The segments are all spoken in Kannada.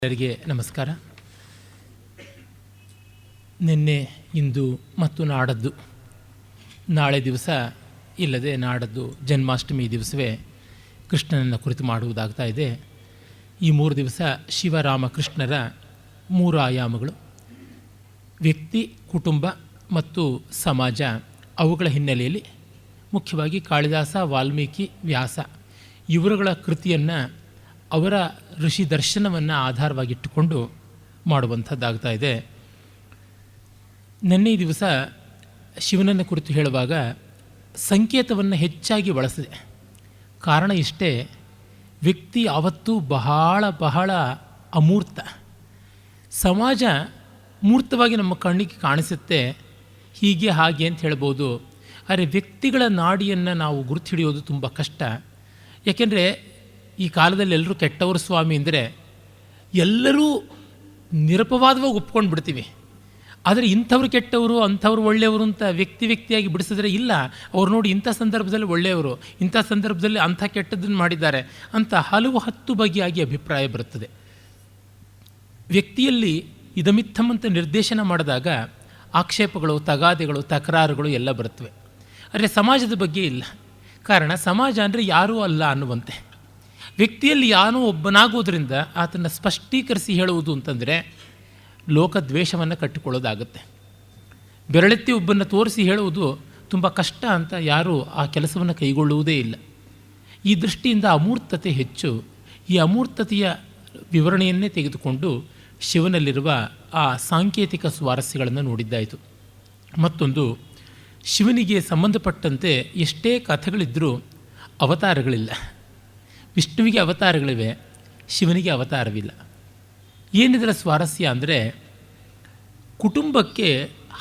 ಎಲ್ಲರಿಗೆ ನಮಸ್ಕಾರ. ನಿನ್ನೆ, ಇಂದು ಮತ್ತು ನಾಡದ್ದು, ನಾಳೆ ದಿವಸ ಇಲ್ಲದೆ ನಾಡದ್ದು ಜನ್ಮಾಷ್ಟಮಿ ದಿವಸವೇ ಕೃಷ್ಣನನ್ನು ಕುರಿತು ಮಾಡುವುದಾಗ್ತಾ ಇದೆ. ಈ 3 ದಿವಸ ಶಿವರಾಮಕೃಷ್ಣರ 3 ಆಯಾಮಗಳು: ವ್ಯಕ್ತಿ, ಕುಟುಂಬ ಮತ್ತು ಸಮಾಜ. ಅವುಗಳ ಹಿನ್ನೆಲೆಯಲ್ಲಿ ಮುಖ್ಯವಾಗಿ ಕಾಳಿದಾಸ, ವಾಲ್ಮೀಕಿ, ವ್ಯಾಸ ಇವರುಗಳ ಕೃತಿಯನ್ನು ಅವರ ಋಷಿ ದರ್ಶನವನ್ನು ಆಧಾರವಾಗಿಟ್ಟುಕೊಂಡು ಮಾಡುವಂಥದ್ದಾಗ್ತಾ ಇದೆ. ನಿನ್ನೆ ದಿವಸ ಶಿವನನ್ನು ಕುರಿತು ಹೇಳುವಾಗ ಸಂಕೇತವನ್ನು ಹೆಚ್ಚಾಗಿ ಬಳಸಿದೆ. ಕಾರಣ ಇಷ್ಟೇ: ವ್ಯಕ್ತಿ ಯಾವತ್ತೂ ಬಹಳ ಬಹಳ ಅಮೂರ್ತ. ಸಮಾಜ ಮೂರ್ತವಾಗಿ ನಮ್ಮ ಕಣ್ಣಿಗೆ ಕಾಣಿಸುತ್ತೆ, ಹೀಗೆ ಹಾಗೆ ಅಂತ ಹೇಳ್ಬೋದು. ಆದರೆ ವ್ಯಕ್ತಿಗಳ ನಾಡಿಯನ್ನು ನಾವು ಗುರುತು ಹಿಡಿಯೋದು ತುಂಬ ಕಷ್ಟ. ಯಾಕೆಂದರೆ ಈ ಕಾಲದಲ್ಲಿ ಎಲ್ಲರೂ ಕೆಟ್ಟವರು ಸ್ವಾಮಿ ಅಂದರೆ ಎಲ್ಲರೂ ನಿರಪವಾದವಾಗಿ ಒಪ್ಕೊಂಡು ಬಿಡ್ತೀವಿ. ಆದರೆ ಇಂಥವ್ರು ಕೆಟ್ಟವರು, ಅಂಥವ್ರು ಒಳ್ಳೆಯವರು ಅಂತ ವ್ಯಕ್ತಿಯಾಗಿ ಬಿಡಿಸಿದ್ರೆ ಇಲ್ಲ, ಅವ್ರು ನೋಡಿ ಇಂಥ ಸಂದರ್ಭದಲ್ಲಿ ಒಳ್ಳೆಯವರು, ಇಂಥ ಸಂದರ್ಭದಲ್ಲಿ ಅಂಥ ಕೆಟ್ಟದ್ದನ್ನು ಮಾಡಿದ್ದಾರೆ ಅಂತ ಹಲವು 10 ಬಗೆಯಾಗಿ ಅಭಿಪ್ರಾಯ ಬರುತ್ತದೆ. ವ್ಯಕ್ತಿಯಲ್ಲಿ ಇದಮಿತ್ತಂ ಅಂತ ನಿರ್ದೇಶನ ಮಾಡಿದಾಗ ಆಕ್ಷೇಪಗಳು, ತಗಾದೆಗಳು, ತಕರಾರುಗಳು ಎಲ್ಲ ಬರುತ್ತವೆ. ಆದರೆ ಸಮಾಜದ ಬಗ್ಗೆ ಇಲ್ಲ. ಕಾರಣ ಸಮಾಜ ಅಂದರೆ ಯಾರೂ ಅಲ್ಲ ಅನ್ನುವಂತೆ. ವ್ಯಕ್ತಿಯಲ್ಲಿ ಯಾನೋ ಒಬ್ಬನಾಗೋದ್ರಿಂದ ಆತನ್ನು ಸ್ಪಷ್ಟೀಕರಿಸಿ ಹೇಳುವುದು ಅಂತಂದರೆ ಲೋಕದ್ವೇಷವನ್ನು ಕಟ್ಟಿಕೊಳ್ಳೋದಾಗುತ್ತೆ. ಬೆರಳೆತ್ತಿ ಒಬ್ಬನ್ನು ತೋರಿಸಿ ಹೇಳುವುದು ತುಂಬ ಕಷ್ಟ ಅಂತ ಯಾರೂ ಆ ಕೆಲಸವನ್ನು ಕೈಗೊಳ್ಳುವುದೇ ಇಲ್ಲ. ಈ ದೃಷ್ಟಿಯಿಂದ ಅಮೂರ್ತತೆ ಹೆಚ್ಚು. ಈ ಅಮೂರ್ತತೆಯ ವಿವರಣೆಯನ್ನೇ ತೆಗೆದುಕೊಂಡು ಶಿವನಲ್ಲಿರುವ ಆ ಸಾಂಕೇತಿಕ ಸ್ವಾರಸ್ಯಗಳನ್ನು ನೋಡಿದ್ದಾಯಿತು. ಮತ್ತೊಂದು, ಶಿವನಿಗೆ ಸಂಬಂಧಪಟ್ಟಂತೆ ಎಷ್ಟೇ ಕಥೆಗಳಿದ್ದರೂ ಅವತಾರಗಳಿಲ್ಲ. ವಿಷ್ಣುವಿಗೆ ಅವತಾರಗಳಿವೆ, ಶಿವನಿಗೆ ಅವತಾರವಿಲ್ಲ. ಏನಿದರ ಸ್ವಾರಸ್ಯ ಅಂದರೆ, ಕುಟುಂಬಕ್ಕೆ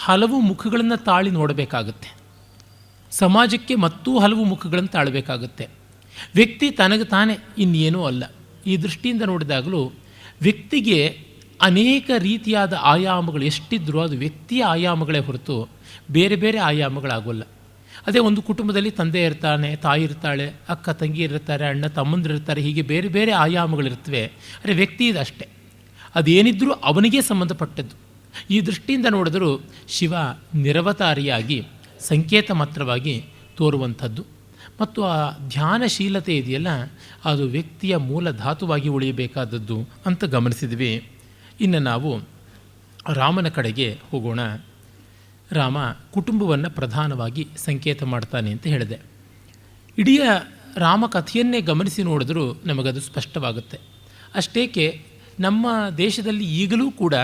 ಹಲವು ಮುಖಗಳನ್ನು ತಾಳಿ ನೋಡಬೇಕಾಗುತ್ತೆ, ಸಮಾಜಕ್ಕೆ ಮತ್ತೂ ಹಲವು ಮುಖಗಳನ್ನು ತಾಳಬೇಕಾಗುತ್ತೆ. ವ್ಯಕ್ತಿ ತನಗೆ ತಾನೇ ಇನ್ನೇನೂ ಅಲ್ಲ. ಈ ದೃಷ್ಟಿಯಿಂದ ನೋಡಿದಾಗಲೂ ವ್ಯಕ್ತಿಗೆ ಅನೇಕ ರೀತಿಯಾದ ಆಯಾಮಗಳು ಎಷ್ಟಿದ್ರೂ ಅದು ವ್ಯಕ್ತಿಯ ಆಯಾಮಗಳೇ ಹೊರತು ಬೇರೆ ಬೇರೆ ಆಯಾಮಗಳಾಗೋಲ್ಲ. ಅದೇ ಒಂದು ಕುಟುಂಬದಲ್ಲಿ ತಂದೆ ಇರ್ತಾನೆ, ತಾಯಿ ಇರ್ತಾಳೆ, ಅಕ್ಕ ತಂಗಿ ಇರ್ತಾರೆ, ಅಣ್ಣ ತಮ್ಮಂದಿರಿರ್ತಾರೆ, ಹೀಗೆ ಬೇರೆ ಬೇರೆ ಆಯಾಮಗಳಿರ್ತವೆ. ಆದರೆ ವ್ಯಕ್ತಿ ಇದಷ್ಟೇ, ಅದೇನಿದ್ರೂ ಅವನಿಗೆ ಸಂಬಂಧಪಟ್ಟದ್ದು. ಈ ದೃಷ್ಟಿಯಿಂದ ನೋಡಿದರೂ ಶಿವ ನಿರವತಾರಿಯಾಗಿ ಸಂಕೇತ ಮಾತ್ರವಾಗಿ ತೋರುವಂಥದ್ದು. ಮತ್ತು ಆ ಧ್ಯಾನಶೀಲತೆ ಇದೆಯಲ್ಲ, ಅದು ವ್ಯಕ್ತಿಯ ಮೂಲ ಧಾತುವಾಗಿ ಉಳಿಯಬೇಕಾದದ್ದು ಅಂತ ಗಮನಿಸಿದ್ವಿ. ಇನ್ನು ನಾವು ರಾಮನ ಕಡೆಗೆ ಹೋಗೋಣ. ರಾಮ ಕುಟುಂಬವನ್ನು ಪ್ರಧಾನವಾಗಿ ಸಂಕೇತ ಮಾಡ್ತಾನೆ ಅಂತ ಹೇಳಿದೆ. ಇಡೀ ರಾಮಕಥೆಯನ್ನೇ ಗಮನಿಸಿ ನೋಡಿದ್ರೂ ನಮಗದು ಸ್ಪಷ್ಟವಾಗುತ್ತೆ. ಅಷ್ಟೇಕೆ ನಮ್ಮ ದೇಶದಲ್ಲಿ ಈಗಲೂ ಕೂಡ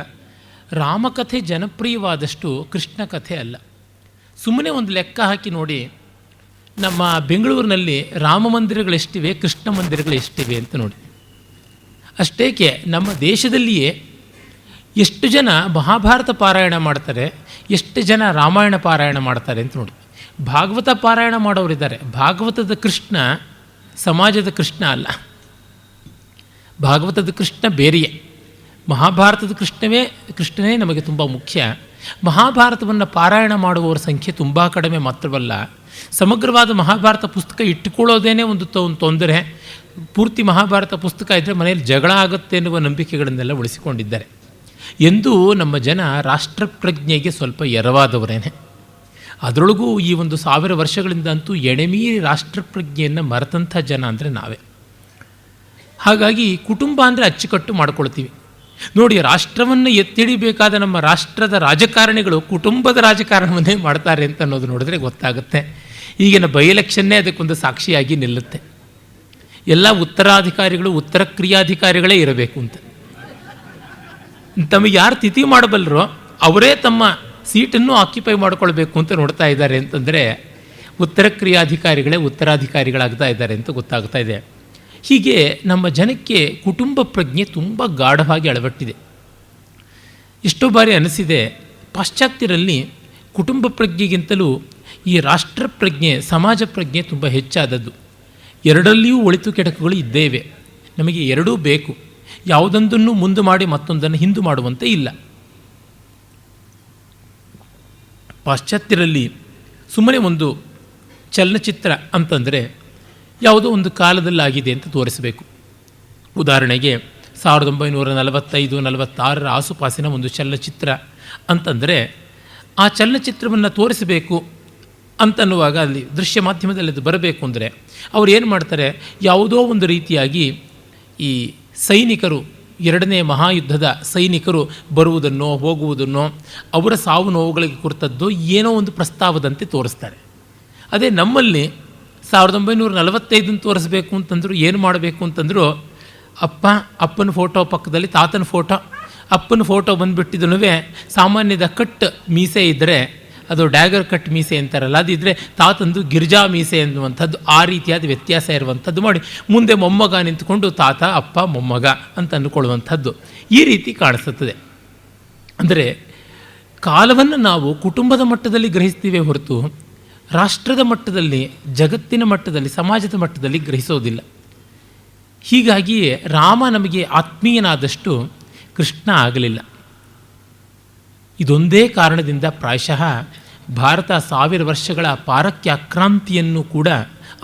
ರಾಮಕಥೆ ಜನಪ್ರಿಯವಾದಷ್ಟು ಕೃಷ್ಣ ಕಥೆ ಅಲ್ಲ. ಸುಮ್ಮನೆ ಒಂದು ಲೆಕ್ಕ ಹಾಕಿ ನೋಡಿ, ನಮ್ಮ ಬೆಂಗಳೂರಿನಲ್ಲಿ ರಾಮ ಮಂದಿರಗಳೆಷ್ಟಿವೆ, ಕೃಷ್ಣ ಮಂದಿರಗಳು ಎಷ್ಟಿವೆ ಅಂತ ನೋಡಿ. ಅಷ್ಟೇಕೆ ನಮ್ಮ ದೇಶದಲ್ಲಿಯೇ ಎಷ್ಟು ಜನ ಮಹಾಭಾರತ ಪಾರಾಯಣ ಮಾಡ್ತಾರೆ, ಎಷ್ಟು ಜನ ರಾಮಾಯಣ ಪಾರಾಯಣ ಮಾಡ್ತಾರೆ ಅಂತ ನೋಡಿ. ಭಾಗವತ ಪಾರಾಯಣ ಮಾಡೋರಿದ್ದಾರೆ. ಭಾಗವತದ ಕೃಷ್ಣ ಸಮಾಜದ ಕೃಷ್ಣ ಅಲ್ಲ. ಭಾಗವತದ ಕೃಷ್ಣ ಬೇರೆಯೇ. ಮಹಾಭಾರತದ ಕೃಷ್ಣನೇ ನಮಗೆ ತುಂಬ ಮುಖ್ಯ. ಮಹಾಭಾರತವನ್ನು ಪಾರಾಯಣ ಮಾಡುವವರ ಸಂಖ್ಯೆ ತುಂಬ ಕಡಿಮೆ ಮಾತ್ರವಲ್ಲ, ಸಮಗ್ರವಾದ ಮಹಾಭಾರತ ಪುಸ್ತಕ ಇಟ್ಟುಕೊಳ್ಳೋದೇನೆ ಒಂದು ತೊಂದರೆ. ಪೂರ್ತಿ ಮಹಾಭಾರತ ಪುಸ್ತಕ ಇದ್ದರೆ ಮನೆಯಲ್ಲಿ ಜಗಳ ಆಗುತ್ತೆ ಎನ್ನುವ ನಂಬಿಕೆಗಳನ್ನೆಲ್ಲ ಉಳಿಸಿಕೊಂಡಿದ್ದಾರೆ. ಎಂದೂ ನಮ್ಮ ಜನ ರಾಷ್ಟ್ರಪ್ರಜ್ಞೆಗೆ ಸ್ವಲ್ಪ ಎರವಾದವರೇನೆ. ಅದರೊಳಗೂ ಈ 1000 ವರ್ಷಗಳಿಂದ ಅಂತೂ ಎಣೆಮೀರಿ ರಾಷ್ಟ್ರಪ್ರಜ್ಞೆಯನ್ನು ಮರೆತಂಥ ಜನ ಅಂದರೆ ನಾವೇ. ಹಾಗಾಗಿ ಕುಟುಂಬ ಅಂದರೆ ಅಚ್ಚುಕಟ್ಟು ಮಾಡ್ಕೊಳ್ತೀವಿ. ನೋಡಿ, ರಾಷ್ಟ್ರವನ್ನು ಎತ್ತಿಡಿಬೇಕಾದ ನಮ್ಮ ರಾಷ್ಟ್ರದ ರಾಜಕಾರಣಿಗಳು ಕುಟುಂಬದ ರಾಜಕಾರಣವನ್ನೇ ಮಾಡ್ತಾರೆ ಅಂತ ಅನ್ನೋದು ನೋಡಿದ್ರೆ ಗೊತ್ತಾಗುತ್ತೆ. ಈಗಿನ ಬೈ ಎಲೆಕ್ಷನ್ನೇ ಅದಕ್ಕೊಂದು ಸಾಕ್ಷಿಯಾಗಿ ನಿಲ್ಲುತ್ತೆ. ಎಲ್ಲ ಉತ್ತರಾಧಿಕಾರಿಗಳು ಉತ್ತರ ಕ್ರಿಯಾಧಿಕಾರಿಗಳೇ ಇರಬೇಕು ಅಂತ. ತಮಗೆ ಯಾರು ತಿಥಿ ಮಾಡಬಲ್ಲರೋ ಅವರೇ ತಮ್ಮ ಸೀಟನ್ನು ಆಕ್ಯುಪೈ ಮಾಡಿಕೊಳ್ಬೇಕು ಅಂತ ನೋಡ್ತಾ ಇದ್ದಾರೆ ಅಂತಂದರೆ ಉತ್ತರ ಕ್ರಿಯಾಧಿಕಾರಿಗಳೇ ಉತ್ತರಾಧಿಕಾರಿಗಳಾಗ್ತಾ ಇದ್ದಾರೆ ಅಂತ ಗೊತ್ತಾಗ್ತಾ ಇದೆ. ಹೀಗೆ ನಮ್ಮ ಜನಕ್ಕೆ ಕುಟುಂಬ ಪ್ರಜ್ಞೆ ತುಂಬ ಗಾಢವಾಗಿ ಅಳವಟ್ಟಿದೆ. ಎಷ್ಟೋ ಬಾರಿ ಅನಿಸಿದೆ, ಪಾಶ್ಚಾತ್ಯರಲ್ಲಿ ಕುಟುಂಬ ಪ್ರಜ್ಞೆಗಿಂತಲೂ ಈ ರಾಷ್ಟ್ರ ಪ್ರಜ್ಞೆ, ಸಮಾಜ ಪ್ರಜ್ಞೆ ತುಂಬ ಹೆಚ್ಚಾದದ್ದು. ಎರಡಲ್ಲಿಯೂ ಒಳಿತು ಕೆಡಕುಗಳು ಇದ್ದೇವೆ. ನಮಗೆ ಎರಡೂ ಬೇಕು. ಯಾವುದೊಂದನ್ನು ಮುಂದೆ ಮಾಡಿ ಮತ್ತೊಂದನ್ನು ಹಿಂದೆ ಮಾಡುವಂತೆ ಇಲ್ಲ. ಪಾಶ್ಚಾತ್ಯರಲ್ಲಿ ಸುಮ್ಮನೆ ಒಂದು ಚಲನಚಿತ್ರ ಅಂತಂದರೆ ಯಾವುದೋ ಒಂದು ಕಾಲದಲ್ಲಾಗಿದೆ ಅಂತ ತೋರಿಸಬೇಕು. ಉದಾಹರಣೆಗೆ 1945-46 ಆಸುಪಾಸಿನ ಒಂದು ಚಲನಚಿತ್ರ ಅಂತಂದರೆ ಆ ಚಲನಚಿತ್ರವನ್ನು ತೋರಿಸಬೇಕು ಅಂತನ್ನುವಾಗ ಅಲ್ಲಿ ದೃಶ್ಯ ಮಾಧ್ಯಮದಲ್ಲಿ ಅದು ಬರಬೇಕು ಅಂದರೆ ಅವ್ರು ಏನು ಮಾಡ್ತಾರೆ, ಯಾವುದೋ ಒಂದು ರೀತಿಯಾಗಿ ಈ ಸೈನಿಕರು, ಎರಡನೇ ಮಹಾಯುದ್ಧದ ಸೈನಿಕರು ಬರುವುದನ್ನೋ ಹೋಗುವುದನ್ನೋ ಅವರ ಸಾವು ನೋವುಗಳಿಗೆ ಕುರಿತದ್ದು ಏನೋ ಒಂದು ಪ್ರಸ್ತಾವದಂತೆ ತೋರಿಸ್ತಾರೆ. ಅದೇ ನಮ್ಮಲ್ಲಿ 1945 ತೋರಿಸ್ಬೇಕು ಅಂತಂದರು ಏನು ಮಾಡಬೇಕು ಅಂತಂದರು, ಅಪ್ಪನ ಫೋಟೋ ಪಕ್ಕದಲ್ಲಿ ತಾತನ ಫೋಟೋ, ಅಪ್ಪನ ಫೋಟೋ ಬಂದುಬಿಟ್ಟಿದ್ದನು ಸಾಮಾನ್ಯದ ಕಟ್ ಮೀಸೆ ಇದ್ದರೆ ಅದು ಡ್ಯಾಗರ್ ಕಟ್ ಮೀಸೆ ಅಂತಾರಲ್ಲ, ಅದಿದ್ದರೆ ತಾತಂದು ಗಿರ್ಜಾ ಮೀಸೆ ಅನ್ನುವಂಥದ್ದು, ಆ ರೀತಿಯಾದ ವ್ಯತ್ಯಾಸ ಇರುವಂಥದ್ದು ಮಾಡಿ ಮುಂದೆ ಮೊಮ್ಮಗ ನಿಂತ್ಕೊಂಡು ತಾತ ಅಪ್ಪ ಮೊಮ್ಮಗ ಅಂತ ಅಂದುಕೊಳ್ಳುವಂಥದ್ದು ಈ ರೀತಿ ಕಾಣಿಸುತ್ತದೆ. ಅಂದರೆ ಕಾಲವನ್ನು ನಾವು ಕುಟುಂಬದ ಮಟ್ಟದಲ್ಲಿ ಗ್ರಹಿಸ್ತೀವೇ ಹೊರತು ರಾಷ್ಟ್ರದ ಮಟ್ಟದಲ್ಲಿ, ಜಗತ್ತಿನ ಮಟ್ಟದಲ್ಲಿ, ಸಮಾಜದ ಮಟ್ಟದಲ್ಲಿ ಗ್ರಹಿಸೋದಿಲ್ಲ. ಹೀಗಾಗಿಯೇ ರಾಮ ನಮಗೆ ಆತ್ಮೀಯನಾದಷ್ಟು ಕೃಷ್ಣ ಆಗಲಿಲ್ಲ. ಇದೊಂದೇ ಕಾರಣದಿಂದ ಪ್ರಾಯಶಃ ಭಾರತ 1000 ವರ್ಷಗಳ ಪಾರಕ್ಯಾಕ್ರಾಂತಿಯನ್ನು ಕೂಡ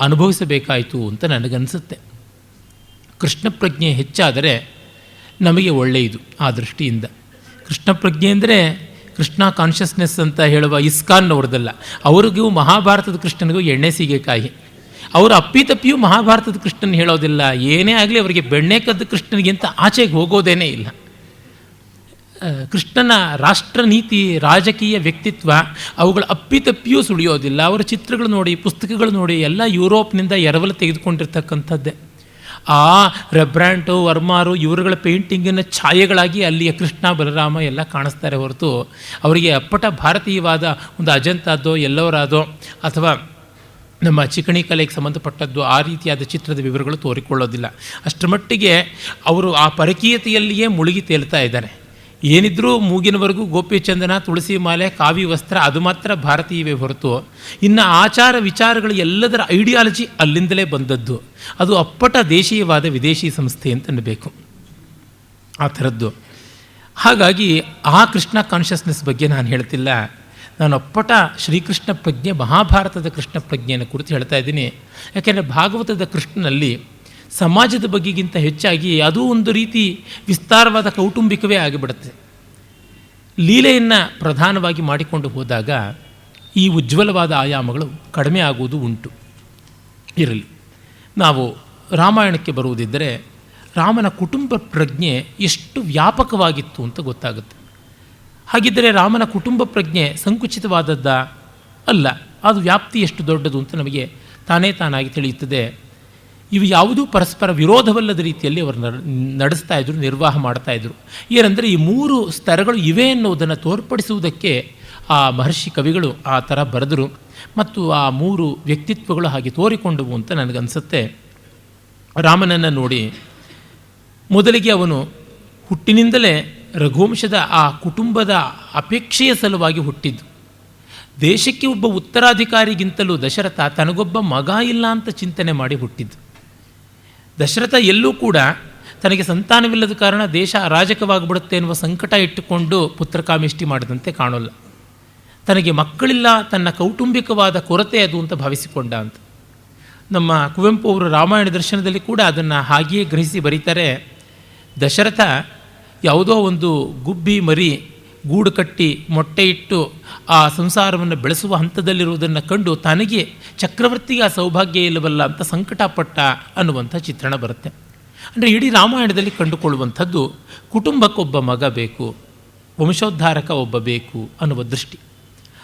ಅನುಭವಿಸಬೇಕಾಯಿತು ಅಂತ ನನಗನ್ನಿಸುತ್ತೆ. ಕೃಷ್ಣ ಪ್ರಜ್ಞೆ ಹೆಚ್ಚಾದರೆ ನಮಗೆ ಒಳ್ಳೆಯದು. ಆ ದೃಷ್ಟಿಯಿಂದ ಕೃಷ್ಣ ಪ್ರಜ್ಞೆ ಅಂದರೆ ಕೃಷ್ಣ ಕಾನ್ಷಿಯಸ್ನೆಸ್ ಅಂತ ಹೇಳುವ ಇಸ್ಕಾನ್ನವ್ರದ್ದಲ್ಲ. ಅವ್ರಿಗೂ ಮಹಾಭಾರತದ ಕೃಷ್ಣನಿಗೂ ಎಣ್ಣೆ ಸೀಗೆಕಾಯಿ. ಅವರು ಅಪ್ಪಿತಪ್ಪಿಯೂ ಮಹಾಭಾರತದ ಕೃಷ್ಣನ ಹೇಳೋದಿಲ್ಲ. ಏನೇ ಆಗಲಿ ಅವರಿಗೆ ಬೆಣ್ಣೆ ಕದ್ದ ಕೃಷ್ಣನಿಗಿಂತ ಆಚೆಗೆ ಹೋಗೋದೇನೇ ಇಲ್ಲ. ಕೃಷ್ಣನ ರಾಷ್ಟ್ರನೀತಿ, ರಾಜಕೀಯ ವ್ಯಕ್ತಿತ್ವ ಅವುಗಳ ಅಪ್ಪಿತಪ್ಪಿಯೂ ಸುಳಿಯೋದಿಲ್ಲ. ಅವರ ಚಿತ್ರಗಳು ನೋಡಿ, ಪುಸ್ತಕಗಳು ನೋಡಿ, ಎಲ್ಲ ಯುರೋಪ್ನಿಂದ ಎರವಲು ತೆಗೆದುಕೊಂಡಿರ್ತಕ್ಕಂಥದ್ದೇ. ಆ ರೆಬ್ರಾಂಟು, ವರ್ಮಾರು ಇವರುಗಳ ಪೇಂಟಿಂಗಿನ ಛಾಯೆಗಳಾಗಿ ಅಲ್ಲಿಯ ಕೃಷ್ಣ ಬಲರಾಮ ಎಲ್ಲ ಕಾಣಿಸ್ತಾರೆ ಹೊರತು ಅವರಿಗೆ ಅಪ್ಪಟ ಭಾರತೀಯವಾದ ಒಂದು ಅಜಂತಾದ್ದೋ ಎಲ್ಲವರಾದೋ ಅಥವಾ ನಮ್ಮ ಚಿಕಣಿ ಕಲೆಗೆ ಸಂಬಂಧಪಟ್ಟದ್ದು ಆ ರೀತಿಯಾದ ಚಿತ್ರದ ವಿವರಗಳು ತೋರಿಕೊಳ್ಳೋದಿಲ್ಲ. ಅಷ್ಟರ ಮಟ್ಟಿಗೆ ಅವರು ಆ ಪರಕೀಯತೆಯಲ್ಲಿಯೇ ಮುಳುಗಿ ತೇಲ್ತಾ ಇದ್ದಾರೆ. ಏನಿದ್ರೂ ಮೂಗಿನವರೆಗೂ ಗೋಪಿಚಂದನ, ತುಳಸಿ ಮಾಲೆ, ಕಾವಿ ವಸ್ತ್ರ ಅದು ಮಾತ್ರ ಭಾರತೀಯವೇ ಹೊರತು ಇನ್ನು ಆಚಾರ ವಿಚಾರಗಳು ಎಲ್ಲದರ ಐಡಿಯಾಲಜಿ ಅಲ್ಲಿಂದಲೇ ಬಂದದ್ದು. ಅದು ಅಪ್ಪಟ ದೇಶೀಯವಾದ ವಿದೇಶಿ ಸಂಸ್ಥೆ ಅಂತ ಅನ್ನಬೇಕು, ಆ ಥರದ್ದು. ಹಾಗಾಗಿ ಆ ಕೃಷ್ಣ ಕಾನ್ಷಿಯಸ್ನೆಸ್ ಬಗ್ಗೆ ನಾನು ಹೇಳ್ತಿಲ್ಲ. ನಾನು ಅಪ್ಪಟ ಶ್ರೀಕೃಷ್ಣ ಪ್ರಜ್ಞೆ, ಮಹಾಭಾರತದ ಕೃಷ್ಣ ಪ್ರಜ್ಞೆಯನ್ನು ಕುರಿತು ಹೇಳ್ತಾ ಇದ್ದೀನಿ. ಯಾಕೆಂದರೆ ಭಾಗವತದ ಕೃಷ್ಣನಲ್ಲಿ ಸಮಾಜದ ಬಗ್ಗೆಗಿಂತ ಹೆಚ್ಚಾಗಿ ಅದು ಒಂದು ರೀತಿ ವಿಸ್ತಾರವಾದ ಕೌಟುಂಬಿಕವೇ ಆಗಿಬಿಡುತ್ತೆ. ಲೀಲೆಯನ್ನು ಪ್ರಧಾನವಾಗಿ ಮಾಡಿಕೊಂಡು ಹೋದಾಗ ಈ ಉಜ್ವಲವಾದ ಆಯಾಮಗಳು ಕಡಿಮೆ ಆಗುವುದು ಉಂಟು. ಇರಲಿ, ನಾವು ರಾಮಾಯಣಕ್ಕೆ ಬರುವುದಿದ್ದರೆ ರಾಮನ ಕುಟುಂಬ ಪ್ರಜ್ಞೆ ಎಷ್ಟು ವ್ಯಾಪಕವಾಗಿತ್ತು ಅಂತ ಗೊತ್ತಾಗುತ್ತೆ. ಹಾಗಿದ್ದರೆ ರಾಮನ ಕುಟುಂಬ ಪ್ರಜ್ಞೆ ಸಂಕುಚಿತವಾದದ್ದ ಅಲ್ಲ, ಅದು ವ್ಯಾಪ್ತಿ ಎಷ್ಟು ದೊಡ್ಡದು ಅಂತ ನಮಗೆ ತಾನಾಗಿ ತಿಳಿಯುತ್ತದೆ. ಇವು ಯಾವುದೂ ಪರಸ್ಪರ ವಿರೋಧವಲ್ಲದ ರೀತಿಯಲ್ಲಿ ಅವರು ನಡೆಸ್ತಾಯಿದ್ರು, ನಿರ್ವಾಹ ಮಾಡ್ತಾಯಿದ್ರು. ಏನಂದರೆ ಈ 3 ಸ್ತರಗಳು ಇವೆ ಎನ್ನುವುದನ್ನು ತೋರ್ಪಡಿಸುವುದಕ್ಕೆ ಆ ಮಹರ್ಷಿ ಕವಿಗಳು ಆ ಥರ ಬರೆದರು ಮತ್ತು ಆ 3 ವ್ಯಕ್ತಿತ್ವಗಳು ಹಾಗೆ ತೋರಿಕೊಂಡವು ಅಂತ ನನಗನ್ಸುತ್ತೆ. ರಾಮನನ್ನು ನೋಡಿ, ಮೊದಲಿಗೆ ಅವನು ಹುಟ್ಟಿನಿಂದಲೇ ರಘುವಂಶದ ಆ ಕುಟುಂಬದ ಅಪೇಕ್ಷೆಯ ಸಲುವಾಗಿ ಹುಟ್ಟಿದ್ದು. ದೇಶಕ್ಕೆ ಒಬ್ಬ ಉತ್ತರಾಧಿಕಾರಿಗಿಂತಲೂ ದಶರಥ ತನಗೊಬ್ಬ ಮಗ ಇಲ್ಲ ಅಂತ ಚಿಂತನೆ ಮಾಡಿ ಹುಟ್ಟಿದ್ದು. ದಶರಥ ಎಲ್ಲೂ ಕೂಡ ತನಗೆ ಸಂತಾನವಿಲ್ಲದ ಕಾರಣ ದೇಶ ಅರಾಜಕವಾಗಿಬಿಡುತ್ತೆ ಎನ್ನುವ ಸಂಕಟ ಇಟ್ಟುಕೊಂಡು ಪುತ್ರಕಾಮಿಷ್ಟಿ ಮಾಡಿದಂತೆ ಕಾಣೋಲ್ಲ. ತನಗೆ ಮಕ್ಕಳಿಲ್ಲ, ತನ್ನ ಕೌಟುಂಬಿಕವಾದ ಕೊರತೆ ಅದು ಅಂತ ಭಾವಿಸಿಕೊಂಡ ಅಂತ. ನಮ್ಮ ಕುವೆಂಪು ಅವರು ರಾಮಾಯಣ ದರ್ಶನದಲ್ಲಿ ಕೂಡ ಅದನ್ನು ಹಾಗೆಯೇ ಗ್ರಹಿಸಿ ಬರೀತಾರೆ. ದಶರಥ ಯಾವುದೋ ಒಂದು ಗುಬ್ಬಿ ಮರಿ ಗೂಡು ಕಟ್ಟಿ ಮೊಟ್ಟೆ ಇಟ್ಟು ಆ ಸಂಸಾರವನ್ನು ಬೆಳೆಸುವ ಹಂತದಲ್ಲಿರುವುದನ್ನು ಕಂಡು ತನಗೆ ಚಕ್ರವರ್ತಿಗೆ ಆ ಸೌಭಾಗ್ಯ ಇಲ್ಲವಲ್ಲ ಅಂತ ಸಂಕಟಪಟ್ಟ ಅನ್ನುವಂಥ ಚಿತ್ರಣ ಬರುತ್ತೆ. ಅಂದರೆ ಇಡೀ ರಾಮಾಯಣದಲ್ಲಿ ಕಂಡುಕೊಳ್ಳುವಂಥದ್ದು ಕುಟುಂಬಕ್ಕೊಬ್ಬ ಮಗ ಬೇಕು, ವಂಶೋದ್ಧಾರಕ ಒಬ್ಬ ಬೇಕು ಅನ್ನುವ ದೃಷ್ಟಿ.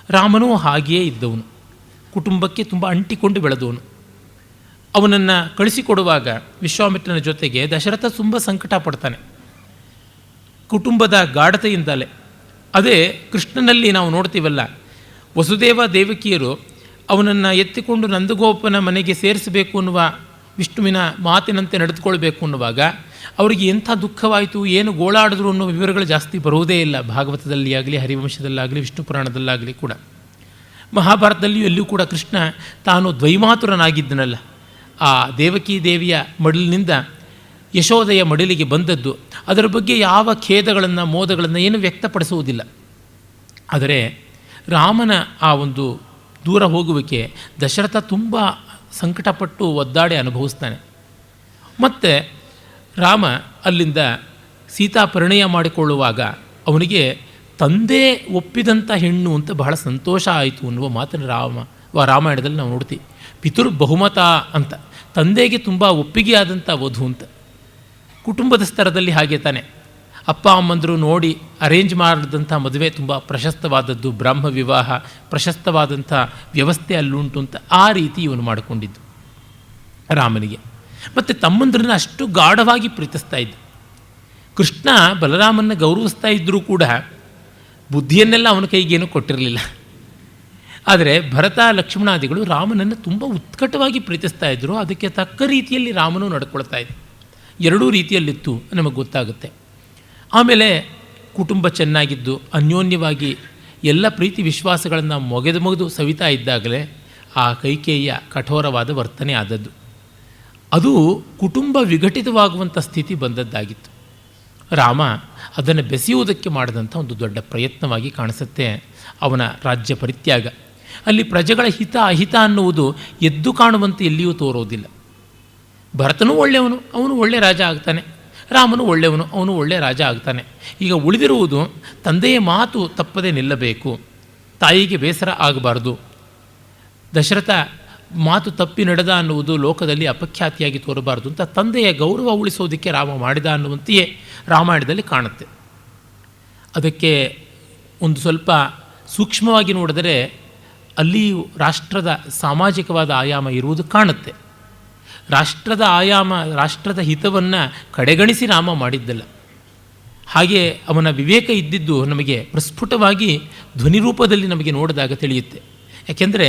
ರಾಮನೂ ಹಾಗೆಯೇ ಇದ್ದವನು, ಕುಟುಂಬಕ್ಕೆ ತುಂಬ ಅಂಟಿಕೊಂಡು ಬೆಳೆದವನು. ಅವನನ್ನು ಕಳಿಸಿಕೊಡುವಾಗ ವಿಶ್ವಾಮಿತ್ರನ ಜೊತೆಗೆ ದಶರಥ ತುಂಬ ಸಂಕಟ ಪಡ್ತಾನೆ, ಕುಟುಂಬದ ಗಾಢತೆಯಿಂದಲೇ. ಅದೇ ಕೃಷ್ಣನಲ್ಲಿ ನಾವು ನೋಡ್ತೀವಲ್ಲ, ವಸುದೇವ ದೇವಕಿಯರು ಅವನನ್ನು ಎತ್ತಿಕೊಂಡು ನಂದಗೋಪನ ಮನೆಗೆ ಸೇರಿಸಬೇಕು ಅನ್ನುವ ವಿಷ್ಣುವಿನ ಮಾತಿನಂತೆ ನಡೆದುಕೊಳ್ಬೇಕು ಅನ್ನುವಾಗ ಅವರಿಗೆ ಎಂಥ ದುಃಖವಾಯಿತು, ಏನು ಗೋಳಾಡಿದ್ರು ಅನ್ನೋ ವಿವರಗಳು ಜಾಸ್ತಿ ಬರುವುದೇ ಇಲ್ಲ. ಭಾಗವತದಲ್ಲಿ ಆಗಲಿ, ಹರಿವಂಶದಲ್ಲಾಗಲಿ, ವಿಷ್ಣು ಪುರಾಣದಲ್ಲಾಗಲಿ ಕೂಡ. ಮಹಾಭಾರತದಲ್ಲಿಯೂ ಎಲ್ಲೂ ಕೂಡ ಕೃಷ್ಣ ತಾನು ದ್ವೈಮಾತುರನಾಗಿದ್ದನಲ್ಲ, ಆ ದೇವಕಿ ದೇವಿಯ ಮಡಿಲಿನಿಂದ ಯಶೋದೆಯ ಮಡಿಲಿಗೆ ಬಂದದ್ದು, ಅದರ ಬಗ್ಗೆ ಯಾವ ಖೇದಗಳನ್ನು ಮೋದಗಳನ್ನು ಏನು ವ್ಯಕ್ತಪಡಿಸುವುದಿಲ್ಲ. ಆದರೆ ರಾಮನ ಆ ಒಂದು ದೂರ ಹೋಗುವಿಕೆ ದಶರಥ ತುಂಬ ಸಂಕಟಪಟ್ಟು ಒದ್ದಾಡಿ ಅನುಭವಿಸ್ತಾನೆ. ಮತ್ತು ರಾಮ ಅಲ್ಲಿಂದ ಸೀತಾ ಪರಿಣಯ ಮಾಡಿಕೊಳ್ಳುವಾಗ ಅವನಿಗೆ ತಂದೆ ಒಪ್ಪಿದಂಥ ಹೆಣ್ಣು ಅಂತ ಬಹಳ ಸಂತೋಷ ಆಯಿತು ಅನ್ನುವ ಮಾತನ್ನು ರಾಮಾಯಣದಲ್ಲಿ ನಾವು ನೋಡ್ತೀವಿ. ಪಿತೃ ಬಹುಮತ ಅಂತ, ತಂದೆಗೆ ತುಂಬ ಒಪ್ಪಿಗೆ ಆದಂಥ ವಧು ಅಂತ. ಕುಟುಂಬದ ಸ್ತರದಲ್ಲಿ ಹಾಗೆ ತಾನೆ, ಅಪ್ಪ ಅಮ್ಮಂದರು ನೋಡಿ ಅರೇಂಜ್ ಮಾಡಿದಂಥ ಮದುವೆ ತುಂಬ ಪ್ರಶಸ್ತವಾದದ್ದು, ಬ್ರಾಹ್ಮ ವಿವಾಹ ಪ್ರಶಸ್ತವಾದಂಥ ವ್ಯವಸ್ಥೆ ಅಲ್ಲುಂಟು ಅಂತ ಆ ರೀತಿ ಇವನು ಮಾಡಿಕೊಂಡಿದ್ದು ರಾಮನಿಗೆ. ಮತ್ತು ತಮ್ಮಂದ್ರನ್ನ ಅಷ್ಟು ಗಾಢವಾಗಿ ಪ್ರೀತಿಸ್ತಾ ಇದ್ದ. ಕೃಷ್ಣ ಬಲರಾಮನ ಗೌರವಿಸ್ತಾ ಇದ್ದರೂ ಕೂಡ ಬುದ್ಧಿಯನ್ನೆಲ್ಲ ಅವನ ಕೈಗೇನು ಕೊಟ್ಟಿರಲಿಲ್ಲ. ಆದರೆ ಭರತ ಲಕ್ಷ್ಮಣಾದಿಗಳು ರಾಮನನ್ನು ತುಂಬ ಉತ್ಕಟವಾಗಿ ಪ್ರೀತಿಸ್ತಾ ಇದ್ದರು. ಅದಕ್ಕೆ ತಕ್ಕ ರೀತಿಯಲ್ಲಿ ರಾಮನು ನಡ್ಕೊಳ್ತಾ ಇದ್ದ. ಎರಡೂ ರೀತಿಯಲ್ಲಿತ್ತು ನಮಗೆ ಗೊತ್ತಾಗುತ್ತೆ. ಆಮೇಲೆ ಕುಟುಂಬ ಚೆನ್ನಾಗಿದ್ದು ಅನ್ಯೋನ್ಯವಾಗಿ ಎಲ್ಲ ಪ್ರೀತಿ ವಿಶ್ವಾಸಗಳನ್ನು ಮೊಗೆದು ಸವಿತಾ ಇದ್ದಾಗಲೇ ಆ ಕೈಕೇಯಿಯ ಕಠೋರವಾದ ವರ್ತನೆ ಆದದ್ದು. ಅದು ಕುಟುಂಬ ವಿಘಟಿತವಾಗುವಂಥ ಸ್ಥಿತಿ ಬಂದದ್ದಾಗಿತ್ತು. ರಾಮ ಅದನ್ನು ಬೆಸೆಯುವುದಕ್ಕೆ ಮಾಡಿದಂಥ ಒಂದು ದೊಡ್ಡ ಪ್ರಯತ್ನವಾಗಿ ಕಾಣಿಸುತ್ತೆ ಅವನ ರಾಜ್ಯ ಪರಿತ್ಯಾಗ. ಅಲ್ಲಿ ಪ್ರಜೆಗಳ ಹಿತ ಅಹಿತ ಅನ್ನುವುದು ಎದ್ದು ಕಾಣುವಂತೆ ಎಲ್ಲಿಯೂ ತೋರೋದಿಲ್ಲ. ಭರತನೂ ಒಳ್ಳೆಯವನು, ಅವನು ಒಳ್ಳೆಯ ರಾಜ ಆಗ್ತಾನೆ. ರಾಮನು ಒಳ್ಳೆಯವನು, ಅವನು ಒಳ್ಳೆಯ ರಾಜ ಆಗ್ತಾನೆ. ಈಗ ಉಳಿದಿರುವುದು ತಂದೆಯ ಮಾತು ತಪ್ಪದೆ ನಿಲ್ಲಬೇಕು, ತಾಯಿಗೆ ಬೇಸರ ಆಗಬಾರ್ದು. ದಶರಥ ಮಾತು ತಪ್ಪಿ ನಡೆದ ಅನ್ನುವುದು ಲೋಕದಲ್ಲಿ ಅಪಖ್ಯಾತಿಯಾಗಿ ತೋರಬಾರ್ದು ಅಂತ ತಂದೆಯ ಗೌರವ ಉಳಿಸೋದಕ್ಕೆ ರಾಮ ಮಾಡಿದ ಅನ್ನುವಂತೆಯೇ ರಾಮಾಯಣದಲ್ಲಿ ಕಾಣುತ್ತೆ. ಅದಕ್ಕೆ ಒಂದು ಸ್ವಲ್ಪ ಸೂಕ್ಷ್ಮವಾಗಿ ನೋಡಿದರೆ ಅಲ್ಲಿಯೂ ರಾಷ್ಟ್ರದ ಸಾಮಾಜಿಕವಾದ ಆಯಾಮ ಇರುವುದು ಕಾಣುತ್ತೆ. ರಾಷ್ಟ್ರದ ಆಯಾಮ, ರಾಷ್ಟ್ರದ ಹಿತವನ್ನು ಕಡೆಗಣಿಸಿ ರಾಮ ಮಾಡಿದ್ದಲ್ಲ. ಹಾಗೆ ಅವನ ವಿವೇಕ ಇದ್ದಿದ್ದು ನಮಗೆ ಪ್ರಸ್ಫುಟವಾಗಿ ಧ್ವನಿರೂಪದಲ್ಲಿ ನಮಗೆ ನೋಡಿದಾಗ ತಿಳಿಯುತ್ತೆ. ಯಾಕೆಂದರೆ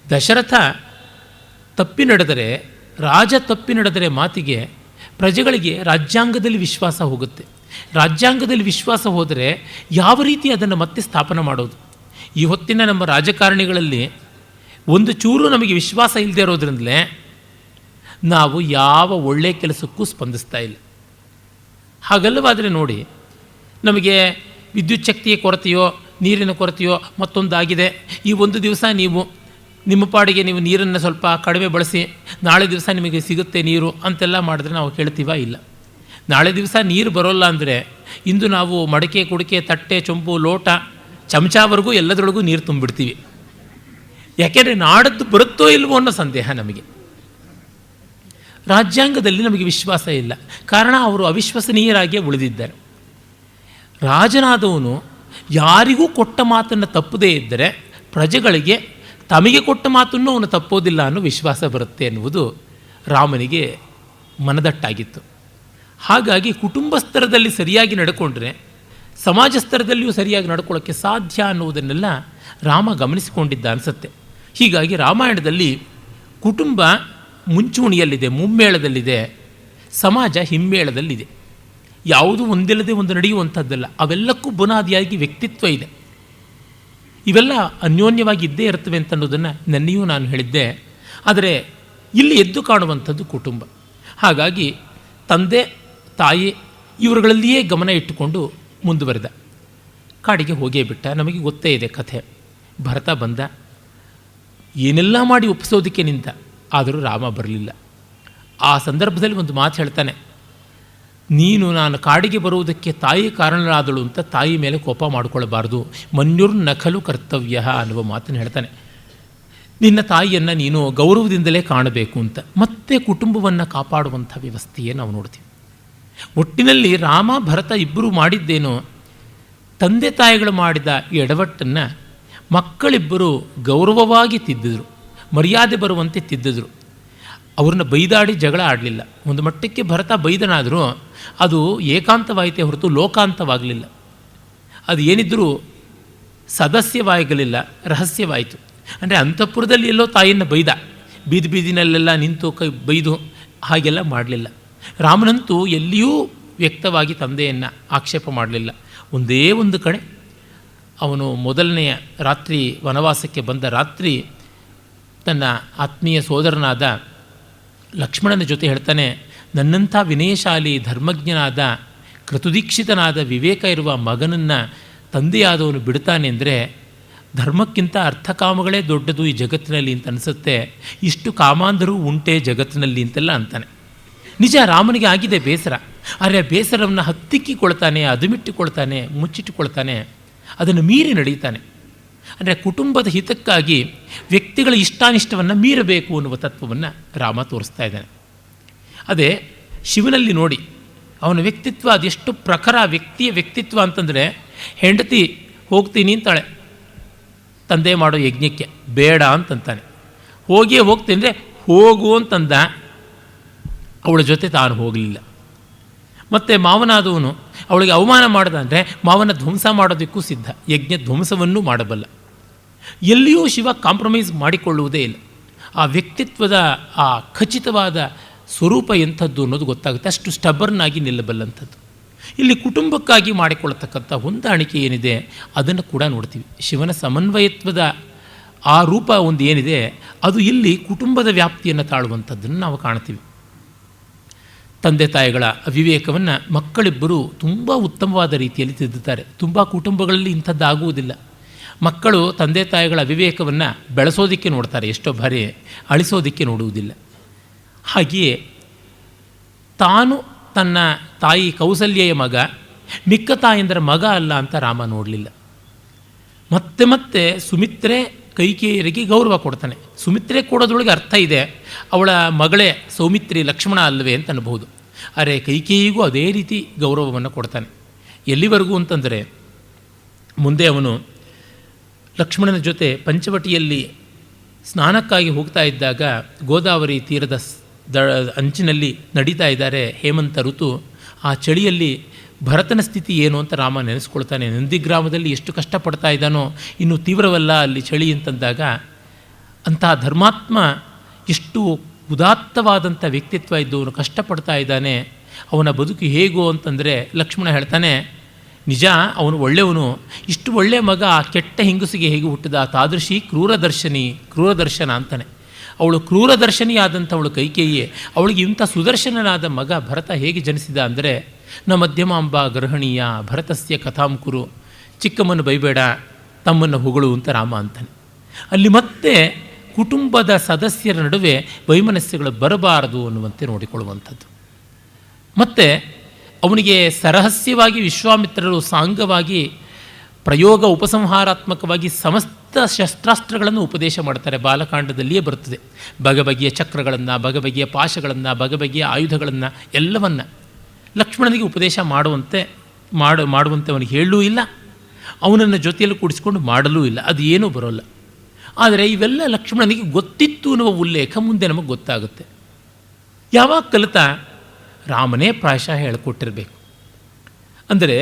ದಶರಥ ತಪ್ಪಿ ನಡೆದರೆ, ರಾಜ ತಪ್ಪಿ ನಡೆದರೆ ಮಾತಿಗೆ ಪ್ರಜೆಗಳಿಗೆ ರಾಜ್ಯಾಂಗದಲ್ಲಿ ವಿಶ್ವಾಸ ಹೋಗುತ್ತೆ. ರಾಜ್ಯಾಂಗದಲ್ಲಿ ವಿಶ್ವಾಸ ಹೋದರೆ ಯಾವ ರೀತಿ ಅದನ್ನು ಮತ್ತೆ ಸ್ಥಾಪನೆ ಮಾಡೋದು? ಈ ಹೊತ್ತಿನ ನಮ್ಮ ರಾಜಕಾರಣಿಗಳಲ್ಲಿ ಒಂದು ಚೂರು ನಮಗೆ ವಿಶ್ವಾಸ ಇಲ್ಲದೆ ಇರೋದ್ರಿಂದಲೇ ನಾವು ಯಾವ ಒಳ್ಳೆಯ ಕೆಲಸಕ್ಕೂ ಸ್ಪಂದಿಸ್ತಾ ಇಲ್ಲ. ಹಾಗಲ್ಲವಾದರೆ ನೋಡಿ, ನಮಗೆ ವಿದ್ಯುತ್ ಶಕ್ತಿಯ ಕೊರತೆಯೋ ನೀರಿನ ಕೊರತೆಯೋ ಮತ್ತೊಂದಾಗಿದೆ, ಈ ಒಂದು ದಿವಸ ನೀವು ನಿಮ್ಮ ಪಾಡಿಗೆ ನೀವು ನೀರನ್ನು ಸ್ವಲ್ಪ ಕಡಿಮೆ ಬಳಸಿ, ನಾಳೆ ದಿವಸ ನಿಮಗೆ ಸಿಗುತ್ತೆ ನೀರು ಅಂತೆಲ್ಲ ಮಾಡಿದ್ರೆ ನಾವು ಕೇಳ್ತೀವ? ಇಲ್ಲ. ನಾಳೆ ದಿವಸ ನೀರು ಬರೋಲ್ಲ ಅಂದರೆ ಇಂದು ನಾವು ಮಡಕೆ, ಕುಡಿಕೆ, ತಟ್ಟೆ, ಚೊಂಬು, ಲೋಟ, ಚಮಚವರೆಗೂ ಎಲ್ಲದರೊಳಗೂ ನೀರು ತುಂಬಿಡ್ತೀವಿ. ಯಾಕೆಂದರೆ ನಾಡದ್ದು ಬರುತ್ತೋ ಇಲ್ವೋ ಅನ್ನೋ ಸಂದೇಹ ನಮಗೆ. ರಾಜ್ಯಾಂಗದಲ್ಲಿ ನಮಗೆ ವಿಶ್ವಾಸ ಇಲ್ಲ, ಕಾರಣ ಅವರು ಅವಿಶ್ವಸನೀಯರಾಗಿಯೇ ಉಳಿದಿದ್ದಾರೆ. ರಾಜನಾದವನು ಯಾರಿಗೂ ಕೊಟ್ಟ ಮಾತನ್ನು ತಪ್ಪದೇ ಇದ್ದರೆ ಪ್ರಜೆಗಳಿಗೆ ತಮಗೆ ಕೊಟ್ಟ ಮಾತನ್ನು ಅವನು ತಪ್ಪೋದಿಲ್ಲ ಅನ್ನೋ ವಿಶ್ವಾಸ ಬರುತ್ತೆ ಎನ್ನುವುದು ರಾಮನಿಗೆ ಮನದಟ್ಟಾಗಿತ್ತು. ಹಾಗಾಗಿ ಕುಟುಂಬ ಸ್ತರದಲ್ಲಿ ಸರಿಯಾಗಿ ನಡ್ಕೊಂಡ್ರೆ ಸಮಾಜ ಸ್ತರದಲ್ಲಿಯೂ ಸರಿಯಾಗಿ ನಡ್ಕೊಳ್ಳೋಕ್ಕೆ ಸಾಧ್ಯ ಅನ್ನುವುದನ್ನೆಲ್ಲ ರಾಮ ಗಮನಿಸಿಕೊಂಡಿದ್ದ ಅನಿಸುತ್ತೆ. ಹೀಗಾಗಿ ರಾಮಾಯಣದಲ್ಲಿ ಕುಟುಂಬ ಮುಂಚೂಣಿಯಲ್ಲಿದೆ, ಮುಮ್ಮೇಳದಲ್ಲಿದೆ, ಸಮಾಜ ಹಿಮ್ಮೇಳದಲ್ಲಿದೆ. ಯಾವುದೂ ಒಂದಿಲ್ಲದೆ ಒಂದು ನಡೆಯುವಂಥದ್ದಲ್ಲ. ಅವೆಲ್ಲಕ್ಕೂ ಬುನಾದಿಯಾಗಿ ವ್ಯಕ್ತಿತ್ವ ಇದೆ. ಇವೆಲ್ಲ ಅನ್ಯೋನ್ಯವಾಗಿ ಇದ್ದೇ ಇರ್ತವೆ ಅಂತನ್ನೋದನ್ನು ನನ್ನೆಯೂ ನಾನು ಹೇಳಿದ್ದೆ. ಆದರೆ ಇಲ್ಲಿ ಎದ್ದು ಕಾಣುವಂಥದ್ದು ಕುಟುಂಬ. ಹಾಗಾಗಿ ತಂದೆ ತಾಯಿ ಇವರುಗಳಲ್ಲಿಯೇ ಗಮನ ಇಟ್ಟುಕೊಂಡು ಮುಂದುವರೆದ. ಕಾಡಿಗೆ ಹೋಗೇ ಬಿಟ್ಟ. ನಮಗೆ ಗೊತ್ತೇ ಇದೆ ಕಥೆ. ಭರತ ಬಂದ, ಏನೆಲ್ಲ ಮಾಡಿ ಒಪ್ಪಿಸೋದಕ್ಕೆ ನಿಂತ, ಆದರೂ ರಾಮ ಬರಲಿಲ್ಲ. ಆ ಸಂದರ್ಭದಲ್ಲಿ ಒಂದು ಮಾತು ಹೇಳ್ತಾನೆ, ನೀನು ನಾನು ಕಾಡಿಗೆ ಬರುವುದಕ್ಕೆ ತಾಯಿ ಕಾರಣರಾದಳು ಅಂತ ತಾಯಿ ಮೇಲೆ ಕೋಪ ಮಾಡಿಕೊಳ್ಳಬಾರ್ದು, ಮನ್ಯುರ್ ನಖಲು ಕರ್ತವ್ಯ ಅನ್ನುವ ಮಾತನ್ನು ಹೇಳ್ತಾನೆ. ನಿನ್ನ ತಾಯಿಯನ್ನು ನೀನು ಗೌರವದಿಂದಲೇ ಕಾಣಬೇಕು ಅಂತ. ಮತ್ತೆ ಕುಟುಂಬವನ್ನು ಕಾಪಾಡುವಂಥ ವ್ಯವಸ್ಥೆಯೇ ನಾವು ನೋಡ್ತೀವಿ. ಒಟ್ಟಿನಲ್ಲಿ ರಾಮ ಭರತ ಇಬ್ಬರು ಮಾಡಿದ್ದೇನೋ, ತಂದೆ ತಾಯಿಗಳು ಮಾಡಿದ ಎಡವಟ್ಟನ್ನು ಮಕ್ಕಳಿಬ್ಬರು ಗೌರವವಾಗಿ ತಿದ್ದಿದ್ರು, ಮರ್ಯಾದೆ ಬರುವಂತೆ ತಿದ್ದಿದ್ರು. ಅವ್ರನ್ನ ಬೈದಾಡಿ ಜಗಳ ಆಡಲಿಲ್ಲ. ಒಂದು ಮಟ್ಟಕ್ಕೆ ಭರತ ಬೈದನಾದರೂ ಅದು ಏಕಾಂತವಾಯಿತೇ ಹೊರತು ಲೋಕಾಂತವಾಗಲಿಲ್ಲ. ಅದು ಏನಿದ್ರೂ ಸದಸ್ಯವಾಗಲಿಲ್ಲ, ರಹಸ್ಯವಾಯಿತು. ಅಂದರೆ ಅಂತಃಪುರದಲ್ಲಿ ಎಲ್ಲೋ ತಾಯಿಯನ್ನು ಬೈದ, ಬೀದಿನಲ್ಲೆಲ್ಲ ನಿಂತು ಬೈದು ಹಾಗೆಲ್ಲ ಮಾಡಲಿಲ್ಲ. ರಾಮನಂತೂ ಎಲ್ಲಿಯೂ ವ್ಯಕ್ತವಾಗಿ ತಂದೆಯನ್ನು ಆಕ್ಷೇಪ ಮಾಡಲಿಲ್ಲ. ಒಂದೇ ಒಂದು ಕಡೆ ಅವನು ಮೊದಲನೆಯ ರಾತ್ರಿ ವನವಾಸಕ್ಕೆ ಬಂದ ರಾತ್ರಿ ತನ್ನ ಆತ್ಮೀಯ ಸೋದರನಾದ ಲಕ್ಷ್ಮಣನ ಜೊತೆ ಹೇಳ್ತಾನೆ, ನನ್ನಂಥ ವಿನಯಶಾಲಿ ಧರ್ಮಜ್ಞನಾದ ಕೃತುದೀಕ್ಷಿತನಾದ ವಿವೇಕ ಇರುವ ಮಗನನ್ನು ತಂದೆಯಾದವನು ಬಿಡ್ತಾನೆ ಅಂದರೆ ಧರ್ಮಕ್ಕಿಂತ ಅರ್ಥಕಾಮಗಳೇ ದೊಡ್ಡದು ಈ ಜಗತ್ತಿನಲ್ಲಿ ಅಂತ ಅನಿಸುತ್ತೆ. ಇಷ್ಟು ಕಾಮಾಂಧರೂ ಉಂಟೆ ಜಗತ್ತಿನಲ್ಲಿ ಅಂತೆಲ್ಲ ಅಂತಾನೆ. ನಿಜ, ರಾಮನಿಗೆ ಆಗಿದೆ ಬೇಸರ. ಆದರೆ ಬೇಸರವನ್ನು ಹತ್ತಿಕ್ಕಿಕೊಳ್ತಾನೆ, ಅದುಮಿಟ್ಟುಕೊಳ್ತಾನೆ, ಮುಚ್ಚಿಟ್ಟುಕೊಳ್ತಾನೆ, ಅದನ್ನು ಮೀರಿ ನಡೀತಾನೆ. ಅಂದರೆ ಕುಟುಂಬದ ಹಿತಕ್ಕಾಗಿ ವ್ಯಕ್ತಿಗಳ ಇಷ್ಟಾನಿಷ್ಟವನ್ನು ಮೀರಬೇಕು ಅನ್ನುವ ತತ್ವವನ್ನು ರಾಮ ತೋರಿಸ್ತಾ ಇದ್ದಾನೆ. ಅದೇ ಶಿವನಲ್ಲಿ ನೋಡಿ, ಅವನ ವ್ಯಕ್ತಿತ್ವ ಅದೆಷ್ಟು ಪ್ರಖರ ವ್ಯಕ್ತಿಯ ವ್ಯಕ್ತಿತ್ವ ಅಂತಂದರೆ, ಹೆಂಡತಿ ಹೋಗ್ತೀನಿ ಅಂತಾಳೆ ತಂದೆ ಮಾಡೋ ಯಜ್ಞಕ್ಕೆ, ಬೇಡ ಅಂತಂತಾನೆ. ಹೋಗಿಯೇ ಹೋಗ್ತೀನಿ ಅಂದರೆ ಹೋಗು ಅಂತಂದ, ಅವಳ ಜೊತೆ ತಾನು ಹೋಗಲಿಲ್ಲ. ಮತ್ತು ಮಾವನಾದವನು ಅವಳಿಗೆ ಅವಮಾನ ಮಾಡ್ದ ಅಂದರೆ ಮಾವನ ಧ್ವಂಸ ಮಾಡೋದಕ್ಕೂ ಸಿದ್ಧ, ಯಜ್ಞ ಧ್ವಂಸವನ್ನೂ ಮಾಡಬಲ್ಲ. ಎಲ್ಲಿಯೂ ಶಿವ ಕಾಂಪ್ರಮೈಸ್ ಮಾಡಿಕೊಳ್ಳುವುದೇ ಇಲ್ಲ. ಆ ವ್ಯಕ್ತಿತ್ವದ ಆ ಖಚಿತವಾದ ಸ್ವರೂಪ ಎಂಥದ್ದು ಅನ್ನೋದು ಗೊತ್ತಾಗುತ್ತೆ, ಅಷ್ಟು ಸ್ಟಬರ್ನಾಗಿ ನಿಲ್ಲಬಲ್ಲಂಥದ್ದು. ಇಲ್ಲಿ ಕುಟುಂಬಕ್ಕಾಗಿ ಮಾಡಿಕೊಳ್ಳತಕ್ಕಂಥ ಹೊಂದಾಣಿಕೆ ಏನಿದೆ ಅದನ್ನು ಕೂಡ ನೋಡ್ತೀವಿ. ಶಿವನ ಸಮನ್ವಯತ್ವದ ಆ ರೂಪ ಒಂದು ಏನಿದೆ ಅದು ಇಲ್ಲಿ ಕುಟುಂಬದ ವ್ಯಾಪ್ತಿಯನ್ನು ತಾಳುವಂಥದ್ದನ್ನು ನಾವು ಕಾಣ್ತೀವಿ. ತಂದೆ ತಾಯಿಗಳ ಅವಿವೇಕವನ್ನು ಮಕ್ಕಳಿಬ್ಬರು ತುಂಬ ಉತ್ತಮವಾದ ರೀತಿಯಲ್ಲಿ ತಿದ್ದುತ್ತಾರೆ. ತುಂಬ ಕುಟುಂಬಗಳಲ್ಲಿ ಇಂಥದ್ದಾಗುವುದಿಲ್ಲ. ಮಕ್ಕಳು ತಂದೆ ತಾಯಿಗಳ ಅವಿವೇಕವನ್ನು ಬೆಳೆಸೋದಕ್ಕೆ ನೋಡ್ತಾರೆ, ಎಷ್ಟೋ ಬಾರಿ ಅಳಿಸೋದಕ್ಕೆ ನೋಡುವುದಿಲ್ಲ. ಹಾಗೆಯೇ ತಾನು ತನ್ನ ತಾಯಿ ಕೌಸಲ್ಯೆಯ ಮಗ, ಮಿಕ್ಕ ತಾಯಂದರ ಮಗ ಅಲ್ಲ ಅಂತ ರಾಮ ನೋಡಲಿಲ್ಲ. ಮತ್ತೆ ಮತ್ತೆ ಸುಮಿತ್ರೆ ಕೈಕೇಯರಿಗೆ ಗೌರವ ಕೊಡ್ತಾನೆ. ಸುಮಿತ್ರೆ ಕೊಡೋದ್ರೊಳಗೆ ಅರ್ಥ ಇದೆ, ಅವಳ ಮಗಳೇ ಸೌಮಿತ್ರಿ ಲಕ್ಷ್ಮಣ ಅಲ್ಲವೇ ಅಂತ ಅನ್ಬೋದು. ಆದರೆ ಕೈಕೇಯಿಗೂ ಅದೇ ರೀತಿ ಗೌರವವನ್ನು ಕೊಡ್ತಾನೆ. ಎಲ್ಲಿವರೆಗೂ ಅಂತಂದರೆ, ಮುಂದೆ ಅವನು ಲಕ್ಷ್ಮಣನ ಜೊತೆ ಪಂಚವಟಿಯಲ್ಲಿ ಸ್ನಾನಕ್ಕಾಗಿ ಹೋಗ್ತಾ ಇದ್ದಾಗ ಗೋದಾವರಿ ತೀರದ ಅಂಚಿನಲ್ಲಿ ನಡೀತಾ ಇದ್ದಾರೆ ಹೇಮಂತ ಋತು. ಆ ಚಳಿಯಲ್ಲಿ ಭರತನ ಸ್ಥಿತಿ ಏನು ಅಂತ ರಾಮ ನೆನೆಸ್ಕೊಳ್ತಾನೆ. ನಂದಿಗ್ರಾಮದಲ್ಲಿ ಎಷ್ಟು ಕಷ್ಟಪಡ್ತಾ ಇದ್ದಾನೋ, ಇನ್ನೂ ತೀವ್ರವಲ್ಲ ಅಲ್ಲಿ ಚಳಿ ಅಂತಂದಾಗ, ಅಂತಹ ಧರ್ಮಾತ್ಮ ಎಷ್ಟು ಉದಾತ್ತವಾದಂಥ ವ್ಯಕ್ತಿತ್ವ ಇದ್ದವನು ಕಷ್ಟಪಡ್ತಾ ಇದ್ದಾನೆ, ಅವನ ಬದುಕು ಹೇಗೋ ಅಂತಂದರೆ ಲಕ್ಷ್ಮಣ ಹೇಳ್ತಾನೆ, ನಿಜ ಅವನು ಒಳ್ಳೆಯವನು, ಇಷ್ಟು ಒಳ್ಳೆಯ ಮಗ ಆ ಕೆಟ್ಟ ಹೆಂಗಸಿಗೆ ಹೇಗೆ ಹುಟ್ಟಿದ, ತಾದೃಶಿ ಕ್ರೂರದರ್ಶನ ಅಂತಾನೆ. ಅವಳು ಕ್ರೂರದರ್ಶನಿಯಾದಂಥವಳು ಕೈಕೇಯಿಯೇ, ಅವಳಿಗೆ ಇಂಥ ಸುದರ್ಶನನಾದ ಮಗ ಭರತ ಹೇಗೆ ಜನಿಸಿದ ಅಂದರೆ, ನ ಮಧ್ಯಮಾಂಬ ಗರ್ಹಣೀಯ ಭರತಸ್ಯ ಕಥಾಂಕುರು, ಚಿಕ್ಕಮ್ಮನ್ನು ಬೈಬೇಡ ತಮ್ಮನ್ನು ಹೊಗಳು ಅಂತ ರಾಮ ಅಂತಾನೆ. ಅಲ್ಲಿ ಮತ್ತೆ ಕುಟುಂಬದ ಸದಸ್ಯರ ನಡುವೆ ವೈಮನಸ್ಯಗಳು ಬರಬಾರದು ಅನ್ನುವಂತೆ ನೋಡಿಕೊಳ್ಳುವಂಥದ್ದು. ಮತ್ತು ಅವನಿಗೆ ಸರಹಸ್ಯವಾಗಿ ವಿಶ್ವಾಮಿತ್ರರು ಸಾಂಗವಾಗಿ ಪ್ರಯೋಗ ಉಪಸಂಹಾರಾತ್ಮಕವಾಗಿ ಸಮಸ್ತ ಶಸ್ತ್ರಾಸ್ತ್ರಗಳನ್ನು ಉಪದೇಶ ಮಾಡ್ತಾರೆ. ಬಾಲಕಾಂಡದಲ್ಲಿಯೇ ಬರ್ತದೆ. ಬಗೆಬಗೆಯ ಚಕ್ರಗಳನ್ನು, ಬಗೆಬಗೆಯ ಪಾಶಗಳನ್ನು, ಬಗೆಬಗೆಯ ಆಯುಧಗಳನ್ನು ಎಲ್ಲವನ್ನು ಲಕ್ಷ್ಮಣನಿಗೆ ಉಪದೇಶ ಮಾಡುವಂತೆ ಅವನಿಗೆ ಹೇಳಲೂ ಇಲ್ಲ, ಅವನನ್ನು ಜೊತೆಯಲ್ಲಿ ಕೂಡಿಸ್ಕೊಂಡು ಮಾಡಲೂ ಇಲ್ಲ, ಅದು ಏನೂ ಬರೋಲ್ಲ. ಆದರೆ ಇವೆಲ್ಲ ಲಕ್ಷ್ಮಣನಿಗೆ ಗೊತ್ತಿತ್ತು ಅನ್ನುವ ಉಲ್ಲೇಖ ಮುಂದೆ ನಮಗೆ ಗೊತ್ತಾಗುತ್ತೆ. ಯಾವಾಗ ಕಲಿತಾ ರಾಮನೇ ಪ್ರಾಯಶಃ ಹೇಳಿಕೊಟ್ಟಿರಬೇಕು. ಅಂದರೆ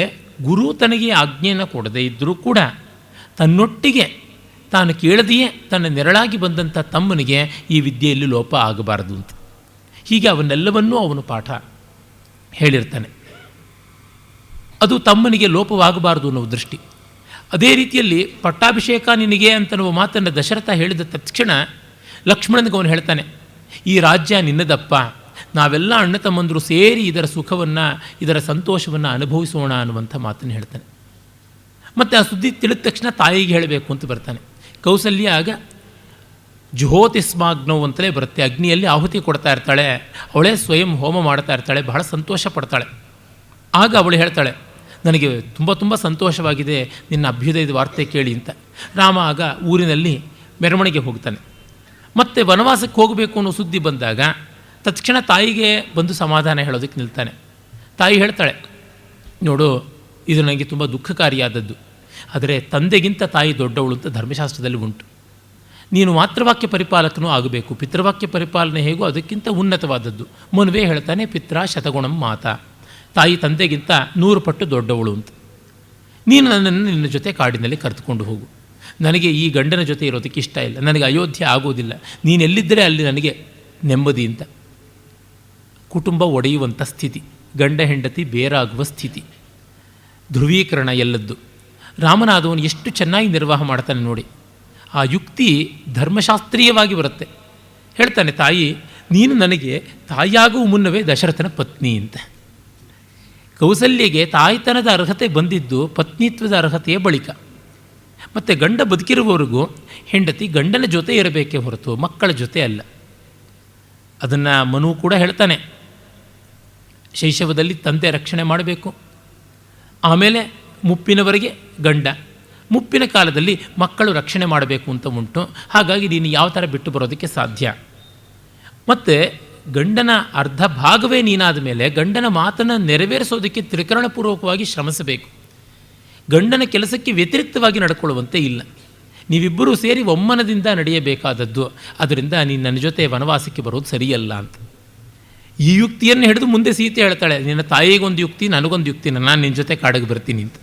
ಗುರು ತನಗೆ ಆಜ್ಞೆಯನ್ನು ಕೊಡದೇ ಇದ್ದರೂ ಕೂಡ ತನ್ನೊಟ್ಟಿಗೆ ತಾನು ಕೇಳದೆಯೇ ತನ್ನ ನೆರಳಾಗಿ ಬಂದಂಥ ತಮ್ಮನಿಗೆ ಈ ವಿದ್ಯೆಯಲ್ಲಿ ಲೋಪ ಆಗಬಾರದು ಅಂತ, ಹೀಗೆ ಅವನ್ನೆಲ್ಲವನ್ನೂ ಅವನು ಪಾಠ ಹೇಳಿರ್ತಾನೆ. ಅದು ತಮ್ಮನಿಗೆ ಲೋಪವಾಗಬಾರದು ಅನ್ನೋ ದೃಷ್ಟಿ. ಅದೇ ರೀತಿಯಲ್ಲಿ ಪಟ್ಟಾಭಿಷೇಕ ನಿನಗೆ ಅಂತನ್ನುವ ಮಾತನ್ನು ದಶರಥ ಹೇಳಿದ ತಕ್ಷಣ ಲಕ್ಷ್ಮಣನಿಗೆ ಅವನು ಹೇಳ್ತಾನೆ, ಈ ರಾಜ್ಯ ನಿನ್ನದಪ್ಪ, ನಾವೆಲ್ಲ ಅಣ್ಣ ತಮ್ಮಂದರು ಸೇರಿ ಇದರ ಸುಖವನ್ನು, ಇದರ ಸಂತೋಷವನ್ನು ಅನುಭವಿಸೋಣ ಅನ್ನುವಂಥ ಮಾತನ್ನು ಹೇಳ್ತಾನೆ. ಮತ್ತು ಆ ಸುದ್ದಿ ತಿಳಿದ ತಕ್ಷಣ ತಾಯಿಗೆ ಹೇಳಬೇಕು ಅಂತ ಬರ್ತಾನೆ. ಕೌಸಲ್ಯ ಆಗ ಜುಹೋತಿಸ್ಮಾಗ್ನೋವು ಅಂತಲೇ ಬರುತ್ತೆ, ಅಗ್ನಿಯಲ್ಲಿ ಆಹುತಿ ಕೊಡ್ತಾ ಇರ್ತಾಳೆ, ಅವಳೇ ಸ್ವಯಂ ಹೋಮ ಮಾಡ್ತಾ ಇರ್ತಾಳೆ, ಬಹಳ ಸಂತೋಷ ಪಡ್ತಾಳೆ. ಆಗ ಅವಳು ಹೇಳ್ತಾಳೆ, ನನಗೆ ತುಂಬ ಸಂತೋಷವಾಗಿದೆ ನಿನ್ನ ಅಭ್ಯುದಯದ ವಾರ್ತೆ ಕೇಳಿ ಅಂತ. ರಾಮ ಆಗ ಊರಿನಲ್ಲಿ ಮೆರವಣಿಗೆ ಹೋಗ್ತಾನೆ. ಮತ್ತು ವನವಾಸಕ್ಕೆ ಹೋಗಬೇಕು ಅನ್ನೋ ಸುದ್ದಿ ಬಂದಾಗ ತಕ್ಷಣ ತಾಯಿಗೆ ಬಂದು ಸಮಾಧಾನ ಹೇಳೋದಕ್ಕೆ ನಿಲ್ತಾನೆ. ತಾಯಿ ಹೇಳ್ತಾಳೆ, ನೋಡು ಇದು ನನಗೆ ತುಂಬ ದುಃಖಕಾರಿಯಾದದ್ದು, ಆದರೆ ತಂದೆಗಿಂತ ತಾಯಿ ದೊಡ್ಡವಳು ಅಂತ ಧರ್ಮಶಾಸ್ತ್ರದಲ್ಲಿ ಉಂಟು. ನೀನು ಮಾತೃವಾಕ್ಯ ಪರಿಪಾಲಕನೂ ಆಗಬೇಕು, ಪಿತೃವಾಕ್ಯ ಪರಿಪಾಲನೆ ಹೇಗೋ ಅದಕ್ಕಿಂತ ಉನ್ನತವಾದದ್ದು. ಮುನ್ವೇ ಹೇಳ್ತಾನೆ, ಪಿತ್ರ ಶತಗುಣಂ ಮಾತಾ, ತಾಯಿ ತಂದೆಗಿಂತ 100 ಪಟ್ಟು ದೊಡ್ಡವಳು ಅಂತ. ನೀನು ನನ್ನನ್ನು ನಿನ್ನ ಜೊತೆ ಕಾಡಿನಲ್ಲಿ ಕರೆದುಕೊಂಡು ಹೋಗು, ನನಗೆ ಈ ಗಂಡನ ಜೊತೆ ಇರೋದಕ್ಕೆ ಇಷ್ಟ ಇಲ್ಲ, ನನಗೆ ಅಯೋಧ್ಯೆ ಆಗೋದಿಲ್ಲ, ನೀನೆಲ್ಲಿದ್ದರೆ ಅಲ್ಲಿ ನನಗೆ ನೆಮ್ಮದಿ ಅಂತ. ಕುಟುಂಬ ಒಡೆಯುವಂಥ ಸ್ಥಿತಿ, ಗಂಡ ಹೆಂಡತಿ ಬೇರಾಗುವ ಸ್ಥಿತಿ, ಧ್ರುವೀಕರಣ ಎಲ್ಲದ್ದು ರಾಮನಾದವನು ಎಷ್ಟು ಚೆನ್ನಾಗಿ ನಿರ್ವಾಹ ಮಾಡ್ತಾನೆ ನೋಡಿ. ಆ ಯುಕ್ತಿ ಧರ್ಮಶಾಸ್ತ್ರೀಯವಾಗಿ ಬರುತ್ತೆ. ಹೇಳ್ತಾನೆ, ತಾಯಿ ನೀನು ನನಗೆ ತಾಯಿಯಾಗುವ ಮುನ್ನವೇ ದಶರಥನ ಪತ್ನಿ ಅಂತ. ಕೌಸಲ್ಯಗೆ ತಾಯ್ತನದ ಅರ್ಹತೆ ಬಂದಿದ್ದು ಪತ್ನಿತ್ವದ ಅರ್ಹತೆಯ ಬಳಿಕ. ಮತ್ತು ಗಂಡ ಬದುಕಿರುವವರೆಗೂ ಹೆಂಡತಿ ಗಂಡನ ಜೊತೆ ಇರಬೇಕೇ ಹೊರತು ಮಕ್ಕಳ ಜೊತೆ ಅಲ್ಲ. ಅದನ್ನು ಮನು ಕೂಡ ಹೇಳ್ತಾನೆ, ಶೈಶವದಲ್ಲಿ ತಂದೆ ರಕ್ಷಣೆ ಮಾಡಬೇಕು, ಆಮೇಲೆ ಮುಪ್ಪಿನವರೆಗೆ ಗಂಡ, ಮುಪ್ಪಿನ ಕಾಲದಲ್ಲಿ ಮಕ್ಕಳು ರಕ್ಷಣೆ ಮಾಡಬೇಕು ಅಂತ ಉಂಟು. ಹಾಗಾಗಿ ನೀನು ಯಾವ ಥರ ಬಿಟ್ಟು ಬರೋದಕ್ಕೆ ಸಾಧ್ಯ? ಮತ್ತು ಗಂಡನ ಅರ್ಧ ಭಾಗವೇ ನೀನಾದ ಮೇಲೆ ಗಂಡನ ಮಾತನ್ನು ನೆರವೇರಿಸೋದಕ್ಕೆ ತ್ರಿಕರಣಪೂರ್ವಕವಾಗಿ ಶ್ರಮಿಸಬೇಕು. ಗಂಡನ ಕೆಲಸಕ್ಕೆ ವ್ಯತಿರಿಕ್ತವಾಗಿ ನಡ್ಕೊಳ್ಳುವಂತೆ ಇಲ್ಲ. ನೀವಿಬ್ಬರೂ ಸೇರಿ ಒಮ್ಮನದಿಂದ ನಡೆಯಬೇಕಾದದ್ದು. ಅದರಿಂದ ನೀನು ನನ್ನ ಜೊತೆ ವನವಾಸಕ್ಕೆ ಬರೋದು ಸರಿಯಲ್ಲ ಅಂತ. ಈ ಯುಕ್ತಿಯನ್ನು ಹಿಡಿದು ಮುಂದೆ ಸೀತೆ ಹೇಳ್ತಾಳೆ, ನಿನ್ನ ತಾಯಿಗೊಂದು ಯುಕ್ತಿ, ನನಗೊಂದು ಯುಕ್ತಿ, ನಾನು ನಿನ್ನ ಜೊತೆ ಕಾಡಿಗೆ ಬರ್ತೀನಿ ಅಂತ.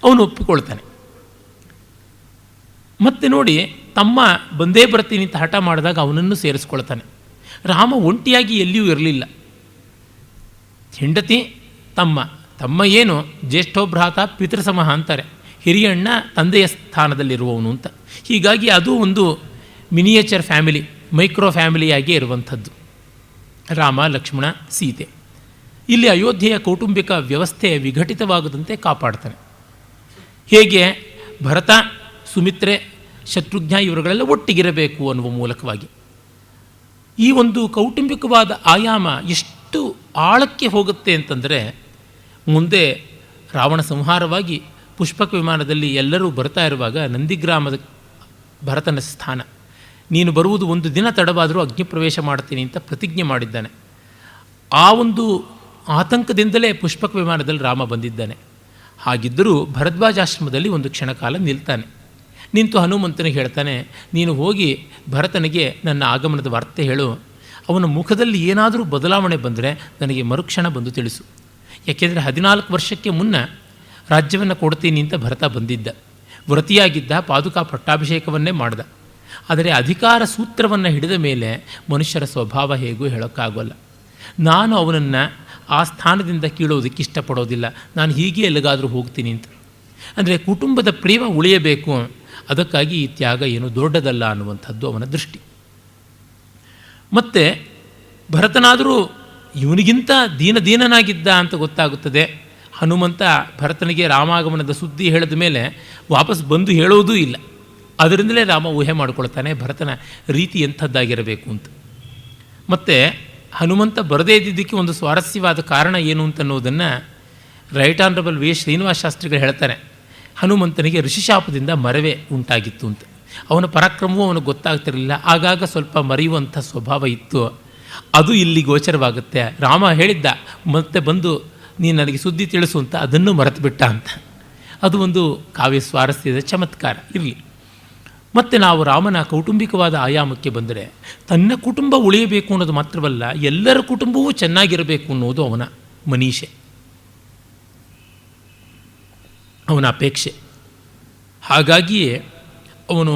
ಅವನು ಒಪ್ಪಿಕೊಳ್ತಾನೆ. ಮತ್ತೆ ನೋಡಿ, ತಮ್ಮ ಬಂದೇ ಬರ್ತೀನಿ ಅಂತ ಹಠ ಮಾಡಿದಾಗ ಅವನನ್ನು ಸೇರಿಸ್ಕೊಳ್ತಾನೆ. ರಾಮ ಒಂಟಿಯಾಗಿ ಎಲ್ಲಿಯೂ ಇರಲಿಲ್ಲ. ಹೆಂಡತಿ, ತಮ್ಮ ಏನು ಜ್ಯೇಷ್ಠೋಭ್ರಾತ ಪಿತೃಸಮಃ ಅಂತಾರೆ, ಹಿರಿಯಣ್ಣ ತಂದೆಯ ಸ್ಥಾನದಲ್ಲಿರುವವನು ಅಂತ. ಹೀಗಾಗಿ ಅದು ಒಂದು ಮಿನಿಯೇಚರ್ ಫ್ಯಾಮಿಲಿ, ಮೈಕ್ರೋ ಫ್ಯಾಮಿಲಿಯಾಗಿಯೇ ಇರುವಂಥದ್ದು ರಾಮ, ಲಕ್ಷ್ಮಣ, ಸೀತೆ. ಇಲ್ಲಿ ಅಯೋಧ್ಯೆಯ ಕೌಟುಂಬಿಕ ವ್ಯವಸ್ಥೆ ವಿಘಟಿತವಾಗದಂತೆ ಕಾಪಾಡ್ತಾನೆ. ಹೇಗೆ ಭರತ, ಸುಮಿತ್ರೆ, ಶತ್ರುಘ್ನ ಇವರುಗಳೆಲ್ಲ ಒಟ್ಟಿಗಿರಬೇಕು ಅನ್ನುವ ಮೂಲಕವಾಗಿ. ಈ ಒಂದು ಕೌಟುಂಬಿಕವಾದ ಆಯಾಮ ಎಷ್ಟು ಆಳಕ್ಕೆ ಹೋಗುತ್ತೆ ಅಂತಂದರೆ, ಮುಂದೆ ರಾವಣ ಸಂಹಾರವಾಗಿ ಪುಷ್ಪಕ ವಿಮಾನದಲ್ಲಿ ಎಲ್ಲರೂ ಬರ್ತಾ ಇರುವಾಗ ನಂದಿಗ್ರಾಮದ ಭರತನ ಸ್ಥಾನ, ನೀನು ಬರುವುದು ಒಂದು ದಿನ ತಡವಾದರೂ ಅಗ್ನಿಪ್ರವೇಶ ಮಾಡ್ತೀನಿ ಅಂತ ಪ್ರತಿಜ್ಞೆ ಮಾಡಿದ್ದಾನೆ. ಆ ಒಂದು ಆತಂಕದಿಂದಲೇ ಪುಷ್ಪಕ ವಿಮಾನದಲ್ಲಿ ರಾಮ ಬಂದಿದ್ದಾನೆ. ಹಾಗಿದ್ದರೂ ಭರದ್ವಾಜಾಶ್ರಮದಲ್ಲಿ ಒಂದು ಕ್ಷಣಕಾಲ ನಿಲ್ತಾನೆ. ನಿಂತು ಹನುಮಂತನಿಗೆ ಹೇಳ್ತಾನೆ, ನೀನು ಹೋಗಿ ಭರತನಿಗೆ ನನ್ನ ಆಗಮನದ ವಾರ್ತೆ ಹೇಳು. ಅವನ ಮುಖದಲ್ಲಿ ಏನಾದರೂ ಬದಲಾವಣೆ ಬಂದರೆ ನನಗೆ ಮರುಕ್ಷಣ ಬಂದು ತಿಳಿಸು. ಯಾಕೆಂದರೆ 14 ವರ್ಷಕ್ಕೆ ಮುನ್ನ ರಾಜ್ಯವನ್ನು ಕೊಡ್ತೀನಿ ಅಂತ ಭರತ ಬಂದಿದ್ದ, ವ್ರತಿಯಾಗಿದ್ದ, ಪಾದುಕಾ ಪಟ್ಟಾಭಿಷೇಕವನ್ನೇ ಮಾಡ್ದ. ಆದರೆ ಅಧಿಕಾರ ಸೂತ್ರವನ್ನು ಹಿಡಿದ ಮೇಲೆ ಮನುಷ್ಯರ ಸ್ವಭಾವ ಹೇಗೂ ಹೇಳೋಕ್ಕಾಗೋಲ್ಲ. ನಾನು ಅವನನ್ನು ಆ ಸ್ಥಾನದಿಂದ ಕೀಳೋದಕ್ಕೆ ಇಷ್ಟಪಡೋದಿಲ್ಲ, ನಾನು ಹೀಗೆ ಎಲ್ಲಿಗಾದರೂ ಹೋಗ್ತೀನಿ ಅಂತ. ಅಂದರೆ ಕುಟುಂಬದ ಪ್ರೇಮ ಉಳಿಯಬೇಕು, ಅದಕ್ಕಾಗಿ ಈ ತ್ಯಾಗ ಏನು ದೊಡ್ಡದಲ್ಲ ಅನ್ನುವಂಥದ್ದು ಅವನ ದೃಷ್ಟಿ. ಮತ್ತು ಭರತನಾದರೂ ಇವನಿಗಿಂತ ದೀನನಾಗಿದ್ದ ಅಂತ ಗೊತ್ತಾಗುತ್ತದೆ. ಹನುಮಂತ ಭರತನಿಗೆ ರಾಮಾಗಮನದ ಸುದ್ದಿ ಹೇಳಿದ ಮೇಲೆ ವಾಪಸ್ ಬಂದು ಹೇಳೋದೂ ಇಲ್ಲ. ಅದರಿಂದಲೇ ರಾಮ ಊಹೆ ಮಾಡಿಕೊಳ್ತಾನೆ ಭರತನ ರೀತಿ ಎಂಥದ್ದಾಗಿರಬೇಕು ಅಂತ. ಮತ್ತು ಹನುಮಂತ ಬರದೇ ಇದ್ದಿದ್ದಕ್ಕೆ ಒಂದು ಸ್ವಾರಸ್ಯವಾದ ಕಾರಣ ಏನು ಅಂತನ್ನೋದನ್ನು ರೈಟ್ ಆನರಬಲ್ ವಿ ಶ್ರೀನಿವಾಸ ಶಾಸ್ತ್ರಿಗಳು ಹೇಳ್ತಾರೆ. ಹನುಮಂತನಿಗೆ ಋಷಿಶಾಪದಿಂದ ಮರವೇ ಉಂಟಾಗಿತ್ತು ಅಂತ. ಅವನ ಪರಾಕ್ರಮವೂ ಅವನಿಗೆ ಗೊತ್ತಾಗ್ತಿರಲಿಲ್ಲ, ಆಗಾಗ ಸ್ವಲ್ಪ ಮರೆಯುವಂಥ ಸ್ವಭಾವ ಇತ್ತು. ಅದು ಇಲ್ಲಿ ಗೋಚರವಾಗುತ್ತೆ. ರಾಮ ಹೇಳಿದ್ದ, ಮತ್ತೆ ಬಂದು ನೀನು ನನಗೆ ಸುದ್ದಿ ತಿಳಿಸು ಅಂತ, ಅದನ್ನು ಮರೆತು ಬಿಟ್ಟ ಅಂತ. ಅದು ಒಂದು ಕಾವ್ಯ ಸ್ವಾರಸ್ಯದ ಚಮತ್ಕಾರ ಇರಲಿ. ಮತ್ತು ನಾವು ರಾಮನ ಕೌಟುಂಬಿಕವಾದ ಆಯಾಮಕ್ಕೆ ಬಂದರೆ, ತನ್ನ ಕುಟುಂಬ ಉಳಿಯಬೇಕು ಅನ್ನೋದು ಮಾತ್ರವಲ್ಲ, ಎಲ್ಲರ ಕುಟುಂಬವೂ ಚೆನ್ನಾಗಿರಬೇಕು ಅನ್ನೋದು ಅವನ ಮನೀಷೆ, ಅವನ ಅಪೇಕ್ಷೆ. ಹಾಗಾಗಿಯೇ ಅವನು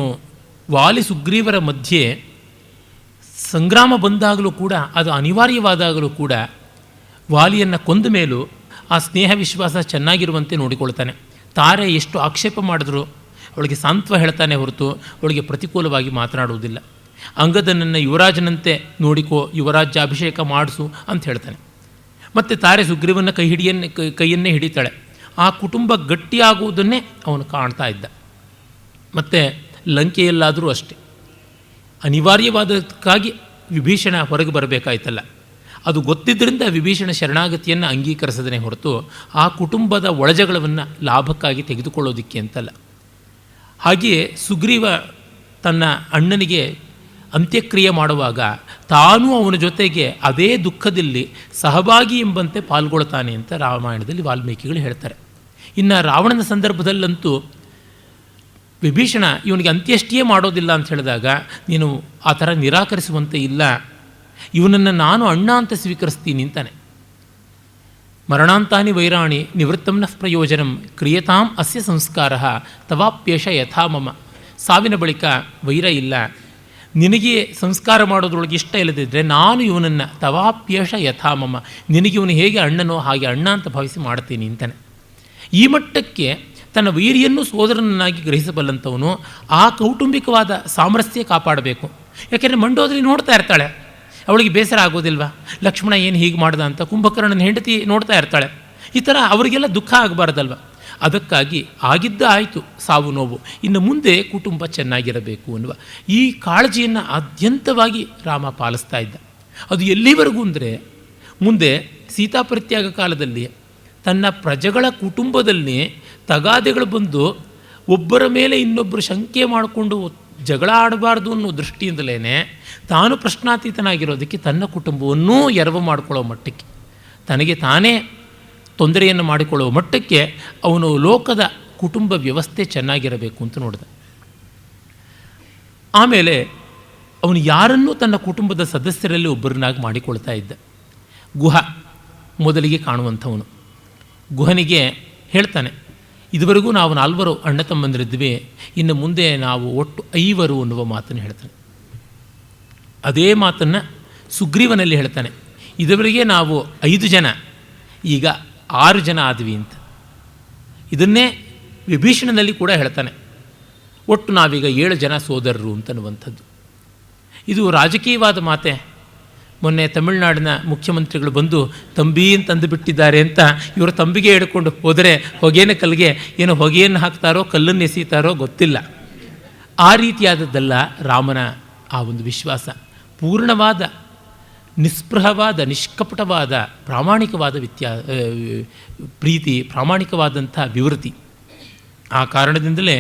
ವಾಲಿ ಸುಗ್ರೀವರ ಮಧ್ಯೆ ಸಂಗ್ರಾಮ ಬಂದಾಗಲೂ ಕೂಡ, ಅದು ಅನಿವಾರ್ಯವಾದಾಗಲೂ ಕೂಡ, ವಾಲಿಯನ್ನು ಕೊಂದ ಮೇಲೂ ಆ ಸ್ನೇಹ ವಿಶ್ವಾಸ ಚೆನ್ನಾಗಿರುವಂತೆ ನೋಡಿಕೊಳ್ತಾನೆ. ತಾರೆ ಎಷ್ಟು ಆಕ್ಷೇಪ ಮಾಡಿದ್ರು ಅವಳಿಗೆ ಸಾಂತ್ವ ಹೇಳ್ತಾನೆ ಹೊರತು ಅವಳಿಗೆ ಪ್ರತಿಕೂಲವಾಗಿ ಮಾತನಾಡುವುದಿಲ್ಲ. ಅಂಗದನನ್ನು ಯುವರಾಜನಂತೆ ನೋಡಿಕೋ, ಯುವರಾಜ್ಯಾಭಿಷೇಕ ಮಾಡಿಸು ಅಂತ ಹೇಳ್ತಾನೆ. ಮತ್ತು ತಾರೆ ಸುಗ್ರೀವನ ಕೈಯನ್ನೇ ಹಿಡಿತಾಳೆ. ಆ ಕುಟುಂಬ ಗಟ್ಟಿಯಾಗುವುದನ್ನೇ ಅವನು ಕಾಣ್ತಾ ಇದ್ದ. ಮತ್ತು ಲಂಕೆಯಲ್ಲಾದರೂ ಅಷ್ಟೆ, ಅನಿವಾರ್ಯವಾದಕ್ಕಾಗಿ ವಿಭೀಷಣ ಹೊರಗೆ ಬರಬೇಕಾಯ್ತಲ್ಲ, ಅದು ಗೊತ್ತಿದ್ದರಿಂದ ವಿಭೀಷಣ ಶರಣಾಗತಿಯನ್ನು ಅಂಗೀಕರಿಸದೇ ಹೊರತು ಆ ಕುಟುಂಬದ ಒಳಜಗಳವನ್ನು ಲಾಭಕ್ಕಾಗಿ ತೆಗೆದುಕೊಳ್ಳೋದಿಕ್ಕೆ ಅಂತಲ್ಲ. ಹಾಗೆಯೇ ಸುಗ್ರೀವ ತನ್ನ ಅಣ್ಣನಿಗೆ ಅಂತ್ಯಕ್ರಿಯೆ ಮಾಡುವಾಗ ತಾನೂ ಅವನ ಜೊತೆಗೆ ಅದೇ ದುಃಖದಲ್ಲಿ ಸಹಭಾಗಿ ಎಂಬಂತೆ ಪಾಲ್ಗೊಳ್ತಾನೆ ಅಂತ ರಾಮಾಯಣದಲ್ಲಿ ವಾಲ್ಮೀಕಿಗಳು ಹೇಳ್ತಾರೆ. ಇನ್ನು ರಾವಣನ ಸಂದರ್ಭದಲ್ಲಂತೂ ವಿಭೀಷಣ ಇವನಿಗೆ ಅಂತ್ಯಷ್ಟಿಯೇ ಮಾಡೋದಿಲ್ಲ ಅಂತ ಹೇಳಿದಾಗ, ನೀನು ಆ ಥರ ನಿರಾಕರಿಸುವಂತೆ ಇಲ್ಲ, ಇವನನ್ನು ನಾನು ಅಣ್ಣ ಅಂತ ಸ್ವೀಕರಿಸ್ತೀನಿ ಅಂತಾನೆ. ಮರಣಾಂತಾನಿ ವೈರಾಣಿ ನಿವೃತ್ತಂನ ಪ್ರಯೋಜನಂ ಕ್ರಿಯತಾಂ ಅಸ್ಯ ಸಂಸ್ಕಾರ ತವಾಪ್ಯೇಷ ಯಥಾ ಮಮ. ಸಾವಿನ ಬಳಿಕ ವೈರ ಇಲ್ಲ, ನಿನಗೆ ಸಂಸ್ಕಾರ ಮಾಡೋದ್ರೊಳಗೆ ಇಷ್ಟ ಇಲ್ಲದಿದ್ದರೆ ನಾನು ಇವನನ್ನು ತವಾಪ್ಯೇಷ ಯಥಾ ಮಮ, ನಿನಗೆ ಇವನು ಹೇಗೆ ಅಣ್ಣನೋ ಹಾಗೆ ಅಣ್ಣ ಅಂತ ಭಾವಿಸಿ ಮಾಡ್ತೀನಿ ಅಂತಾನೆ. ಈ ಮಟ್ಟಕ್ಕೆ ತನ್ನ ವೈರಿಯನ್ನು ಸೋದರನನ್ನಾಗಿ ಗ್ರಹಿಸಬಲ್ಲಂಥವನು ಆ ಕೌಟುಂಬಿಕವಾದ ಸಾಮರಸ್ಯ ಕಾಪಾಡಬೇಕು. ಯಾಕೆಂದರೆ ಮಂಡೋದರಿ ನೋಡ್ತಾ ಇರ್ತಾಳೆ, ಅವಳಿಗೆ ಬೇಸರ ಆಗೋದಿಲ್ವಾ, ಲಕ್ಷ್ಮಣ ಏನು ಹೀಗೆ ಮಾಡ್ದ ಅಂತ. ಕುಂಭಕರ್ಣನ ಹೆಂಡತಿ ನೋಡ್ತಾ ಇರ್ತಾಳೆ. ಈ ಥರ ಅವರಿಗೆಲ್ಲ ದುಃಖ ಆಗಬಾರ್ದಲ್ವ. ಅದಕ್ಕಾಗಿ ಆಗಿದ್ದ ಆಯಿತು, ಸಾವು ನೋವು, ಇನ್ನು ಮುಂದೆ ಕುಟುಂಬ ಚೆನ್ನಾಗಿರಬೇಕು ಅನ್ನುವ ಈ ಕಾಳಜಿಯನ್ನು ಆದ್ಯಂತವಾಗಿ ರಾಮ ಪಾಲಿಸ್ತಾ ಇದ್ದ. ಅದು ಎಲ್ಲಿವರೆಗೂ ಅಂದರೆ, ಮುಂದೆ ಸೀತಾಪರಿತ್ಯಾಗ ಕಾಲದಲ್ಲಿ ತನ್ನ ಪ್ರಜೆಗಳ ಕುಟುಂಬದಲ್ಲಿ ತಗಾದೆಗಳು ಬಂದು ಒಬ್ಬರ ಮೇಲೆ ಇನ್ನೊಬ್ಬರು ಶಂಕೆ ಮಾಡಿಕೊಂಡು ಜಗಳ ಆಡಬಾರ್ದು ಅನ್ನೋ ದೃಷ್ಟಿಯಿಂದಲೇ ತಾನು ಪ್ರಶ್ನಾತೀತನಾಗಿರೋದಕ್ಕೆ ತನ್ನ ಕುಟುಂಬವನ್ನೂ ಎರವು ಮಾಡಿಕೊಳ್ಳೋ ಮಟ್ಟಕ್ಕೆ, ತನಗೆ ತಾನೇ ತೊಂದರೆಯನ್ನು ಮಾಡಿಕೊಳ್ಳುವ ಮಟ್ಟಕ್ಕೆ ಅವನು ಲೋಕದ ಕುಟುಂಬ ವ್ಯವಸ್ಥೆ ಚೆನ್ನಾಗಿರಬೇಕು ಅಂತ ನೋಡಿದ. ಆಮೇಲೆ ಅವನು ಯಾರನ್ನೂ ತನ್ನ ಕುಟುಂಬದ ಸದಸ್ಯರಲ್ಲಿ ಒಬ್ಬರನ್ನಾಗಿ ಮಾಡಿಕೊಳ್ತಾ ಇದ್ದ. ಗುಹ ಮೊದಲಿಗೆ ಕಾಣುವಂಥವನು. ಗುಹನಿಗೆ ಹೇಳ್ತಾನೆ, ಇದುವರೆಗೂ ನಾವು 4 ಅಣ್ಣ ತಮ್ಮಂದಿರಿದ್ವಿ, ಇನ್ನು ಮುಂದೆ ನಾವು ಒಟ್ಟು 5 ಅನ್ನುವ ಮಾತನ್ನು ಹೇಳ್ತಾನೆ. ಅದೇ ಮಾತನ್ನು ಸುಗ್ರೀವನಲ್ಲಿ ಹೇಳ್ತಾನೆ, ಇದುವರೆಗೆ ನಾವು 5 ಜನ, ಈಗ 6 ಜನ ಆದ್ವಿ ಅಂತ. ಇದನ್ನೇ ವಿಭೀಷಣನಲ್ಲಿ ಕೂಡ ಹೇಳ್ತಾನೆ, ಒಟ್ಟು ನಾವೀಗ 7 ಜನ ಸೋದರರು ಅಂತನ್ನುವಂಥದ್ದು. ಇದು ರಾಜಕೀಯವಾದ ಮಾತೆ. ಮೊನ್ನೆ ತಮಿಳುನಾಡಿನ ಮುಖ್ಯಮಂತ್ರಿಗಳು ಬಂದು ತಂಬಿ ಅಂತಂದು ಬಿಟ್ಟಿದ್ದಾರೆ ಅಂತ ಇವರು ತಂಬಿಗೆ ಹಿಡ್ಕೊಂಡು ಹೋದರೆ ಹೊಗೆನ ಕಲ್ಲಿಗೆ ಏನೋ ಹೊಗೆಯನ್ನು ಹಾಕ್ತಾರೋ ಕಲ್ಲನ್ನು ಎಸೀತಾರೋ ಗೊತ್ತಿಲ್ಲ. ಆ ರೀತಿಯಾದದ್ದಲ್ಲ ರಾಮನ ಆ ಒಂದು ವಿಶ್ವಾಸ. ಪೂರ್ಣವಾದ, ನಿಸ್ಪೃಹವಾದ, ನಿಷ್ಕಪಟವಾದ, ಪ್ರಾಮಾಣಿಕವಾದ ಪ್ರೀತಿ, ಪ್ರಾಮಾಣಿಕವಾದಂಥ ವಿವೃತಿ. ಆ ಕಾರಣದಿಂದಲೇ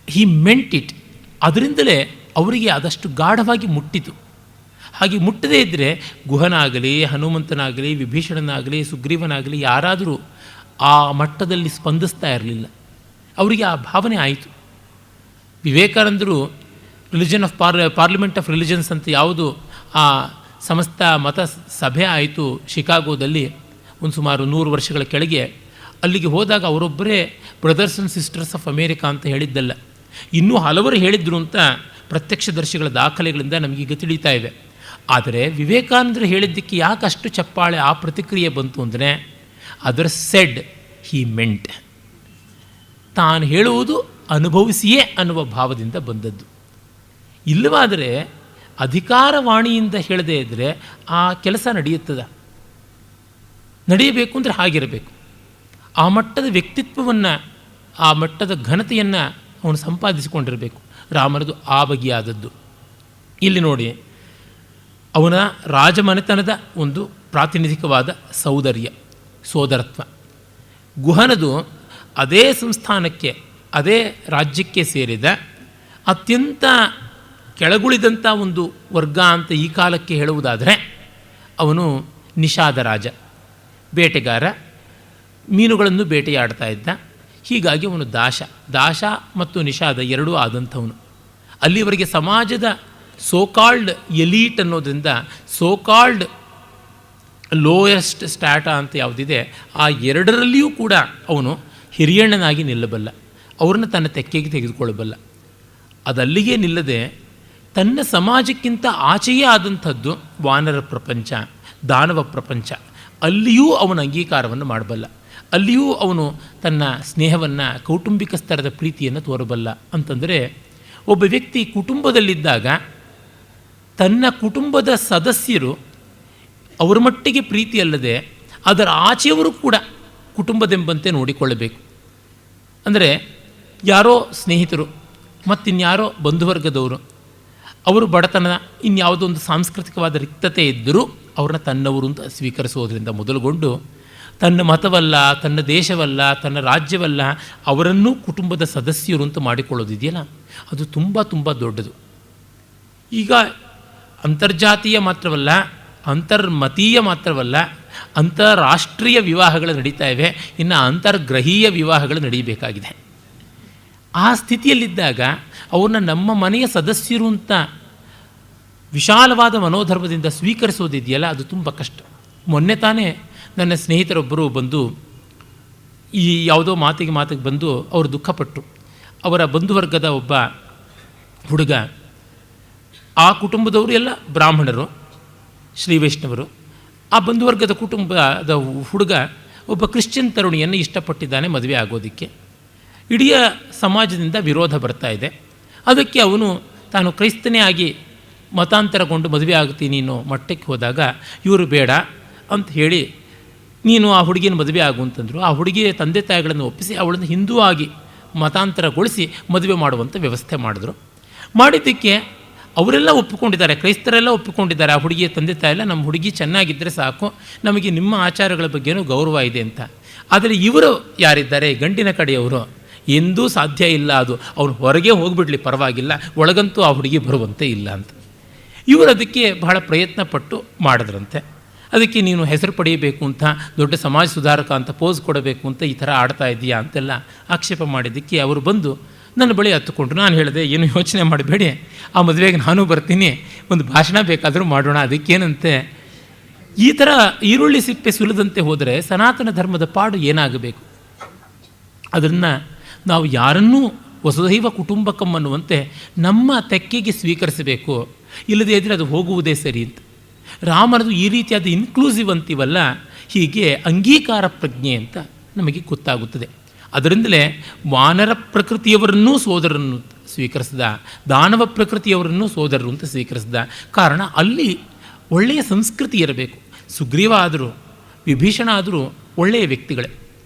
ಹಿ ಮೆಂಟ್ ಇಟ್. ಅದರಿಂದಲೇ ಅವರಿಗೆ ಆದಷ್ಟು ಗಾಢವಾಗಿ ಮುಟ್ಟಿತು. ಹಾಗೆ ಮುಟ್ಟದೇ ಇದ್ದರೆ ಗುಹನಾಗಲಿ, ಹನುಮಂತನಾಗಲಿ, ವಿಭೀಷಣನಾಗಲಿ, ಸುಗ್ರೀವನಾಗಲಿ ಯಾರಾದರೂ ಆ ಮಟ್ಟದಲ್ಲಿ ಸ್ಪಂದಿಸ್ತಾ ಇರಲಿಲ್ಲ. ಅವರಿಗೆ ಆ ಭಾವನೆ ಆಯಿತು. ವಿವೇಕಾನಂದರು religion of parliament of religions ಅಂತ ಯಾವುದು ಆ ಸಮಸ್ತ ಮತ ಸಭೆ ಆಯಿತು ಶಿಕಾಗೋದಲ್ಲಿ ಒಂದು ಸುಮಾರು 100 ವರ್ಷಗಳ ಕೆಳಗೆ, ಅಲ್ಲಿಗೆ ಹೋದಾಗ ಅವರೊಬ್ಬರೇ brothers and sisters of America ಅಂತ ಹೇಳಿದ್ದಲ್ಲ, ಇನ್ನೂ ಹಲವರು ಹೇಳಿದ್ರು ಅಂತ ಪ್ರತ್ಯಕ್ಷದರ್ಶಿಗಳ ದಾಖಲೆಗಳಿಂದ ನಮಗೀಗ ತಿಳಿತಾ ಇವೆ. ಆದರೆ ವಿವೇಕಾನಂದರು ಹೇಳಿದ್ದಕ್ಕೆ ಯಾಕೆ ಅಷ್ಟು ಚಪ್ಪಾಳೆ, ಆ ಪ್ರತಿಕ್ರಿಯೆ ಬಂತು ಅಂದರೆ, ಅದರ ಸೆಡ್ ಹಿ ಮೆಂಟ್. ತಾನು ಹೇಳುವುದು ಅನುಭವಿಸಿಯೇ ಅನ್ನುವ ಭಾವದಿಂದ ಬಂದದ್ದು. ಇಲ್ಲವಾದರೆ ಅಧಿಕಾರವಾಣಿಯಿಂದ ಹೇಳದೇ ಇದ್ದರೆ ಆ ಕೆಲಸ ನಡೆಯುತ್ತದೆ. ನಡೆಯಬೇಕು ಅಂದರೆ ಹಾಗಿರಬೇಕು. ಆ ಮಟ್ಟದ ವ್ಯಕ್ತಿತ್ವವನ್ನು, ಆ ಮಟ್ಟದ ಘನತೆಯನ್ನು ಅವನು ಸಂಪಾದಿಸಿಕೊಂಡಿರಬೇಕು. ರಾಮನದು ಆ ಬಗೆಯಾದದ್ದು. ಇಲ್ಲಿ ನೋಡಿ, ಅವನ ರಾಜಮನೆತನದ ಒಂದು ಪ್ರಾತಿನಿಧಿಕವಾದ ಸೌಂದರ್ಯ, ಸೋದರತ್ವ. ಗುಹನದು ಅದೇ ಸಂಸ್ಥಾನಕ್ಕೆ, ಅದೇ ರಾಜ್ಯಕ್ಕೆ ಸೇರಿದ ಅತ್ಯಂತ ಕೆಳಗುಳಿದಂಥ ಒಂದು ವರ್ಗ ಅಂತ ಈ ಕಾಲಕ್ಕೆ ಹೇಳುವುದಾದರೆ ಅವನು ನಿಷಾದ ರಾಜ, ಬೇಟೆಗಾರ, ಮೀನುಗಳನ್ನು ಬೇಟೆಯಾಡ್ತಾ ಇದ್ದ. ಹೀಗಾಗಿ ಅವನು ದಾಶ ಮತ್ತು ನಿಷಾದ ಎರಡೂ ಆದಂಥವನು. ಅಲ್ಲಿವರೆಗೆ ಸಮಾಜದ ಸೋಕಾಲ್ಡ್ ಎಲೀಟ್ ಅನ್ನೋದರಿಂದ ಸೋಕಾಲ್ಡ್ ಲೋಯೆಸ್ಟ್ ಸ್ಟ್ಯಾಟಾ ಅಂತ ಯಾವುದಿದೆ ಆ ಎರಡರಲ್ಲಿಯೂ ಕೂಡ ಅವನು ಹಿರಿಯಣ್ಣನಾಗಿ ನಿಲ್ಲಬಲ್ಲ, ಅವ್ರನ್ನ ತನ್ನ ತೆಕ್ಕೆಗೆ ತೆಗೆದುಕೊಳ್ಳಬಲ್ಲ. ಅದಲ್ಲಿಗೆ ನಿಲ್ಲದೆ ತನ್ನ ಸಮಾಜಕ್ಕಿಂತ ಆಚೆಯೇ ಆದಂಥದ್ದು ವಾನರ ಪ್ರಪಂಚ, ದಾನವ ಪ್ರಪಂಚ, ಅಲ್ಲಿಯೂ ಅವನ ಅಂಗೀಕಾರವನ್ನು ಮಾಡಬಲ್ಲ. ಅಲ್ಲಿಯೂ ಅವನು ತನ್ನ ಸ್ನೇಹವನ್ನು, ಕೌಟುಂಬಿಕ ಸ್ತರದ ಪ್ರೀತಿಯನ್ನು ತೋರಬಲ್ಲ. ಅಂತಂದರೆ ಒಬ್ಬ ವ್ಯಕ್ತಿ ಕುಟುಂಬದಲ್ಲಿದ್ದಾಗ ತನ್ನ ಕುಟುಂಬದ ಸದಸ್ಯರು ಅವರ ಮಟ್ಟಿಗೆ ಪ್ರೀತಿ ಅಲ್ಲದೆ ಅದರ ಆಚೆಯವರು ಕೂಡ ಕುಟುಂಬದೆಂಬಂತೆ ನೋಡಿಕೊಳ್ಳಬೇಕು. ಅಂದರೆ ಯಾರೋ ಸ್ನೇಹಿತರು ಮತ್ತಿನ್ಯಾರೋ ಬಂಧುವರ್ಗದವರು, ಅವರು ಬಡತನ, ಇನ್ಯಾವುದೋ ಒಂದು ಸಾಂಸ್ಕೃತಿಕವಾದ ರಿಕ್ತತೆ ಇದ್ದರೂ ಅವ್ರನ್ನ ತನ್ನವರು ಅಂತ ಸ್ವೀಕರಿಸೋದ್ರಿಂದ ಮೊದಲುಗೊಂಡು ತನ್ನ ಮತವಲ್ಲ, ತನ್ನ ದೇಶವಲ್ಲ, ತನ್ನ ರಾಜ್ಯವಲ್ಲ, ಅವರನ್ನೂ ಕುಟುಂಬದ ಸದಸ್ಯರು ಅಂತ ಮಾಡಿಕೊಳ್ಳೋದಿದೆಯಲ್ಲ, ಅದು ತುಂಬ ತುಂಬ ದೊಡ್ಡದು. ಈಗ ಅಂತರ್ಜಾತೀಯ ಮಾತ್ರವಲ್ಲ, ಅಂತರ್ಮತೀಯ ಮಾತ್ರವಲ್ಲ, ಅಂತಾರಾಷ್ಟ್ರೀಯ ವಿವಾಹಗಳು ನಡೀತಾ ಇವೆ. ಇನ್ನು ಅಂತರ್ಗ್ರಹೀಯ ವಿವಾಹಗಳು ನಡೀಬೇಕಾಗಿದೆ. ಆ ಸ್ಥಿತಿಯಲ್ಲಿದ್ದಾಗ ಅವ್ರನ್ನ ನಮ್ಮ ಮನೆಯ ಸದಸ್ಯರು ಅಂತ ವಿಶಾಲವಾದ ಮನೋಧರ್ಮದಿಂದ ಸ್ವೀಕರಿಸೋದಿದೆಯಲ್ಲ, ಅದು ತುಂಬ ಕಷ್ಟ. ಮೊನ್ನೆ ತಾನೇ ನನ್ನ ಸ್ನೇಹಿತರೊಬ್ಬರು ಬಂದು ಈ ಯಾವುದೋ ಮಾತಿಗೆ ಬಂದು ಅವರು ದುಃಖಪಟ್ಟರು. ಅವರ ಬಂಧುವರ್ಗದ ಒಬ್ಬ ಹುಡುಗ, ಆ ಕುಟುಂಬದವರು ಎಲ್ಲ ಬ್ರಾಹ್ಮಣರು, ಶ್ರೀ ವೈಷ್ಣವರು. ಆ ಬಂಧುವರ್ಗದ ಕುಟುಂಬದ ಹುಡುಗ ಒಬ್ಬ ಕ್ರಿಶ್ಚಿಯನ್ ತರುಣಿಯನ್ನು ಇಷ್ಟಪಟ್ಟಿದ್ದಾನೆ ಮದುವೆ ಆಗೋದಕ್ಕೆ. ಇಡೀ ಸಮಾಜದಿಂದ ವಿರೋಧ ಬರ್ತಾ ಇದೆ. ಅದಕ್ಕೆ ಅವನು ತಾನು ಕ್ರೈಸ್ತನೇ ಆಗಿ ಮತಾಂತರಗೊಂಡು ಮದುವೆ ಆಗ್ತೀನಿ ಅನ್ನೋ ಮಟ್ಟಕ್ಕೆ ಹೋದಾಗ ಇವರು ಬೇಡ ಅಂತ ಹೇಳಿ ನೀನು ಆ ಹುಡುಗಿನ ಮದುವೆ ಆಗು ಅಂತಂದರು. ಆ ಹುಡುಗಿಯ ತಂದೆ ತಾಯಿಗಳನ್ನು ಒಪ್ಪಿಸಿ ಅವಳನ್ನು ಹಿಂದೂ ಆಗಿ ಮತಾಂತರಗೊಳಿಸಿ ಮದುವೆ ಮಾಡುವಂಥ ವ್ಯವಸ್ಥೆ ಮಾಡಿದ್ರು. ಮಾಡಿದ್ದಕ್ಕೆ ಅವರೆಲ್ಲ ಒಪ್ಪಿಕೊಂಡಿದ್ದಾರೆ, ಕ್ರೈಸ್ತರೆಲ್ಲ ಒಪ್ಪಿಕೊಂಡಿದ್ದಾರೆ. ಆ ಹುಡುಗಿಯ ತಂದೆ ತಾಯಿಲ್ಲ ನಮ್ಮ ಹುಡುಗಿ ಚೆನ್ನಾಗಿದ್ದರೆ ಸಾಕು, ನಮಗೆ ನಿಮ್ಮ ಆಚಾರಗಳ ಬಗ್ಗೆನೂ ಗೌರವ ಇದೆ ಅಂತ. ಆದರೆ ಇವರು ಯಾರಿದ್ದಾರೆ, ಗಂಡಿನ ಕಡೆಯವರು, ಎಂದೂ ಸಾಧ್ಯ ಇಲ್ಲ, ಅದು ಅವ್ರು ಹೊರಗೆ ಹೋಗಿಬಿಡ್ಲಿ ಪರವಾಗಿಲ್ಲ, ಒಳಗಂತೂ ಆ ಹುಡುಗಿ ಬರುವಂತೆ ಇಲ್ಲ ಅಂತ. ಇವರು ಅದಕ್ಕೆ ಬಹಳ ಪ್ರಯತ್ನ ಪಟ್ಟು ಮಾಡಿದ್ರಂತೆ. ಅದಕ್ಕೆ ನೀನು ಹೆಸರು ಪಡೆಯಬೇಕು ಅಂತ, ದೊಡ್ಡ ಸಮಾಜ ಸುಧಾರಕ ಅಂತ ಪೋಸ್ ಕೊಡಬೇಕು ಅಂತ ಈ ಥರ ಆಡ್ತಾ ಇದೆಯಾ ಅಂತೆಲ್ಲ ಆಕ್ಷೇಪ ಮಾಡಿದ್ದಕ್ಕೆ ಅವರು ಬಂದು ನನ್ನ ಬಳಿ ಹತ್ತುಕೊಂಡ್ರು. ನಾನು ಹೇಳಿದೆ, ಏನು ಯೋಚನೆ ಮಾಡಬೇಡಿ, ಆ ಮದುವೆಗೆ ನಾನು ಬರ್ತೀನಿ, ಒಂದು ಭಾಷಣ ಬೇಕಾದರೂ ಮಾಡೋಣ, ಅದಕ್ಕೇನಂತೆ. ಈ ಥರ ಈರುಳ್ಳಿ ಸಿಪ್ಪೆ ಸುಲಿದಂತೆ ಹೋದರೆ ಸನಾತನ ಧರ್ಮದ ಪಾಡು ಏನಾಗಬೇಕು? ಅದನ್ನು ನಾವು ಯಾರನ್ನೂ ವಸುಧೈವ ಕುಟುಂಬಕಂ ಅನ್ನುವಂತೆ ನಮ್ಮ ತೆಕ್ಕೆಗೆ ಸ್ವೀಕರಿಸಬೇಕು, ಇಲ್ಲದೇ ಇದ್ದರೆ ಅದು ಹೋಗುವುದೇ ಸರಿ ಅಂತ. ರಾಮನದು ಈ ರೀತಿಯಾದ ಇನ್ಕ್ಲೂಸಿವ್ ಅಂತೀವಲ್ಲ, ಹೀಗೆ ಅಂಗೀಕಾರ ಪ್ರಜ್ಞೆ ಅಂತ ನಮಗೆ ಗೊತ್ತಾಗುತ್ತದೆ. ಅದರಿಂದಲೇ ವಾನರ ಪ್ರಕೃತಿಯವರನ್ನೂ ಸೋದರನ್ನು ಸ್ವೀಕರಿಸಿದ, ದಾನವ ಪ್ರಕೃತಿಯವರನ್ನೂ ಸೋದರರು ಅಂತ ಸ್ವೀಕರಿಸಿದ. ಕಾರಣ ಅಲ್ಲಿ ಒಳ್ಳೆಯ ಸಂಸ್ಕೃತಿ ಇರಬೇಕು. ಸುಗ್ರೀವ ಆದರೂ ವಿಭೀಷಣ ಆದರೂ ಒಳ್ಳೆಯ ವ್ಯಕ್ತಿಗಳೇ,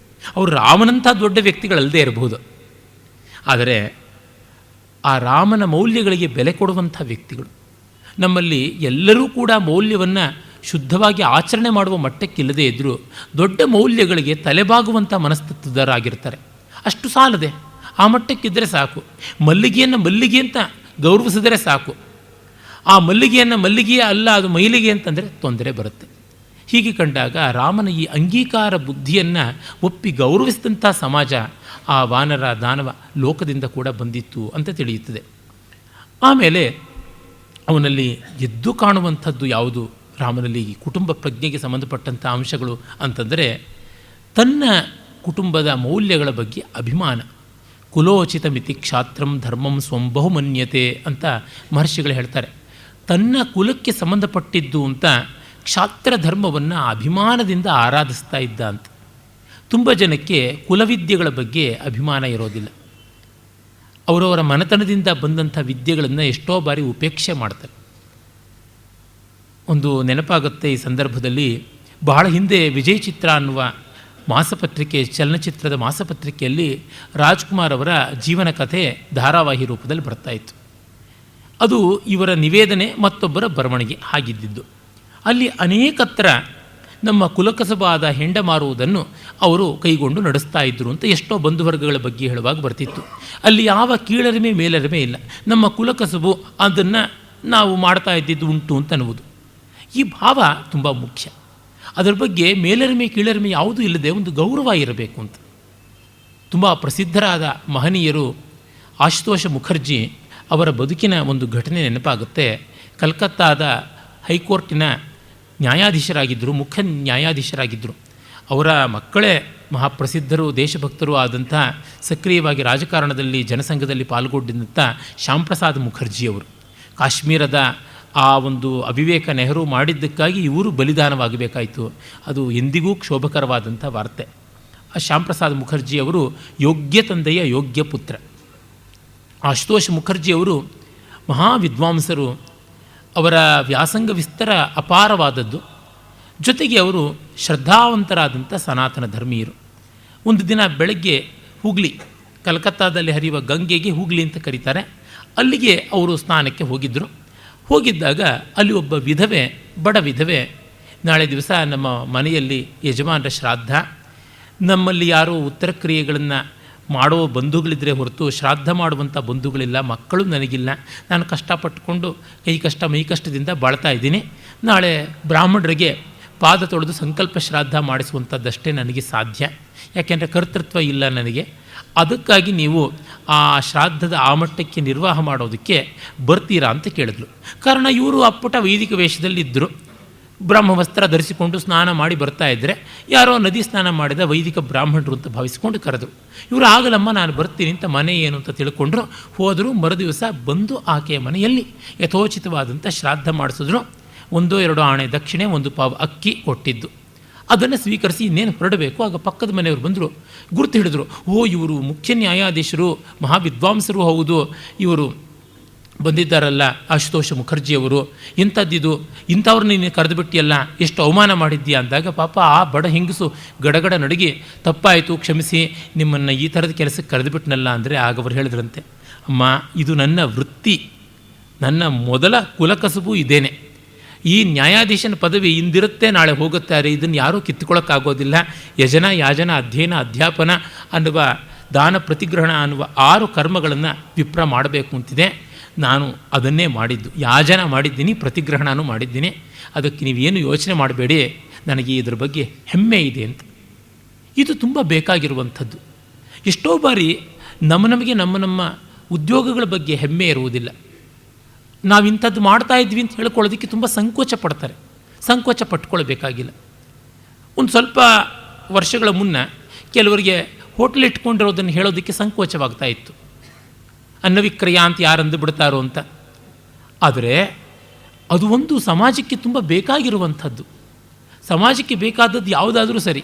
ಅವರು ರಾಮನಂಥ ದೊಡ್ಡ ವ್ಯಕ್ತಿಗಳಲ್ಲದೆ ಇರಬಹುದು, ಆದರೆ ಆ ರಾಮನ ಮೌಲ್ಯಗಳಿಗೆ ಬೆಲೆ ಕೊಡುವಂಥ ವ್ಯಕ್ತಿಗಳು. ನಮ್ಮಲ್ಲಿ ಎಲ್ಲರೂ ಕೂಡ ಮೌಲ್ಯವನ್ನು ಶುದ್ಧವಾಗಿ ಆಚರಣೆ ಮಾಡುವ ಮಟ್ಟಕ್ಕಿಲ್ಲದೇ ಇದ್ದರೂ ದೊಡ್ಡ ಮೌಲ್ಯಗಳಿಗೆ ತಲೆಬಾಗುವಂಥ ಮನಸ್ತತ್ವದರಾಗಿರ್ತಾರೆ. ಅಷ್ಟು ಸಾಲದೆ, ಆ ಮಟ್ಟಕ್ಕಿದ್ದರೆ ಸಾಕು. ಮಲ್ಲಿಗೆಯನ್ನು ಮಲ್ಲಿಗೆ ಅಂತ ಗೌರವಿಸಿದರೆ ಸಾಕು. ಆ ಮಲ್ಲಿಗೆಯನ್ನು ಮಲ್ಲಿಗೆಯೇ ಅಲ್ಲ, ಅದು ಮೈಲಿಗೆ ಅಂತಂದರೆ ತೊಂದರೆ ಬರುತ್ತೆ. ಹೀಗೆ ಕಂಡಾಗ ರಾಮನ ಈ ಅಂಗೀಕಾರ ಬುದ್ಧಿಯನ್ನು ಒಪ್ಪಿ ಗೌರವಿಸಿದಂಥ ಸಮಾಜ ಆ ವಾನರ ದಾನವ ಲೋಕದಿಂದ ಕೂಡ ಬಂದಿತ್ತು ಅಂತ ತಿಳಿಯುತ್ತದೆ. ಆಮೇಲೆ ಅವನಲ್ಲಿ ಎದ್ದು ಕಾಣುವಂಥದ್ದು ಯಾವುದು ರಾಮನಲ್ಲಿ ಈ ಕುಟುಂಬ ಪ್ರಜ್ಞೆಗೆ ಸಂಬಂಧಪಟ್ಟಂಥ ಅಂಶಗಳು ಅಂತಂದರೆ, ತನ್ನ ಕುಟುಂಬದ ಮೌಲ್ಯಗಳ ಬಗ್ಗೆ ಅಭಿಮಾನ. ಕುಲೋಚಿತ ಮಿತಿ ಕ್ಷಾತ್ರಂ ಧರ್ಮಂ ಸ್ವಂಬಹುಮನ್ಯತೆ ಅಂತ ಮಹರ್ಷಿಗಳು ಹೇಳ್ತಾರೆ. ತನ್ನ ಕುಲಕ್ಕೆ ಸಂಬಂಧಪಟ್ಟಿದ್ದು ಅಂತ ಕ್ಷಾತ್ರ ಧರ್ಮವನ್ನು ಅಭಿಮಾನದಿಂದ ಆರಾಧಿಸ್ತಾ ಇದ್ದ ಅಂತ. ತುಂಬ ಜನಕ್ಕೆ ಕುಲವಿದ್ಯೆಗಳ ಬಗ್ಗೆ ಅಭಿಮಾನ ಇರೋದಿಲ್ಲ. ಅವರವರ ಮನೆತನದಿಂದ ಬಂದಂಥ ವಿದ್ಯೆಗಳನ್ನು ಎಷ್ಟೋ ಬಾರಿ ಉಪೇಕ್ಷೆ ಮಾಡ್ತಾರೆ. ಒಂದು ನೆನಪಾಗುತ್ತೆ ಈ ಸಂದರ್ಭದಲ್ಲಿ, ಬಹಳ ಹಿಂದೆ ವಿಜಯ ಚಿತ್ರ ಅನ್ನುವ ಮಾಸಪತ್ರಿಕೆ, ಚಲನಚಿತ್ರದ ಮಾಸಪತ್ರಿಕೆಯಲ್ಲಿ ರಾಜ್ಕುಮಾರ್ ಅವರ ಜೀವನ ಕಥೆ ಧಾರಾವಾಹಿ ರೂಪದಲ್ಲಿ ಬರ್ತಾಯಿತ್ತು. ಅದು ಇವರ ನಿವೇದನೆ, ಮತ್ತೊಬ್ಬರ ಬರವಣಿಗೆ ಆಗಿದ್ದಿದ್ದು. ಅಲ್ಲಿ ಅನೇಕತ್ರ ನಮ್ಮ ಕುಲಕಸಬಾದ ಹೆಂಡ ಮಾರುವುದನ್ನು ಅವರು ಕೈಗೊಂಡು ನಡೆಸ್ತಾ ಇದ್ದರು ಅಂತ ಎಷ್ಟೋ ಬಂಧುವರ್ಗಗಳ ಬಗ್ಗೆ ಹೇಳುವಾಗ ಬರ್ತಿತ್ತು. ಅಲ್ಲಿ ಯಾವ ಕೀಳರಿಮೆ ಮೇಲರಿಮೆ ಇಲ್ಲ, ನಮ್ಮ ಕುಲಕಸಬು ಅದನ್ನು ನಾವು ಮಾಡ್ತಾ ಇದ್ದಿದ್ದು ಉಂಟು ಅಂತ ಅನ್ನುವುದು. ಈ ಭಾವ ತುಂಬ ಮುಖ್ಯ. ಅದರ ಬಗ್ಗೆ ಮೇಲರಿಮೆ ಕೀಳರಿಮೆ ಯಾವುದೂ ಇಲ್ಲದೆ ಒಂದು ಗೌರವ ಇರಬೇಕು ಅಂತ. ತುಂಬ ಪ್ರಸಿದ್ಧರಾದ ಮಹನೀಯರು ಆಶುತೋಷ ಮುಖರ್ಜಿ ಅವರ ಬದುಕಿನ ಒಂದು ಘಟನೆ ನೆನಪಾಗುತ್ತೆ. ಕಲ್ಕತ್ತಾದ ಹೈಕೋರ್ಟಿನ ನ್ಯಾಯಾಧೀಶರಾಗಿದ್ದರು, ಮುಖ್ಯ ನ್ಯಾಯಾಧೀಶರಾಗಿದ್ದರು. ಅವರ ಮಕ್ಕಳೇ ಮಹಾಪ್ರಸಿದ್ಧರು, ದೇಶಭಕ್ತರು ಆದಂಥ, ಸಕ್ರಿಯವಾಗಿ ರಾಜಕಾರಣದಲ್ಲಿ ಜನಸಂಘದಲ್ಲಿ ಪಾಲ್ಗೊಂಡಿದ್ದಂಥ ಶ್ಯಾಮ್ ಪ್ರಸಾದ್ ಮುಖರ್ಜಿಯವರು. ಕಾಶ್ಮೀರದ ಆ ಒಂದು ಅವಿವೇಕ ನೆಹರು ಮಾಡಿದ್ದಕ್ಕಾಗಿ ಇವರು ಬಲಿದಾನವಾಗಬೇಕಾಯಿತು. ಅದು ಎಂದಿಗೂ ಕ್ಷೋಭಕರವಾದಂಥ ವಾರ್ತೆ. ಆ ಶ್ಯಾಮ್ ಪ್ರಸಾದ್ ಮುಖರ್ಜಿಯವರು ಯೋಗ್ಯ ತಂದೆಯ ಯೋಗ್ಯ ಪುತ್ರ. ಆಶುತೋಷ್ ಮುಖರ್ಜಿಯವರು ಮಹಾವಿದ್ವಾಂಸರು. ಅವರ ವ್ಯಾಸಂಗ ವಿಸ್ತಾರ ಅಪಾರವಾದದ್ದು. ಜೊತೆಗೆ ಅವರು ಶ್ರದ್ಧಾವಂತರಾದಂಥ ಸನಾತನ ಧರ್ಮೀಯರು. ಒಂದು ದಿನ ಬೆಳಗ್ಗೆ ಹೂಗ್ಲಿ, ಕಲ್ಕತ್ತಾದಲ್ಲಿ ಹರಿಯುವ ಗಂಗೆಗೆ ಹೂಗ್ಲಿ ಅಂತ ಕರೀತಾರೆ, ಅಲ್ಲಿಗೆ ಅವರು ಸ್ನಾನಕ್ಕೆ ಹೋಗಿದ್ದರು. ಹೋಗಿದ್ದಾಗ ಅಲ್ಲಿ ಒಬ್ಬ ವಿಧವೆ, ಬಡ ವಿಧವೆ, ನಾಳೆ ದಿವಸ ನಮ್ಮ ಮನೆಯಲ್ಲಿ ಯಜಮಾನರ ಶ್ರಾದ್ದ, ನಮ್ಮಲ್ಲಿ ಯಾರೂ ಉತ್ತರ ಕ್ರಿಯೆಗಳನ್ನು ಮಾಡೋ ಬಂಧುಗಳಿದ್ರೆ ಹೊರತು ಶ್ರಾದ್ದ ಮಾಡುವಂಥ ಬಂಧುಗಳಿಲ್ಲ, ಮಕ್ಕಳು ನನಗಿಲ್ಲ, ನಾನು ಕಷ್ಟಪಟ್ಟುಕೊಂಡು ಕೈ ಕಷ್ಟ ಮೈ ಕಷ್ಟದಿಂದ ಬಾಳ್ತಾ ಇದ್ದೀನಿ. ನಾಳೆ ಬ್ರಾಹ್ಮಣರಿಗೆ ಪಾದ ತೊಳೆದು ಸಂಕಲ್ಪ ಶ್ರಾದ್ದ ಮಾಡಿಸುವಂಥದ್ದಷ್ಟೇ ನನಗೆ ಸಾಧ್ಯ, ಯಾಕೆಂದರೆ ಕರ್ತೃತ್ವ ಇಲ್ಲ ನನಗೆ. ಅದಕ್ಕಾಗಿ ನೀವು ಆ ಶ್ರಾದ್ದದ ಆ ಮಟ್ಟಕ್ಕೆ ನಿರ್ವಾಹ ಮಾಡೋದಕ್ಕೆ ಬರ್ತೀರಾ ಅಂತ ಕೇಳಿದ್ರು. ಕಾರಣ ಇವರು ಅಪ್ಪಟ ವೈದಿಕ ವೇಷದಲ್ಲಿದ್ದರು. ಬ್ರಹ್ಮವಸ್ತ್ರ ಧರಿಸಿಕೊಂಡು ಸ್ನಾನ ಮಾಡಿ ಬರ್ತಾ ಇದ್ದರೆ ಯಾರೋ ನದಿ ಸ್ನಾನ ಮಾಡಿದ ವೈದಿಕ ಬ್ರಾಹ್ಮಣರು ಅಂತ ಭಾವಿಸಿಕೊಂಡು ಕರೆದರು. ಇವರು ಆಗಲಮ್ಮ ನಾನು ಬರ್ತೀನಿ ಅಂತ ಮನೆ ಏನು ಅಂತ ತಿಳ್ಕೊಂಡ್ರು. ಹೋದರು. ಮರುದಿವಸ ಬಂದು ಆಕೆಯ ಮನೆಯಲ್ಲಿ ಯಥೋಚಿತವಾದಂಥ ಶ್ರಾದ್ದ ಮಾಡಿಸಿದ್ರು. 1-2 ಆಣೆ ದಕ್ಷಿಣೆ, 1 ಪಾವು ಅಕ್ಕಿ ಕೊಟ್ಟಿದ್ದು. ಅದನ್ನು ಸ್ವೀಕರಿಸಿ ಇನ್ನೇನು ಹೊರಡಬೇಕು. ಆಗ ಪಕ್ಕದ ಮನೆಯವರು ಬಂದರು, ಗುರುತು ಹಿಡಿದ್ರು. ಇವರು ಮುಖ್ಯ ನ್ಯಾಯಾಧೀಶರು, ಮಹಾವಿದ್ವಾಂಸರು ಹೌದು, ಇವರು ಬಂದಿದ್ದಾರಲ್ಲ ಆಶುತೋಷ ಮುಖರ್ಜಿಯವರು, ಇಂಥದ್ದಿದು, ಇಂಥವ್ರನ್ನ ನೀನು ಕರೆದು ಬಿಟ್ಟಿಯಲ್ಲ, ಎಷ್ಟು ಅವಮಾನ ಮಾಡಿದ್ದೀಯಾ ಅಂದಾಗ ಪಾಪ ಆ ಬಡ ಹೆಂಗಸು ಗಡಗಡ ನಡುಗಿ, ತಪ್ಪಾಯಿತು ಕ್ಷಮಿಸಿ, ನಿಮ್ಮನ್ನು ಈ ಥರದ ಕೆಲಸಕ್ಕೆ ಕರೆದುಬಿಟ್ನಲ್ಲ ಅಂದರೆ ಆಗ ಅವರು ಹೇಳಿದ್ರಂತೆ, ಅಮ್ಮ ಇದು ನನ್ನ ವೃತ್ತಿ, ನನ್ನ ಮೊದಲ ಕುಲಕಸುಬು ಇದೇನೆ. ಈ ನ್ಯಾಯಾಧೀಶನ ಪದವಿ ಇಂದಿರುತ್ತೆ, ನಾಳೆ ಹೋಗುತ್ತಾರೆ, ಇದನ್ನು ಯಾರೂ ಕಿತ್ತುಕೊಳ್ಳೋಕ್ಕಾಗೋದಿಲ್ಲ. ಯಜನ, ಯಾಜನ, ಅಧ್ಯಯನ, ಅಧ್ಯಾಪನ ಅನ್ನುವ ದಾನ, ಪ್ರತಿಗ್ರಹಣ ಅನ್ನುವ 6 ಕರ್ಮಗಳನ್ನು ವಿಪ್ರ ಮಾಡಬೇಕು ಅಂತಿದೆ. ನಾನು ಅದನ್ನೇ ಮಾಡಿದ್ದು. ಯಾಜನ ಮಾಡಿದ್ದೀನಿ, ಪ್ರತಿಗ್ರಹಣನೂ ಮಾಡಿದ್ದೀನಿ. ಅದಕ್ಕೆ ನೀವೇನು ಯೋಚನೆ ಮಾಡಬೇಡಿ, ನನಗೆ ಇದ್ರ ಬಗ್ಗೆ ಹೆಮ್ಮೆ ಇದೆ ಅಂತ. ಇದು ತುಂಬ ಬೇಕಾಗಿರುವಂಥದ್ದು. ಎಷ್ಟೋ ಬಾರಿ ನಮಗೆ ನಮ್ಮ ಉದ್ಯೋಗಗಳ ಬಗ್ಗೆ ಹೆಮ್ಮೆ ಇರುವುದಿಲ್ಲ. ನಾವು ಇಂಥದ್ದು ಮಾಡ್ತಾ ಇದ್ವಿ ಅಂತ ಹೇಳ್ಕೊಳ್ಳೋದಕ್ಕೆ ತುಂಬ ಸಂಕೋಚ ಪಡ್ತಾರೆ. ಸಂಕೋಚ ಪಟ್ಕೊಳ್ಬೇಕಾಗಿಲ್ಲ. ಒಂದು ಸ್ವಲ್ಪ ವರ್ಷಗಳ ಮುನ್ನ ಕೆಲವರಿಗೆ ಹೋಟ್ಲ್ ಇಟ್ಕೊಂಡಿರೋದನ್ನು ಹೇಳೋದಕ್ಕೆ ಸಂಕೋಚವಾಗ್ತಾ ಇತ್ತು. ಅನ್ನವಿಕ್ರಯ ಅಂತ ಯಾರು ಅಂದು ಬಿಡ್ತಾರೋ ಅಂತ. ಆದರೆ ಅದು ಒಂದು ಸಮಾಜಕ್ಕೆ ತುಂಬ ಬೇಕಾಗಿರುವಂಥದ್ದು. ಸಮಾಜಕ್ಕೆ ಬೇಕಾದದ್ದು ಯಾವುದಾದ್ರೂ ಸರಿ,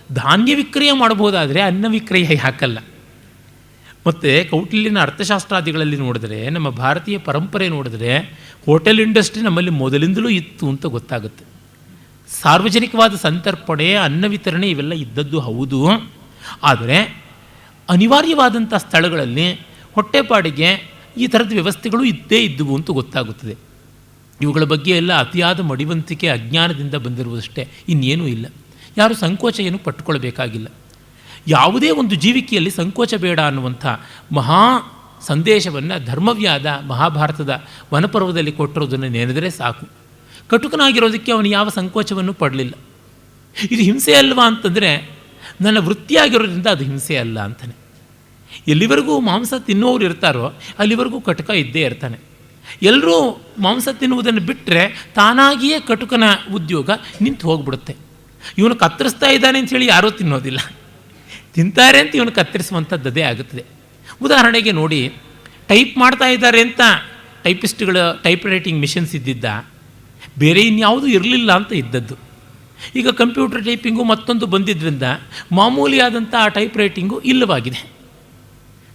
ಧಾನ್ಯ ವಿಕ್ರಯ ಮಾಡಬಹುದಾದರೆ ಅನ್ನ ವಿಕ್ರಯ ಯಾಕಲ್ಲ? ಮತ್ತು ಕೌಟಿಲ್ಯನ ಅರ್ಥಶಾಸ್ತ್ರಾದಿಗಳಲ್ಲಿ ನೋಡಿದ್ರೆ, ನಮ್ಮ ಭಾರತೀಯ ಪರಂಪರೆ ನೋಡಿದ್ರೆ, ಹೋಟೆಲ್ ಇಂಡಸ್ಟ್ರಿ ನಮ್ಮಲ್ಲಿ ಮೊದಲಿಂದಲೂ ಇತ್ತು ಅಂತ ಗೊತ್ತಾಗುತ್ತೆ. ಸಾರ್ವಜನಿಕವಾದ ಸಂತರ್ಪಣೆ, ಅನ್ನ ವಿತರಣೆ ಇವೆಲ್ಲ ಇದ್ದದ್ದು ಹೌದು. ಆದರೆ ಅನಿವಾರ್ಯವಾದಂಥ ಸ್ಥಳಗಳಲ್ಲಿ ಹೊಟ್ಟೆಪಾಡಿಗೆ ಈ ಥರದ ವ್ಯವಸ್ಥೆಗಳು ಇದ್ದೇ ಇದ್ದವು ಅಂತ ಗೊತ್ತಾಗುತ್ತದೆ. ಇವುಗಳ ಬಗ್ಗೆ ಎಲ್ಲ ಅತಿಯಾದ ಮಡಿವಂತಿಕೆ, ಅಜ್ಞಾನದಿಂದ ಬಂದಿರುವುದಷ್ಟೇ, ಇನ್ನೇನೂ ಇಲ್ಲ. ಯಾರು ಸಂಕೋಚ ಏನು ಪಟ್ಟುಕೊಳ್ಬೇಕಾಗಿಲ್ಲ. ಯಾವುದೇ ಒಂದು ಜೀವಿಕೆಯಲ್ಲಿ ಸಂಕೋಚ ಬೇಡ ಅನ್ನುವಂಥ ಮಹಾ ಸಂದೇಶವನ್ನು ಧರ್ಮವ್ಯಾದ ಮಹಾಭಾರತದ ವನಪರ್ವದಲ್ಲಿ ಕೊಟ್ಟಿರೋದನ್ನು ನೆನೆದರೆ ಸಾಕು. ಕಟುಕನಾಗಿರೋದಕ್ಕೆ ಅವನು ಯಾವ ಸಂಕೋಚವನ್ನು ಪಡಲಿಲ್ಲ. ಇದು ಹಿಂಸೆ ಅಲ್ವಾ ಅಂತಂದರೆ, ನನ್ನ ವೃತ್ತಿಯಾಗಿರೋದ್ರಿಂದ ಅದು ಹಿಂಸೆ ಅಲ್ಲ ಅಂತಾನೆ. ಎಲ್ಲಿವರೆಗೂ ಮಾಂಸ ತಿನ್ನುವವರು ಇರ್ತಾರೋ ಅಲ್ಲಿವರೆಗೂ ಕಟುಕ ಇದ್ದೇ ಇರ್ತಾನೆ. ಎಲ್ಲರೂ ಮಾಂಸ ತಿನ್ನುವುದನ್ನು ಬಿಟ್ಟರೆ ತಾನಾಗಿಯೇ ಕಟುಕನ ಉದ್ಯೋಗ ನಿಂತು ಹೋಗ್ಬಿಡುತ್ತೆ. ಇವನು ಕತ್ತರಿಸ್ತಾ ಇದ್ದಾನೆ ಅಂಥೇಳಿ ಯಾರೂ ತಿನ್ನೋದಿಲ್ಲ, ತಿಂತಾರೆ ಅಂತ ಇವನು ಕತ್ತರಿಸುವಂಥದ್ದೇ ಆಗುತ್ತದೆ. ಉದಾಹರಣೆಗೆ ನೋಡಿ, ಟೈಪ್ ಮಾಡ್ತಾ ಇದ್ದಾರೆ ಅಂತ ಟೈಪಿಸ್ಟ್ಗಳ ಟೈಪ್ ರೈಟಿಂಗ್ ಮಿಷನ್ಸ್ ಇದ್ದಿದ್ದ, ಬೇರೆ ಇನ್ಯಾವುದೂ ಇರಲಿಲ್ಲ ಅಂತ ಇದ್ದದ್ದು. ಈಗ ಕಂಪ್ಯೂಟರ್ ಟೈಪಿಂಗು ಮತ್ತೊಂದು ಬಂದಿದ್ದರಿಂದ ಮಾಮೂಲಿಯಾದಂಥ ಆ ಟೈಪ್ ರೈಟಿಂಗು ಇಲ್ಲವಾಗಿದೆ.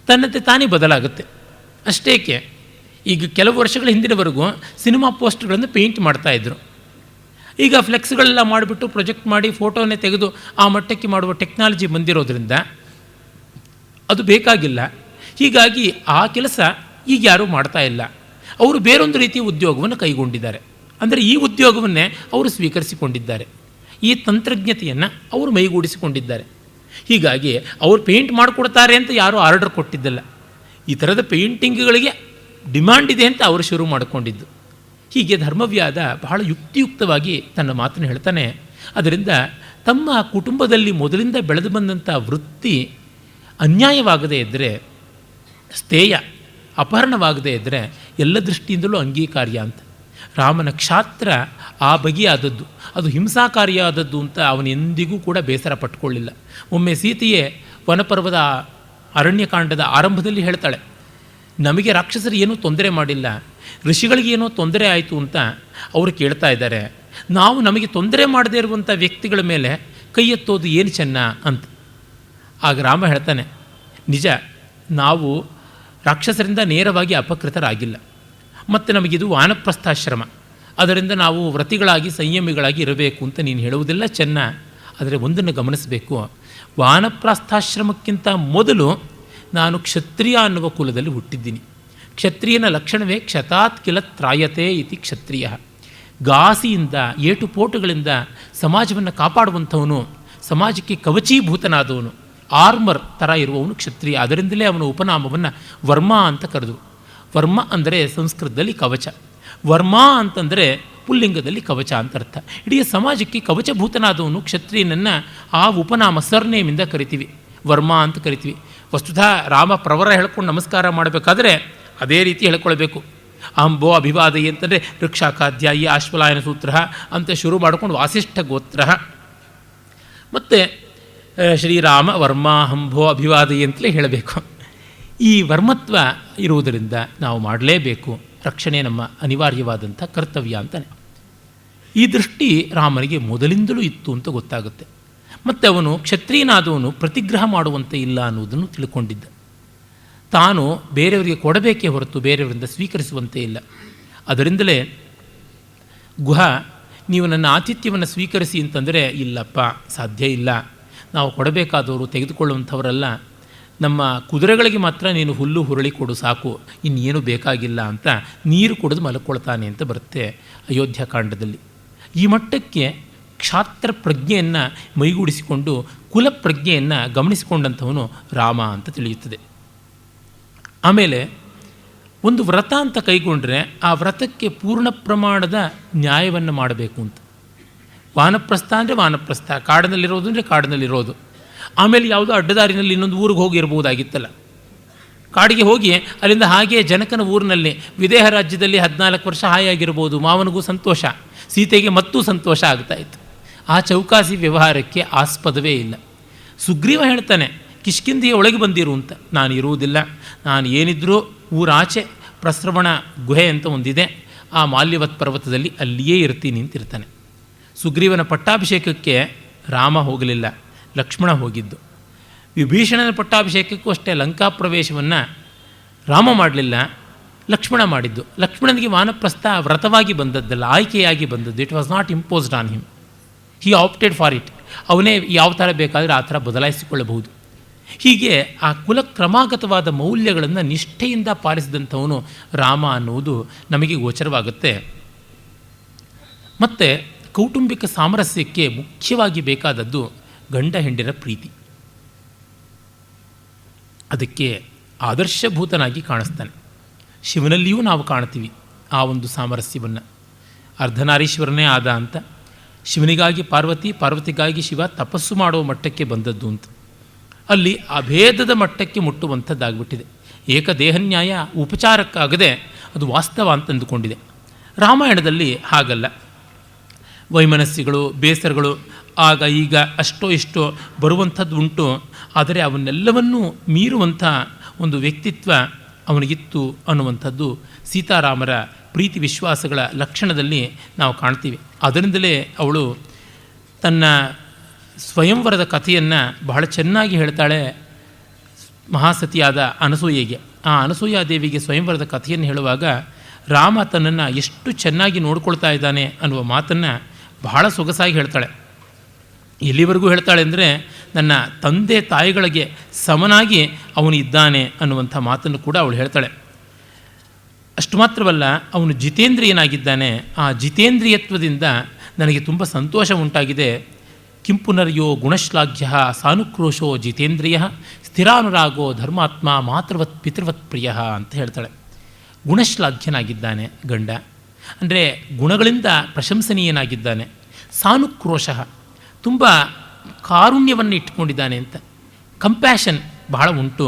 ತನ್ನಂತೆ ತಾನೇ ಬದಲಾಗುತ್ತೆ. ಅಷ್ಟೇಕೆ ಈಗ ಕೆಲವು ವರ್ಷಗಳ ಹಿಂದಿನವರೆಗೂ ಸಿನಿಮಾ ಪೋಸ್ಟ್ಗಳನ್ನು ಪೇಂಟ್ ಮಾಡ್ತಾಯಿದ್ರು. ಈಗ ಫ್ಲೆಕ್ಸ್ಗಳೆಲ್ಲ ಮಾಡಿಬಿಟ್ಟು ಪ್ರೊಜೆಕ್ಟ್ ಮಾಡಿ ಫೋಟೋನೇ ತೆಗೆದು ಆ ಮಟ್ಟಕ್ಕೆ ಮಾಡುವ ಟೆಕ್ನಾಲಜಿ ಬಂದಿರೋದ್ರಿಂದ ಅದು ಬೇಕಾಗಿಲ್ಲ. ಹೀಗಾಗಿ ಆ ಕೆಲಸ ಈಗ ಯಾರೂ ಮಾಡ್ತಾ ಇಲ್ಲ. ಅವರು ಬೇರೊಂದು ರೀತಿಯ ಉದ್ಯೋಗವನ್ನು ಕೈಗೊಂಡಿದ್ದಾರೆ. ಅಂದರೆ ಈ ಉದ್ಯೋಗವನ್ನೇ ಅವರು ಸ್ವೀಕರಿಸಿಕೊಂಡಿದ್ದಾರೆ. ಈ ತಂತ್ರಜ್ಞತೆಯನ್ನು ಅವರು ಮೈಗೂಡಿಸಿಕೊಂಡಿದ್ದಾರೆ. ಹೀಗಾಗಿ ಅವರು ಪೇಂಟ್ ಮಾಡಿಕೊಡ್ತಾರೆ ಅಂತ ಯಾರೂ ಆರ್ಡರ್ ಕೊಟ್ಟಿದ್ದಲ್ಲ. ಈ ಥರದ ಪೇಂಟಿಂಗ್ಗಳಿಗೆ ಡಿಮ್ಯಾಂಡ್ ಇದೆ ಅಂತ ಅವರು ಶುರು ಮಾಡಿಕೊಂಡಿದ್ದು. ಹೀಗೆ ಧರ್ಮವ್ಯಾದ ಬಹಳ ಯುಕ್ತಿಯುಕ್ತವಾಗಿ ತನ್ನ ಮಾತನ್ನು ಹೇಳ್ತಾನೆ. ಅದರಿಂದ ತಮ್ಮ ಕುಟುಂಬದಲ್ಲಿ ಮೊದಲಿಂದ ಬೆಳೆದು ಬಂದಂಥ ವೃತ್ತಿ ಅನ್ಯಾಯವಾಗದೇ ಇದ್ದರೆ, ಸ್ಥೇಯ ಅಪಹರಣವಾಗದೇ ಇದ್ದರೆ ಎಲ್ಲ ದೃಷ್ಟಿಯಿಂದಲೂ ಅಂಗೀಕಾರ್ಯ ಅಂತ. ರಾಮನ ಕ್ಷಾತ್ರ ಆ ಬಗೆಯಾದದ್ದು, ಅದು ಹಿಂಸಾಕಾರಿಯಾದದ್ದು ಅಂತ ಅವನು ಎಂದಿಗೂ ಕೂಡ ಬೇಸರ ಪಟ್ಟುಕೊಳ್ಳಿಲ್ಲ. ಒಮ್ಮೆ ಸೀತೆಯೇ ವನಪರ್ವದ ಅರಣ್ಯಕಾಂಡದ ಆರಂಭದಲ್ಲಿ ಹೇಳ್ತಾಳೆ, ನಮಗೆ ರಾಕ್ಷಸರು ಏನೂ ತೊಂದರೆ ಮಾಡಿಲ್ಲ, ಋಷಿಗಳಿಗೇನೋ ತೊಂದರೆ ಆಯಿತು ಅಂತ ಅವರು ಕೇಳ್ತಾ ಇದ್ದಾರೆ. ನಾವು ನಮಗೆ ತೊಂದರೆ ಮಾಡದೇ ಇರುವಂಥ ವ್ಯಕ್ತಿಗಳ ಮೇಲೆ ಕೈ ಎತ್ತೋದು ಏನು ಚೆನ್ನ ಅಂತ. ಆಗ ರಾಮ ಹೇಳ್ತಾನೆ, ನಿಜ, ನಾವು ರಾಕ್ಷಸರಿಂದ ನೇರವಾಗಿ ಅಪಕೃತರಾಗಿಲ್ಲ. ಮತ್ತು ನಮಗಿದು ವಾನಪ್ರಸ್ಥಾಶ್ರಮ, ಅದರಿಂದ ನಾವು ವ್ರತಿಗಳಾಗಿ ಸಂಯಮಿಗಳಾಗಿ ಇರಬೇಕು ಅಂತ ನೀನು ಹೇಳುವುದೆಲ್ಲ ಚೆನ್ನ. ಆದರೆ ಒಂದನ್ನು ಗಮನಿಸಬೇಕು, ವಾನಪ್ರಸ್ಥಾಶ್ರಮಕ್ಕಿಂತ ಮೊದಲು ನಾನು ಕ್ಷತ್ರಿಯ ಅನ್ನುವ ಕುಲದಲ್ಲಿ ಹುಟ್ಟಿದ್ದೀನಿ. ಕ್ಷತ್ರಿಯನ ಲಕ್ಷಣವೇ ಕ್ಷತಾತ್ ಕಿಲ ತ್ರಾಯತೆ ಇತಿ ಕ್ಷತ್ರಿಯ. ಗಾಸಿಯಿಂದ, ಏಟುಪೋಟುಗಳಿಂದ ಸಮಾಜವನ್ನು ಕಾಪಾಡುವಂಥವನು, ಸಮಾಜಕ್ಕೆ ಕವಚೀಭೂತನಾದವನು, ಆರ್ಮರ್ ಥರ ಇರುವವನು ಕ್ಷತ್ರಿಯ. ಅದರಿಂದಲೇ ಅವನ ಉಪನಾಮವನ್ನು ವರ್ಮ ಅಂತ ಕರೆದು. ವರ್ಮ ಅಂದರೆ ಸಂಸ್ಕೃತದಲ್ಲಿ ಕವಚ, ವರ್ಮ ಅಂತಂದರೆ ಪುಲ್ಲಿಂಗದಲ್ಲಿ ಕವಚ ಅಂತ ಅರ್ಥ. ಇಡೀ ಸಮಾಜಕ್ಕೆ ಕವಚಭೂತನಾದವನು ಕ್ಷತ್ರಿಯನನ್ನು ಆ ಉಪನಾಮ ಸರ್ನೇಮಿಂದ ಕರಿತೀವಿ, ವರ್ಮ ಅಂತ ಕರಿತೀವಿ. ವಸ್ತುತಃ ರಾಮ ಪ್ರವರ ಹೇಳ್ಕೊಂಡು ನಮಸ್ಕಾರ ಮಾಡಬೇಕಾದ್ರೆ ಅದೇ ರೀತಿ ಹೇಳ್ಕೊಳ್ಬೇಕು. ಅಂಬೋ ಅಭಿವಾದಯಿ ಅಂತಂದರೆ ವೃಕ್ಷಾಖಾಧ್ಯಾಯಿ ಆಶ್ವಲಾಯನ ಸೂತ್ರ ಅಂತ ಶುರು ಮಾಡಿಕೊಂಡು ವಾಸಿಷ್ಠ ಗೋತ್ರ, ಮತ್ತು ಶ್ರೀರಾಮ ವರ್ಮ ಹಂಭೋ ಅಭಿವಾದಯಿ ಅಂತಲೇ ಹೇಳಬೇಕು. ಈ ವರ್ಮತ್ವ ಇರುವುದರಿಂದ ನಾವು ಮಾಡಲೇಬೇಕು, ರಕ್ಷಣೆ ನಮ್ಮ ಅನಿವಾರ್ಯವಾದಂಥ ಕರ್ತವ್ಯ ಅಂತಾನೆ. ಈ ದೃಷ್ಟಿ ರಾಮನಿಗೆ ಮೊದಲಿಂದಲೂ ಇತ್ತು ಅಂತ ಗೊತ್ತಾಗುತ್ತೆ. ಮತ್ತು ಅವನು ಕ್ಷತ್ರಿಯನಾದವನು ಪ್ರತಿಗ್ರಹ ಮಾಡುವಂತೆ ಇಲ್ಲ ಅನ್ನುವುದನ್ನು ತಿಳ್ಕೊಂಡಿದ್ದ. ತಾನು ಬೇರೆಯವರಿಗೆ ಕೊಡಬೇಕೇ ಹೊರತು ಬೇರೆಯವರಿಂದ ಸ್ವೀಕರಿಸುವಂತೆ ಇಲ್ಲ. ಅದರಿಂದಲೇ ಗುಹ, ನೀವು ನನ್ನ ಆತಿಥ್ಯವನ್ನು ಸ್ವೀಕರಿಸಿ ಅಂತಂದರೆ, ಇಲ್ಲಪ್ಪ ಸಾಧ್ಯ ಇಲ್ಲ, ನಾವು ಕೊಡಬೇಕಾದವರು ತೆಗೆದುಕೊಳ್ಳುವಂಥವರಲ್ಲ, ನಮ್ಮ ಕುದುರೆಗಳಿಗೆ ಮಾತ್ರ ನೀನು ಹುಲ್ಲು ಹುರುಳಿ ಕೊಡು ಸಾಕು, ಇನ್ನೇನು ಬೇಕಾಗಿಲ್ಲ ಅಂತ ನೀರು ಕುಡಿದು ಮಲ್ಕೊಳ್ತಾನೆ ಅಂತ ಬರುತ್ತೆ ಅಯೋಧ್ಯಕಾಂಡದಲ್ಲಿ. ಈ ಮಟ್ಟಕ್ಕೆ ಕ್ಷಾತ್ರ ಪ್ರಜ್ಞೆಯನ್ನು ಮೈಗೂಡಿಸಿಕೊಂಡು ಕುಲಪ್ರಜ್ಞೆಯನ್ನು ಗಮನಿಸಿಕೊಂಡಂಥವನು ರಾಮ ಅಂತ ತಿಳಿಯುತ್ತದೆ. ಆಮೇಲೆ ಒಂದು ವ್ರತ ಅಂತ ಕೈಗೊಂಡ್ರೆ ಆ ವ್ರತಕ್ಕೆ ಪೂರ್ಣ ಪ್ರಮಾಣದ ನ್ಯಾಯವನ್ನು ಮಾಡಬೇಕು ಅಂತ. ವಾನಪ್ರಸ್ಥ ಅಂದರೆ ವಾನಪ್ರಸ್ಥ, ಕಾಡಿನಲ್ಲಿರೋದು ಅಂದರೆ ಕಾಡಿನಲ್ಲಿರೋದು. ಆಮೇಲೆ ಯಾವುದೋ ಅಡ್ಡದಾರಿನಲ್ಲಿ ಇನ್ನೊಂದು ಊರಿಗೆ ಹೋಗಿರ್ಬೋದಾಗಿತ್ತಲ್ಲ, ಕಾಡಿಗೆ ಹೋಗಿ ಅಲ್ಲಿಂದ ಹಾಗೆ ಜನಕನ ಊರಿನಲ್ಲಿ ವಿದೇಹ ರಾಜ್ಯದಲ್ಲಿ 14 ವರ್ಷ ಹಾಯಾಗಿರ್ಬೋದು, ಮಾವನಿಗೂ ಸಂತೋಷ, ಸೀತೆಗೆ ಮತ್ತೂ ಸಂತೋಷ ಆಗ್ತಾಯಿತ್ತು. ಆ ಚೌಕಾಸಿ ವ್ಯವಹಾರಕ್ಕೆ ಆಸ್ಪದವೇ ಇಲ್ಲ. ಸುಗ್ರೀವ ಹೇಳ್ತಾನೆ ಕಿಷ್ಕಿಂಧೆಯ ಒಳಗೆ ಬಂದಿರು ಅಂತ. ನಾನು ಇರುವುದಿಲ್ಲ, ನಾನು ಏನಿದ್ರೂ ಊರಾಚೆ ಪ್ರಸ್ರವಣ ಗುಹೆ ಅಂತ ಒಂದಿದೆ, ಆ ಮಾಲ್ಯವತ್ ಪರ್ವತದಲ್ಲಿ ಅಲ್ಲಿಯೇ ಇರ್ತೀನಿ ಅಂತಿರ್ತಾನೆ. ಸುಗ್ರೀವನ ಪಟ್ಟಾಭಿಷೇಕಕ್ಕೆ ರಾಮ ಹೋಗಲಿಲ್ಲ, ಲಕ್ಷ್ಮಣ ಹೋಗಿದ್ದು. ವಿಭೀಷಣನ ಪಟ್ಟಾಭಿಷೇಕಕ್ಕೂ ಅಷ್ಟೇ ಲಂಕಾ ಪ್ರವೇಶವನ್ನು ರಾಮ ಮಾಡಲಿಲ್ಲ, ಲಕ್ಷ್ಮಣ ಮಾಡಿದ್ದು. ಲಕ್ಷ್ಮಣನಿಗೆ ವಾನಪ್ರಸ್ಥ ವ್ರತವಾಗಿ ಬಂದದ್ದಲ್ಲ, ಆಯ್ಕೆಯಾಗಿ ಬಂದದ್ದು. It was not imposed on him, he opted for it. ಅವನೇ ಯಾವ ಥರ ಬೇಕಾದರೆ ಆ ಥರ ಬದಲಾಯಿಸಿಕೊಳ್ಳಬಹುದು. ಹೀಗೆ ಆ ಕುಲ ಕ್ರಮಾಗತವಾದ ಮೌಲ್ಯಗಳನ್ನು ನಿಷ್ಠೆಯಿಂದ ಪಾಲಿಸಿದಂಥವನು ರಾಮ ಅನ್ನುವುದು ನಮಗೆ ಗೋಚರವಾಗುತ್ತೆ. ಮತ್ತು ಕೌಟುಂಬಿಕ ಸಾಮರಸ್ಯಕ್ಕೆ ಮುಖ್ಯವಾಗಿ ಬೇಕಾದದ್ದು ಗಂಡ ಹೆಂಡಿರ ಪ್ರೀತಿ. ಅದಕ್ಕೆ ಆದರ್ಶಭೂತನಾಗಿ ಕಾಣಿಸ್ತಾನೆ. ಶಿವನಲ್ಲಿಯೂ ನಾವು ಕಾಣ್ತೀವಿ ಆ ಒಂದು ಸಾಮರಸ್ಯವನ್ನು. ಅರ್ಧನಾರೀಶ್ವರನೇ ಆದ ಅಂತ, ಶಿವನಿಗಾಗಿ ಪಾರ್ವತಿ, ಪಾರ್ವತಿಗಾಗಿ ಶಿವ ತಪಸ್ಸು ಮಾಡುವ ಮಟ್ಟಕ್ಕೆ ಬಂದದ್ದು ಅಂತ. ಅಲ್ಲಿ ಅಭೇದದ ಮಟ್ಟಕ್ಕೆ ಮುಟ್ಟುವಂಥದ್ದಾಗ್ಬಿಟ್ಟಿದೆ. ಏಕದೇಹನ್ಯಾಯ ಉಪಚಾರಕ್ಕಾಗದೆ ಅದು ವಾಸ್ತವ ಅಂತ ಅಂದುಕೊಂಡಿದೆ. ರಾಮಾಯಣದಲ್ಲಿ ಹಾಗಲ್ಲ. ವೈಮನಸ್ಸಿಗಳು, ಬೇಸರಗಳು ಆಗ ಈಗ ಅಷ್ಟೋ ಇಷ್ಟೋ ಬರುವಂಥದ್ದು ಉಂಟು. ಆದರೆ ಅವನ್ನೆಲ್ಲವನ್ನೂ ಮೀರುವಂಥ ಒಂದು ವ್ಯಕ್ತಿತ್ವ ಅವನಿಗಿತ್ತು ಅನ್ನುವಂಥದ್ದು ಸೀತಾರಾಮರ ಪ್ರೀತಿ ವಿಶ್ವಾಸಗಳ ಲಕ್ಷಣದಲ್ಲಿ ನಾವು ಕಾಣ್ತೀವಿ. ಅದರಿಂದಲೇ ಅವಳು ತನ್ನ ಸ್ವಯಂವರದ ಕಥೆಯನ್ನು ಬಹಳ ಚೆನ್ನಾಗಿ ಹೇಳ್ತಾಳೆ ಮಹಾಸತಿಯಾದ ಅನಸೂಯೆಗೆ. ಆ ಅನಸೂಯಾದೇವಿಗೆ ಸ್ವಯಂವರದ ಕಥೆಯನ್ನು ಹೇಳುವಾಗ ರಾಮ ತನ್ನನ್ನು ಎಷ್ಟು ಚೆನ್ನಾಗಿ ನೋಡ್ಕೊಳ್ತಾ ಇದ್ದಾನೆ ಅನ್ನುವ ಮಾತನ್ನು ಬಹಳ ಸೊಗಸಾಗಿ ಹೇಳ್ತಾಳೆ. ಎಲ್ಲಿವರೆಗೂ ಹೇಳ್ತಾಳೆ ಅಂದರೆ, ನನ್ನ ತಂದೆ ತಾಯಿಗಳಿಗೆ ಸಮನಾಗಿ ಅವನು ಇದ್ದಾನೆ ಅನ್ನುವಂಥ ಮಾತನ್ನು ಕೂಡ ಅವಳು ಹೇಳ್ತಾಳೆ. ಅಷ್ಟು ಮಾತ್ರವಲ್ಲ, ಅವನು ಜಿತೇಂದ್ರಿಯನಾಗಿದ್ದಾನೆ. ಆ ಜಿತೇಂದ್ರಿಯತ್ವದಿಂದ ನನಗೆ ತುಂಬ ಸಂತೋಷ ಉಂಟಾಗಿದೆ. ಕಿಂಪುನರ್ಯೋ ಗುಣಶ್ಲಾಘ್ಯ ಸಾನುಕ್ರೋಶೋ ಜಿತೇಂದ್ರಿಯ ಸ್ಥಿರಾನುರಾಗೋ ಧರ್ಮಾತ್ಮ ಮಾತೃವತ್ ಪಿತೃವತ್ ಪ್ರಿಯ ಅಂತ ಹೇಳ್ತಾಳೆ. ಗುಣಶ್ಲಾಘ್ಯನಾಗಿದ್ದಾನೆ ಗಂಡ ಅಂದರೆ ಗುಣಗಳಿಂದ ಪ್ರಶಂಸನೀಯನಾಗಿದ್ದಾನೆ. ಸಾನುಕ್ರೋಶ ತುಂಬ ಕಾರುಣ್ಯವನ್ನು ಇಟ್ಕೊಂಡಿದ್ದಾನೆ ಅಂತ, ಕಂಪ್ಯಾಷನ್ ಬಹಳ ಉಂಟು.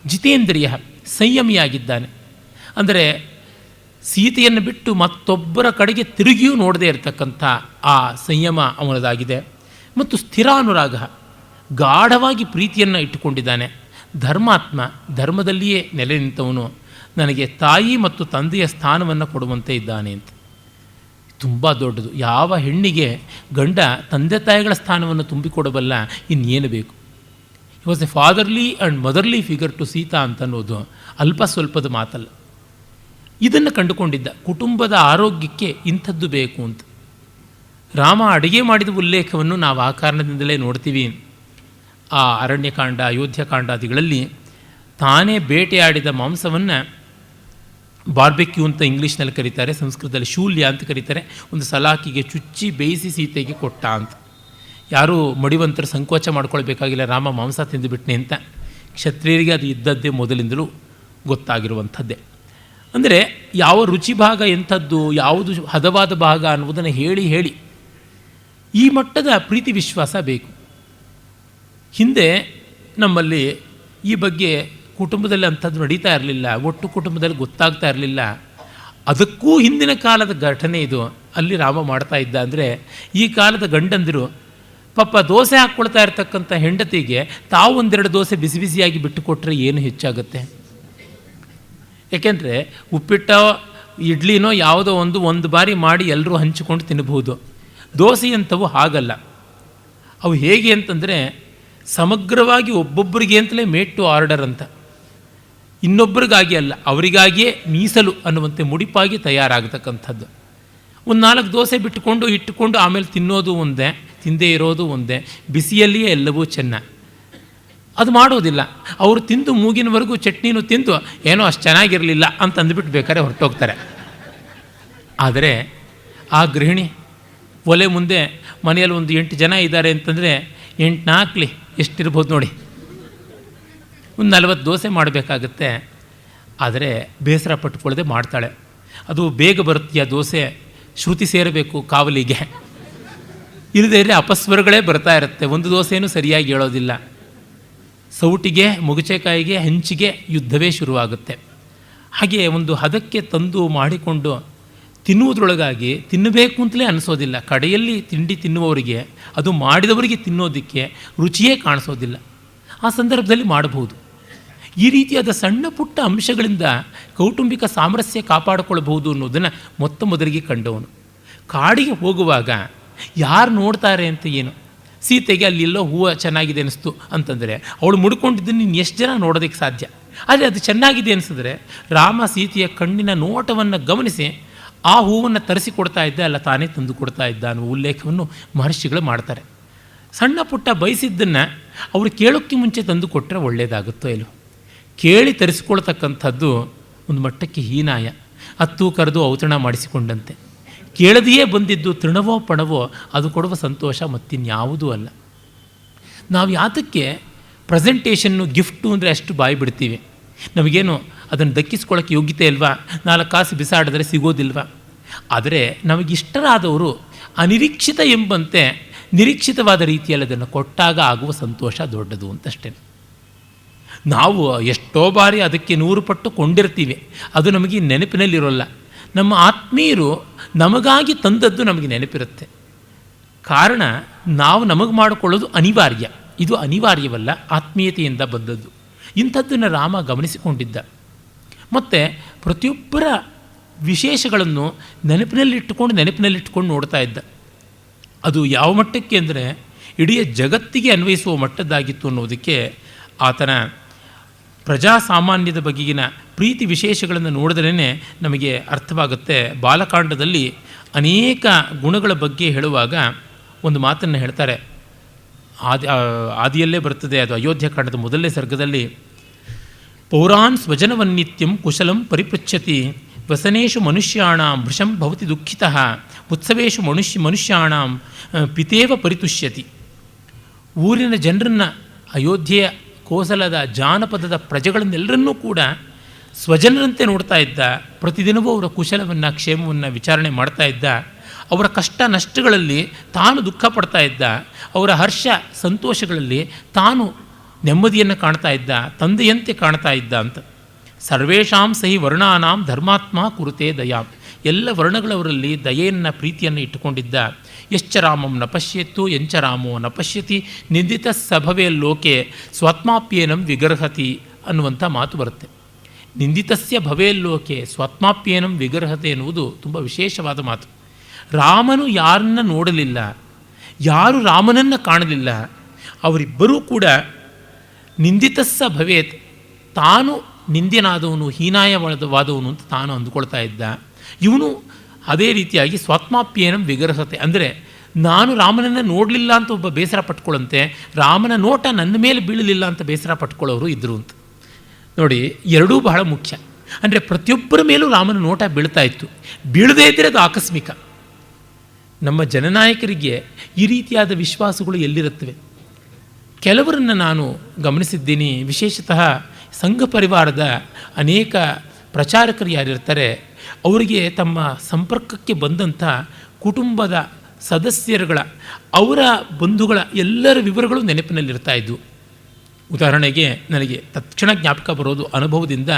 ಜಿತೇಂದ್ರಿಯ ಸಂಯಮಿಯಾಗಿದ್ದಾನೆ ಅಂದರೆ ಸೀತೆಯನ್ನು ಬಿಟ್ಟು ಮತ್ತೊಬ್ಬರ ಕಡೆಗೆ ತಿರುಗಿಯೂ ನೋಡದೇ ಇರತಕ್ಕಂಥ ಆ ಸಂಯಮ ಅವನದಾಗಿದೆ. ಮತ್ತು ಸ್ಥಿರಾನುರಾಗ, ಗಾಢವಾಗಿ ಪ್ರೀತಿಯನ್ನು ಇಟ್ಟುಕೊಂಡಿದ್ದಾನೆ. ಧರ್ಮಾತ್ಮ, ಧರ್ಮದಲ್ಲಿಯೇ ನೆಲೆ ನಿಂತವನು. ನನಗೆ ತಾಯಿ ಮತ್ತು ತಂದೆಯ ಸ್ಥಾನವನ್ನು ಕೊಡುವಂತೆ ಇದ್ದಾನೆ ಅಂತ. ತುಂಬ ದೊಡ್ಡದು. ಯಾವ ಹೆಣ್ಣಿಗೆ ಗಂಡ ತಂದೆ ತಾಯಿಗಳ ಸ್ಥಾನವನ್ನು ತುಂಬಿಕೊಡಬಲ್ಲ, ಇನ್ನೇನು ಬೇಕು? He was a fatherly and motherly figure to Sita ಅಂತನ್ನೋದು ಅಲ್ಪ ಸ್ವಲ್ಪದ ಮಾತಲ್ಲ. ಇದನ್ನು ಕಂಡುಕೊಂಡಿದ್ದ. ಕುಟುಂಬದ ಆರೋಗ್ಯಕ್ಕೆ ಇಂಥದ್ದು ಬೇಕು ಅಂತ. ರಾಮ ಅಡುಗೆ ಮಾಡಿದ ಉಲ್ಲೇಖವನ್ನು ನಾವು ಆ ಕಾರಣದಿಂದಲೇ ನೋಡ್ತೀವಿ. ಆ ಅರಣ್ಯಕಾಂಡ, ಅಯೋಧ್ಯಕಾಂಡಾದಿಗಳಲ್ಲಿ ತಾನೇ ಬೇಟೆಯಾಡಿದ ಮಾಂಸವನ್ನು ಬಾರ್ಬೆಕ್ಯೂ ಅಂತ ಇಂಗ್ಲೀಷ್ನಲ್ಲಿ ಕರೀತಾರೆ, ಸಂಸ್ಕೃತದಲ್ಲಿ ಶೂಲ್ಯ ಅಂತ ಕರೀತಾರೆ. ಒಂದು ಸಲಾಕಿಗೆ ಚುಚ್ಚಿ ಬೇಯಿಸಿ ಸೀತೆಗೆ ಕೊಟ್ಟ ಅಂತ. ಯಾರೂ ಮಡಿವಂತರು ಸಂಕೋಚ ಮಾಡ್ಕೊಳ್ಬೇಕಾಗಿಲ್ಲ, ರಾಮ ಮಾಂಸ ತಿಂದುಬಿಟ್ನೆ ಅಂತ. ಕ್ಷತ್ರಿಯರಿಗೆ ಅದು ಇದ್ದದ್ದೇ ಮೊದಲಿಂದಲೂ ಗೊತ್ತಾಗಿರುವಂಥದ್ದೇ. ಅಂದರೆ ಯಾವ ರುಚಿ ಭಾಗ ಎಂಥದ್ದು, ಯಾವುದು ಹದವಾದ ಭಾಗ ಅನ್ನುವುದನ್ನು ಹೇಳಿ ಹೇಳಿ ಈ ಮಟ್ಟದ ಪ್ರೀತಿ ವಿಶ್ವಾಸ ಬೇಕು. ಹಿಂದೆ ನಮ್ಮಲ್ಲಿ ಈ ಬಗ್ಗೆ ಕುಟುಂಬದಲ್ಲಿ ಅಂಥದ್ದು ನಡೀತಾ ಇರಲಿಲ್ಲ, ಒಟ್ಟು ಕುಟುಂಬದಲ್ಲಿ ಗೊತ್ತಾಗ್ತಾ ಇರಲಿಲ್ಲ. ಅದಕ್ಕೂ ಹಿಂದಿನ ಕಾಲದ ಘಟನೆ ಇದು. ಅಲ್ಲಿ ರಾಮ ಮಾಡ್ತಾ ಇದ್ದ ಅಂದರೆ, ಈ ಕಾಲದ ಗಂಡಂದಿರು ಪಾಪ ದೋಸೆ ಹಾಕ್ಕೊಳ್ತಾ ಇರ್ತಕ್ಕಂಥ ಹೆಂಡತಿಗೆ ತಾವು ಒಂದೆರಡು ದೋಸೆ ಬಿಸಿ ಬಿಸಿಯಾಗಿ ಬಿಟ್ಟುಕೊಟ್ರೆ ಏನು ಹೆಚ್ಚಾಗುತ್ತೆ? ಏಕೆಂದರೆ ಉಪ್ಪಿಟ್ಟೋ ಇಡ್ಲಿನೋ ಯಾವುದೋ ಒಂದು ಬಾರಿ ಮಾಡಿ ಎಲ್ಲರೂ ಹಂಚಿಕೊಂಡು ತಿನ್ನಬಹುದು. ದೋಸೆಯಂಥವು ಹಾಗಲ್ಲ. ಅವು ಹೇಗೆ ಅಂತಂದರೆ, ಸಮಗ್ರವಾಗಿ ಒಬ್ಬೊಬ್ಬರಿಗೆ ಅಂತಲೇ ಮೇಡ್ ಟು ಆರ್ಡರ್ ಅಂತ, ಇನ್ನೊಬ್ಬರಿಗಾಗಿ ಅಲ್ಲ, ಅವರಿಗಾಗಿಯೇ ಮೀಸಲು ಅನ್ನುವಂತೆ ಮುಡಿಪಾಗಿ ತಯಾರಾಗತಕ್ಕಂಥದ್ದು. ಒಂದು 4 ದೋಸೆ ಬಿಟ್ಟುಕೊಂಡು ಇಟ್ಟುಕೊಂಡು ಆಮೇಲೆ ತಿನ್ನೋದು ಒಂದೇ, ತಿಂದೇ ಇರೋದು ಒಂದೇ, ಬಿಸಿಯಲ್ಲಿಯೇ ಎಲ್ಲವೂ ಚೆನ್ನ. ಅದು ಮಾಡೋದಿಲ್ಲ. ಅವರು ತಿಂದು ಮೂಗಿನವರೆಗೂ ಚಟ್ನಿನೂ ತಿಂದು ಏನೋ ಅಷ್ಟು ಚೆನ್ನಾಗಿರಲಿಲ್ಲ ಅಂತ ಅಂದ್ಬಿಟ್ಟು ಬೇಕಾದ್ರೆ ಹೊರಟೋಗ್ತಾರೆ. ಆದರೆ ಆ ಗೃಹಿಣಿ ಒಲೆ ಮುಂದೆ ಮನೆಯಲ್ಲಿ ಒಂದು 8 ಜನ ಇದ್ದಾರೆ ಅಂತಂದರೆ 8 4 ಎಷ್ಟಿರ್ಬೋದು ನೋಡಿ, ಒಂದು 40 ದೋಸೆ ಮಾಡಬೇಕಾಗತ್ತೆ. ಆದರೆ ಬೇಸರ ಪಟ್ಟುಕೊಳ್ಳದೆ ಮಾಡ್ತಾಳೆ. ಅದು ಬೇಗ ಬರುತ್ತೆ ದೋಸೆ, ಶ್ರುತಿ ಸೇರಬೇಕು ಕಾವಲಿಗೆ, ಇಲ್ಲದೇ ಇದ್ರೆ ಅಪಸ್ವರಗಳೇ ಬರ್ತಾ ಇರುತ್ತೆ. ಒಂದು ದೋಸೆನೂ ಸರಿಯಾಗಿ ಹೇಳೋದಿಲ್ಲ. ಸೌಟಿಗೆ, ಮುಗುಚೆಕಾಯಿಗೆ, ಹಂಚಿಗೆ ಯುದ್ಧವೇ ಶುರುವಾಗುತ್ತೆ. ಹಾಗೆ ಒಂದು ಹದಕ್ಕೆ ತಂದು ಮಾಡಿಕೊಂಡು ತಿನ್ನುವುದರೊಳಗಾಗಿ ತಿನ್ನಬೇಕು ಅಂತಲೇ ಅನಿಸೋದಿಲ್ಲ. ಕಡೆಯಲ್ಲಿ ತಿಂಡಿ ತಿನ್ನುವವರಿಗೆ, ಅದು ಮಾಡಿದವರಿಗೆ ತಿನ್ನೋದಕ್ಕೆ ರುಚಿಯೇ ಕಾಣಿಸೋದಿಲ್ಲ. ಆ ಸಂದರ್ಭದಲ್ಲಿ ಮಾಡಬಹುದು. ಈ ರೀತಿಯಾದ ಸಣ್ಣ ಪುಟ್ಟ ಅಂಶಗಳಿಂದ ಕೌಟುಂಬಿಕ ಸಾಮರಸ್ಯ ಕಾಪಾಡಿಕೊಳ್ಬಹುದು ಅನ್ನೋದನ್ನು ಮೊದಲಿಗೆ ಕಂಡವನು. ಕಾಡಿಗೆ ಹೋಗುವಾಗ ಯಾರು ನೋಡ್ತಾರೆ ಅಂತ ಏನು, ಸೀತೆಗೆ ಅಲ್ಲೆಲ್ಲೋ ಹೂವು ಚೆನ್ನಾಗಿದೆ ಅನಿಸ್ತು ಅಂತಂದರೆ ಅವಳು ಮುಡ್ಕೊಂಡಿದ್ದನ್ನು ನೀನು ಎಷ್ಟು ಜನ ನೋಡೋದಕ್ಕೆ ಸಾಧ್ಯ? ಆದರೆ ಅದು ಚೆನ್ನಾಗಿದೆ ಅನಿಸಿದ್ರೆ ರಾಮ ಸೀತೆಯ ಕಣ್ಣಿನ ನೋಟವನ್ನು ಗಮನಿಸಿ ಆ ಹೂವನ್ನು ತರಿಸಿಕೊಡ್ತಾ ಇದ್ದ, ಅಲ್ಲ ತಾನೇ ತಂದು ಕೊಡ್ತಾ ಇದ್ದ ಅನ್ನೋ ಉಲ್ಲೇಖವನ್ನು ಮಹರ್ಷಿಗಳು ಮಾಡ್ತಾರೆ. ಸಣ್ಣ ಪುಟ್ಟ ಬಯಸಿದ್ದನ್ನು ಅವರು ಕೇಳೋಕ್ಕೆ ಮುಂಚೆ ತಂದು ಕೊಟ್ಟರೆ ಒಳ್ಳೆಯದಾಗುತ್ತೋ ಇಲ್ಲೋ. ಕೇಳಿ ತರಿಸ್ಕೊಳ್ತಕ್ಕಂಥದ್ದು ಒಂದು ಮಟ್ಟಕ್ಕೆ ಹೀನಾಯ, ಹತ್ತು ಕರೆದು ಔತಣ ಮಾಡಿಸಿಕೊಂಡಂತೆ. ಕೇಳದೆಯೇ ಬಂದಿದ್ದು ತೃಣವೋ ಪಣವೋ ಅದು ಕೊಡುವ ಸಂತೋಷ ಮತ್ತಿನ್ಯಾವುದೂ ಅಲ್ಲ. ನಾವು ಯಾತಕ್ಕೆ ಪ್ರೆಸೆಂಟೇಷನ್ನು, ಗಿಫ್ಟು ಅಂದರೆ ಅಷ್ಟು ಬಾಯಿ ಬಿಡ್ತೀವಿ? ನಮಗೇನು ಅದನ್ನು ದಕ್ಕಿಸ್ಕೊಳ್ಳೋಕ್ಕೆ ಯೋಗ್ಯತೆ ಇಲ್ವಾ? 4 ಕಾಸು ಬಿಸಾಡಿದ್ರೆ ಸಿಗೋದಿಲ್ವಾ? ಆದರೆ ನಮಗಿಷ್ಟರಾದವರು ಅನಿರೀಕ್ಷಿತ ಎಂಬಂತೆ ನಿರೀಕ್ಷಿತವಾದ ರೀತಿಯಲ್ಲಿ ಅದನ್ನು ಕೊಟ್ಟಾಗ ಆಗುವ ಸಂತೋಷ ದೊಡ್ಡದು ಅಂತಷ್ಟೇ. ನಾವು ಎಷ್ಟೋ ಬಾರಿ ಅದಕ್ಕೆ 100 ಪಟ್ಟು ಕೊಂಡಿರ್ತೀವಿ, ಅದು ನಮಗೆ ನೆನಪಿನಲ್ಲಿರೋಲ್ಲ. ನಮ್ಮ ಆತ್ಮೀಯರು ನಮಗಾಗಿ ತಂದದ್ದು ನಮಗೆ ನೆನಪಿರುತ್ತೆ. ಕಾರಣ ನಾವು ನಮಗೆ ಮಾಡಿಕೊಳ್ಳೋದು ಅನಿವಾರ್ಯ. ಇದು ಅನಿವಾರ್ಯವಲ್ಲ, ಆತ್ಮೀಯತೆಯಿಂದ ಬಂದದ್ದು. ಇಂಥದ್ದನ್ನು ರಾಮ ಗಮನಿಸಿಕೊಂಡಿದ್ದ. ಮತ್ತು ಪ್ರತಿಯೊಬ್ಬರ ವಿಶೇಷಗಳನ್ನು ನೆನಪಿನಲ್ಲಿಟ್ಟುಕೊಂಡು ನೋಡ್ತಾ ಇದ್ದ. ಅದು ಯಾವ ಮಟ್ಟಕ್ಕೆ ಅಂದರೆ ಇಡೀ ಜಗತ್ತಿಗೆ ಅನ್ವಯಿಸುವ ಮಟ್ಟದ್ದಾಗಿತ್ತು ಅನ್ನೋದಕ್ಕೆ ಆತನ ಪ್ರಜಾಸಾಮಾನ್ಯದ ಬಗೆಗಿನ ಪ್ರೀತಿ ವಿಶೇಷಗಳನ್ನು ನೋಡಿದ್ರೇ ನಮಗೆ ಅರ್ಥವಾಗುತ್ತೆ. ಬಾಲಕಾಂಡದಲ್ಲಿ ಅನೇಕ ಗುಣಗಳ ಬಗ್ಗೆ ಹೇಳುವಾಗ ಒಂದು ಮಾತನ್ನು ಹೇಳ್ತಾರೆ. ಆದಿಯಲ್ಲೇ ಬರ್ತದೆ, ಅದು ಅಯೋಧ್ಯಕಾಂಡದ ಮೊದಲನೇ ಸರ್ಗದಲ್ಲಿ. ಪೌರಾನ್ ಸ್ವಜನವನ್ನಿತ್ಯಂ ಕುಶಲಂ ಪರಿಪೃಚ್ಛತಿ ವಸನೇಶು ಮನುಷ್ಯಾಣಾಂ ಭೃಶಂ ಭವತಿ ದುಃಖಿತಃ ಉತ್ಸವೇಶು ಮನುಷ್ಯಾಣಾಂ ಪಿತೇವ ಪರಿತುಷ್ಯತಿ. ಊರಿನ ಜನರನ್ನು, ಅಯೋಧ್ಯೆಯ ಕೋಸಲದ ಜಾನಪದದ ಪ್ರಜೆಗಳನ್ನೆಲ್ಲರನ್ನೂ ಕೂಡ ಸ್ವಜನರಂತೆ ನೋಡ್ತಾ ಇದ್ದ. ಪ್ರತಿದಿನವೂ ಅವರ ಕುಶಲವನ್ನು, ಕ್ಷೇಮವನ್ನು ವಿಚಾರಣೆ ಮಾಡ್ತಾ ಇದ್ದ. ಅವರ ಕಷ್ಟ ನಷ್ಟಗಳಲ್ಲಿ ತಾನು ದುಃಖ ಪಡ್ತಾ ಇದ್ದ. ಅವರ ಹರ್ಷ ಸಂತೋಷಗಳಲ್ಲಿ ತಾನು ನೆಮ್ಮದಿಯನ್ನು ಕಾಣ್ತಾ ಇದ್ದ, ತಂದೆಯಂತೆ ಕಾಣ್ತಾ ಇದ್ದ ಅಂತ. ಸರ್ವೇಷಾಂ ಸಹಿ ವರ್ಣಾನಾಂ ಧರ್ಮಾತ್ಮ ಕುರುತೆ ದಯಾಂ. ಎಲ್ಲ ವರ್ಣಗಳವರಲ್ಲಿ ದಯೆಯನ್ನು, ಪ್ರೀತಿಯನ್ನು ಇಟ್ಟುಕೊಂಡಿದ್ದ. ಯಶ್ಚ ರಾಮಂ ನ ಪಶ್ಯತ್ತು ಎಂಚ ರಾಮೋ ನ ಪಶ್ಯತಿ ನಿಂದಿತ ಸಭವೇ ಲೋಕೆ ಸ್ವಾತ್ಮಾಪ್ಯೇನಂ ವಿಗರ್ಹತಿ ಅನ್ನುವಂಥ ಮಾತು ಬರುತ್ತೆ. ನಿಂದಿತಸ್ಯ ಭವೇಲ್ಲೋಕೆ ಸ್ವಾತ್ಮಾಪ್ಯೇನಂ ವಿಗರ್ಹತೆ ಎನ್ನುವುದು ತುಂಬ ವಿಶೇಷವಾದ ಮಾತು. ರಾಮನು ಯಾರನ್ನ ನೋಡಲಿಲ್ಲ, ಯಾರು ರಾಮನನ್ನು ಕಾಣಲಿಲ್ಲ, ಅವರಿಬ್ಬರೂ ಕೂಡ ನಿಂದಿತಸ್ಸ ಭವೇತ್, ತಾನು ನಿಂದ್ಯನಾದವನು, ಹೀನಾಯವಾದವನು ಅಂತ ತಾನು ಅಂದುಕೊಳ್ತಾ ಇದ್ದ. ಇವನು ಅದೇ ರೀತಿಯಾಗಿ ಸ್ವಾತ್ಮಾಪ್ಯೇನಂ ವಿಗರ್ಹತೆ ಅಂದರೆ ನಾನು ರಾಮನನ್ನು ನೋಡಲಿಲ್ಲ ಅಂತ ಒಬ್ಬ ಬೇಸರ ಪಟ್ಕೊಳ್ಳಂತೆ, ರಾಮನ ನೋಟ ನನ್ನ ಮೇಲೆ ಬೀಳಲಿಲ್ಲ ಅಂತ ಬೇಸರ ಪಟ್ಕೊಳ್ಳೋರು ಇದ್ದರು ಅಂತ. ನೋಡಿ, ಎರಡೂ ಬಹಳ ಮುಖ್ಯ. ಅಂದರೆ ಪ್ರತಿಯೊಬ್ಬರ ಮೇಲೂ ರಾಮನ ನೋಟ ಬೀಳ್ತಾ ಇತ್ತು. ಬೀಳದೇ ಇದ್ದರೆ ಅದು ಆಕಸ್ಮಿಕ. ನಮ್ಮ ಜನನಾಯಕರಿಗೆ ಈ ರೀತಿಯಾದ ವಿಶ್ವಾಸಗಳು ಎಲ್ಲಿರುತ್ತವೆ? ಕೆಲವರನ್ನು ನಾನು ಗಮನಿಸಿದ್ದೀನಿ. ವಿಶೇಷತಃ ಸಂಘ ಪರಿವಾರದ ಅನೇಕ ಪ್ರಚಾರಕರು ಯಾರಿರ್ತಾರೆ, ಅವರಿಗೆ ತಮ್ಮ ಸಂಪರ್ಕಕ್ಕೆ ಬಂದಂಥ ಕುಟುಂಬದ ಸದಸ್ಯರುಗಳ, ಅವರ ಬಂಧುಗಳ ಎಲ್ಲರ ವಿವರಗಳು ನೆನಪಿನಲ್ಲಿರ್ತಾ ಇದ್ವು. ಉದಾಹರಣೆಗೆ ನನಗೆ ತಕ್ಷಣ ಜ್ಞಾಪಕ ಬರೋದು ಅನುಭವದಿಂದ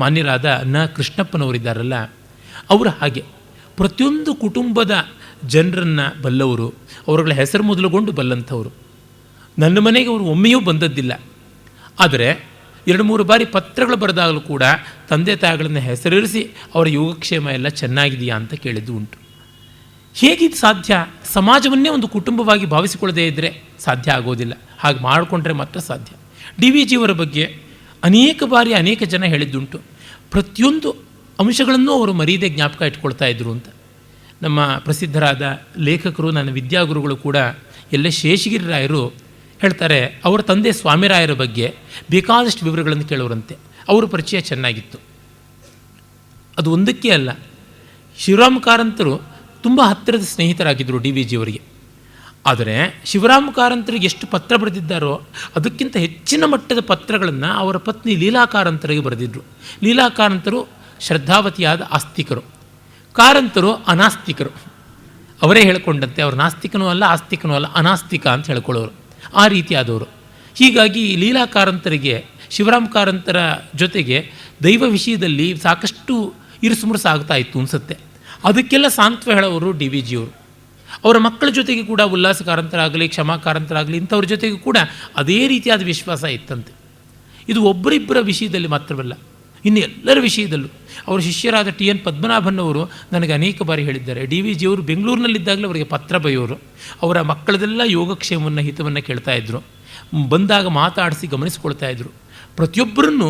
ಮಾನ್ಯರಾದ ಕೃಷ್ಣಪ್ಪನವರಿದ್ದಾರಲ್ಲ, ಅವರು ಹಾಗೆ ಪ್ರತಿಯೊಂದು ಕುಟುಂಬದ ಜನರನ್ನು ಬಲ್ಲವರು, ಅವರುಗಳ ಹೆಸರು ಮೊದಲುಗೊಂಡು ಬಲ್ಲಂಥವರು. ನನ್ನ ಮನೆಗೆ ಅವರು ಒಮ್ಮೆಯೂ ಬಂದದ್ದಿಲ್ಲ. ಆದರೆ 2-3 ಬಾರಿ ಪತ್ರಗಳು ಬರೆದಾಗಲೂ ಕೂಡ ತಂದೆ ತಾಯಿಗಳನ್ನು ಹೆಸರಿರಿಸಿ ಅವರ ಯೋಗಕ್ಷೇಮ ಎಲ್ಲ ಚೆನ್ನಾಗಿದೆಯಾ ಅಂತ ಕೇಳಿದ್ದು ಉಂಟು. ಹೇಗಿದು ಸಾಧ್ಯ? ಸಮಾಜವನ್ನೇ ಒಂದು ಕುಟುಂಬವಾಗಿ ಭಾವಿಸಿಕೊಳ್ಳದೇ ಇದ್ದರೆ ಸಾಧ್ಯ ಆಗೋದಿಲ್ಲ. ಹಾಗೆ ಮಾಡಿಕೊಂಡ್ರೆ ಮಾತ್ರ ಸಾಧ್ಯ. DVG ಅವರ ಬಗ್ಗೆ ಅನೇಕ ಬಾರಿ ಅನೇಕ ಜನ ಹೇಳಿದ್ದುಂಟು. ಪ್ರತಿಯೊಂದು ಅಂಶಗಳನ್ನು ಅವರು ಮರೀದೆ ಜ್ಞಾಪಕ ಇಟ್ಕೊಳ್ತಾ ಇದ್ರು ಅಂತ. ನಮ್ಮ ಪ್ರಸಿದ್ಧರಾದ ಲೇಖಕರು, ನನ್ನ ವಿದ್ಯಾಗುರುಗಳು ಕೂಡ, ಎಲ್ಲೇ ಶೇಷಗಿರಿ ರಾಯರು ಹೇಳ್ತಾರೆ, ಅವರ ತಂದೆ ಸ್ವಾಮಿರಾಯರ ಬಗ್ಗೆ ಬೇಕಾದಷ್ಟು ವಿವರಗಳನ್ನು ಕೇಳೋರಂತೆ. ಅವರ ಪರಿಚಯ ಚೆನ್ನಾಗಿತ್ತು. ಅದು ಒಂದಕ್ಕೆ ಅಲ್ಲ, ಶಿವರಾಮ ಕಾರಂತರು ತುಂಬ ಹತ್ತಿರದ ಸ್ನೇಹಿತರಾಗಿದ್ದರು ಡಿ ವಿ ಜಿಯವರಿಗೆ. ಆದರೆ ಶಿವರಾಮ ಕಾರಂತರಿಗೆ ಎಷ್ಟು ಪತ್ರ ಬರೆದಿದ್ದಾರೋ ಅದಕ್ಕಿಂತ ಹೆಚ್ಚಿನ ಮಟ್ಟದ ಪತ್ರಗಳನ್ನು ಅವರ ಪತ್ನಿ ಲೀಲಾ ಕಾರಂತರಿಗೆ ಬರೆದಿದ್ದರು. ಲೀಲಾ ಕಾರಂತರು ಶ್ರದ್ಧಾವತಿಯಾದ ಆಸ್ತಿಕರು, ಕಾರಂತರು ಅನಾಸ್ತಿಕರು. ಅವರೇ ಹೇಳಿಕೊಂಡಂತೆ ಅವರು ನಾಸ್ತಿಕನೂ ಅಲ್ಲ ಆಸ್ತಿಕನೂ ಅಲ್ಲ, ಅನಾಸ್ತಿಕ ಅಂತ ಹೇಳ್ಕೊಳ್ಳೋರು, ಆ ರೀತಿಯಾದವರು. ಹೀಗಾಗಿ ಲೀಲಾ ಕಾರಂತರಿಗೆ ಶಿವರಾಮ ಕಾರಂತರ ಜೊತೆಗೆ ದೈವ ವಿಷಯದಲ್ಲಿ ಸಾಕಷ್ಟು ಇರುಸುಮುರುಸು ಆಗ್ತಾ ಇತ್ತು ಅನಿಸುತ್ತೆ. ಅದಕ್ಕೆಲ್ಲ ಸಾಂತ್ವ ಹೇಳೋರು ಡಿ ವಿ ಜಿಯವರು. ಅವರ ಮಕ್ಕಳ ಜೊತೆಗೆ ಕೂಡ ಉಲ್ಲಾಸ ಕಾರಂತರಾಗಲಿ, ಕ್ಷಮಾ ಕಾರಂತರಾಗಲಿ, ಇಂಥವ್ರ ಜೊತೆಗೂ ಕೂಡ ಅದೇ ರೀತಿಯಾದ ವಿಶ್ವಾಸ ಇತ್ತಂತೆ. ಇದು ಒಬ್ಬರಿಬ್ಬರ ವಿಷಯದಲ್ಲಿ ಮಾತ್ರವಲ್ಲ, ಇನ್ನು ಎಲ್ಲರ ವಿಷಯದಲ್ಲೂ. ಅವರ ಶಿಷ್ಯರಾದ ಟಿ ಎನ್ ಪದ್ಮನಾಭನ್ ಅವರು ನನಗೆ ಅನೇಕ ಬಾರಿ ಹೇಳಿದ್ದಾರೆ, ಡಿ ವಿ ಜಿಯವರು ಬೆಂಗಳೂರಿನಲ್ಲಿದ್ದಾಗಲೇ ಅವರಿಗೆ ಪತ್ರ ಬರೆಯೋರು. ಅವರ ಮಕ್ಕಳದೆಲ್ಲ ಯೋಗಕ್ಷೇಮವನ್ನು ಹಿತವನ್ನು ಕೇಳ್ತಾಯಿದ್ರು, ಬಂದಾಗ ಮಾತಾಡಿಸಿ ಗಮನಿಸ್ಕೊಳ್ತಾ ಇದ್ದರು. ಪ್ರತಿಯೊಬ್ಬರನ್ನು